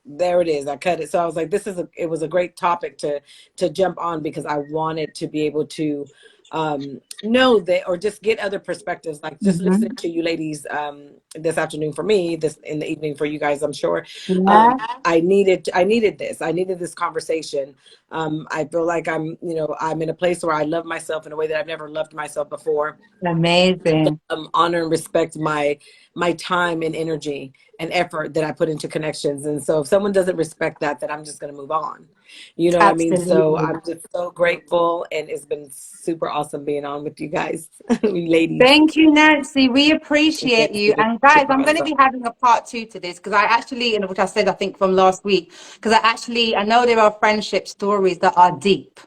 There it is. I cut it. So I was like, it was a great topic to jump on because I wanted to be able to know that, or just get other perspectives, like just listen Mm-hmm. to you ladies this afternoon for me, this in the evening for you guys, I'm sure. Yeah. I needed this. I needed this conversation. I feel like I'm in a place where I love myself in a way that I've never loved myself before. Amazing. Honor and respect my time and energy and effort that I put into connections. And so if someone doesn't respect that, then I'm just going to move on. You know what I mean? So Absolutely. I'm just so grateful, and it's been super awesome being on with you guys, you ladies. Thank you, Nancy. We appreciate Yes, you. it is And guys, super I'm going to awesome. be having a part 2 to this because I actually, and which I said, I think from last week, because I know there are friendship stories that are deep.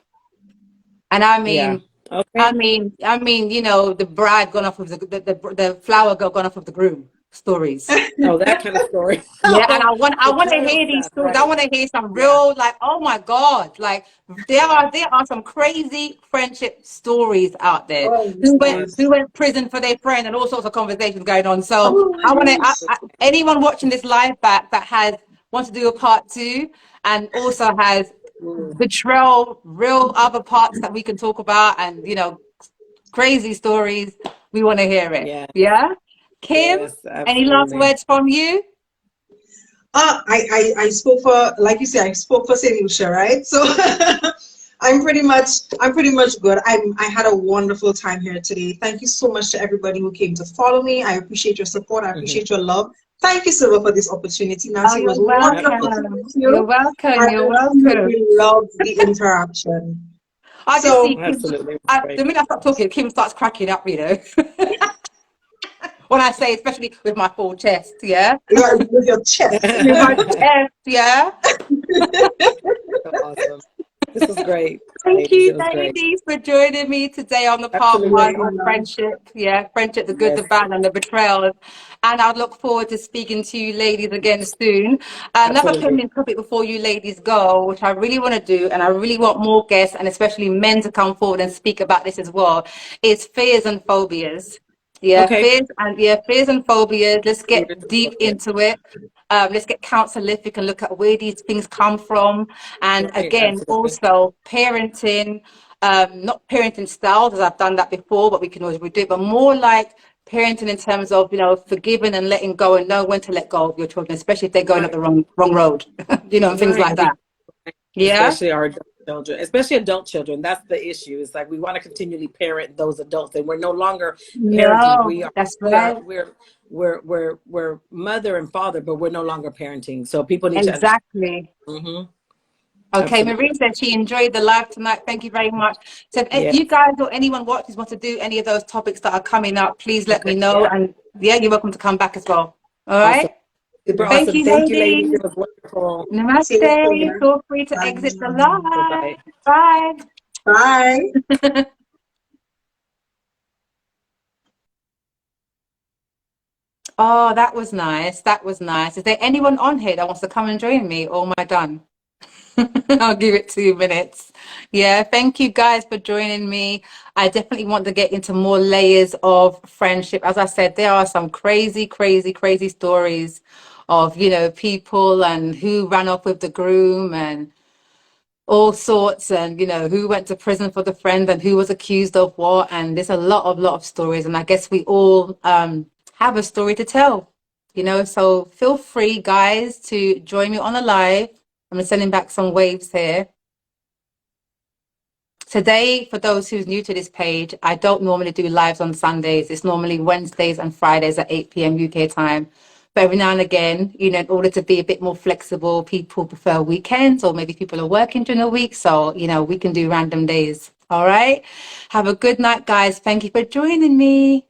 And Yeah. I Okay. mean, the bride gone off with the flower girl gone off with the groom stories. Oh, that kind of story. Yeah, and I The want to betrayal hear these stuff, stories. I right? want to hear some Yeah. real, like, oh my God, like there are some crazy friendship stories out there. Oh Who yes. went prison for their friend and all sorts of conversations going on. So Oh my I want to gosh. anyone watching this live back that wants to do a part 2 and also has Mm, betrayal, real other parts that we can talk about, and crazy stories. We want to hear it. yeah. Yeah, Kim, Yes, any last absolutely. words from you? I spoke for, like you said, I spoke for St. Lucia, right? So I'm pretty much good. I had a wonderful time here today. Thank you so much to everybody who came to follow me. I appreciate your support. I appreciate your love. Thank you, Silver, for this opportunity. Oh, Nancy, it you're was wonderful to welcome. meet You're you. welcome. I You're welcome. absolutely loved the interaction. I just So see Kim. Absolutely. It was The great. minute I start talking, Kim starts cracking up, you know. When I say, especially with my full chest, yeah. yeah, with your chest. With my chest, yeah. Awesome. This was great, Thank ladies. you, It was great. ladies, for joining me today on the part Absolutely. one Absolutely of love. friendship. Yeah, friendship, the good, Yes. the bad, and the betrayals. And I look forward to speaking to you ladies again soon. Another Absolutely. pending topic before you ladies go, which I really want to do, and I really want more guests, and especially men to come forward and speak about this as well, is fears and phobias. Yeah, Okay. fears and phobias. Let's Here's get deep the into it. Let's get counselorific and look at where these things come from. And Right. again, Absolutely. also parenting, not parenting styles, as I've done that before, but we can always redo it, but more like parenting in terms of, forgiving and letting go and know when to let go of your children, especially if they're going up Right. the wrong road, and things Right. like that. Yeah, Especially our adult children, especially adult children. That's the issue. It's like we want to continually parent those adults, and we're no longer parenting. no, We are. that's We are. right. We're mother and father, but we're no longer parenting. So people need to understand. Exactly. Hmm. Okay, Absolutely. Marie said she enjoyed the live tonight. Thank you very much. So if Yeah. you guys or anyone watches want to do any of those topics that are coming up, please let me Okay. know. Yeah. And yeah, you're welcome to come back as well. All Awesome. right. Super Thank awesome. you, Thank you, ladies. ladies. It was wonderful. See you Namaste. later. Feel free to exit the Bye. Bye bye. live. Bye. Bye. Oh, that was nice. That was nice. Is there anyone on here that wants to come and join me, or am I done? I'll give it 2 minutes. Yeah, thank you guys for joining me. I definitely want to get into more layers of friendship. As I said, there are some crazy, crazy, crazy stories of, people and who ran off with the groom and all sorts, and who went to prison for the friend and who was accused of what. And there's a lot of stories, and I guess we all have a story to tell, so feel free, guys, to join me on a live. I'm sending back some waves here today. For those who's new to this page, I don't normally do lives on Sundays. It's normally Wednesdays and Fridays at 8 p.m. UK time. But every now and again, in order to be a bit more flexible, people prefer weekends, or maybe people are working during the week. So, we can do random days. All right. Have a good night, guys. Thank you for joining me.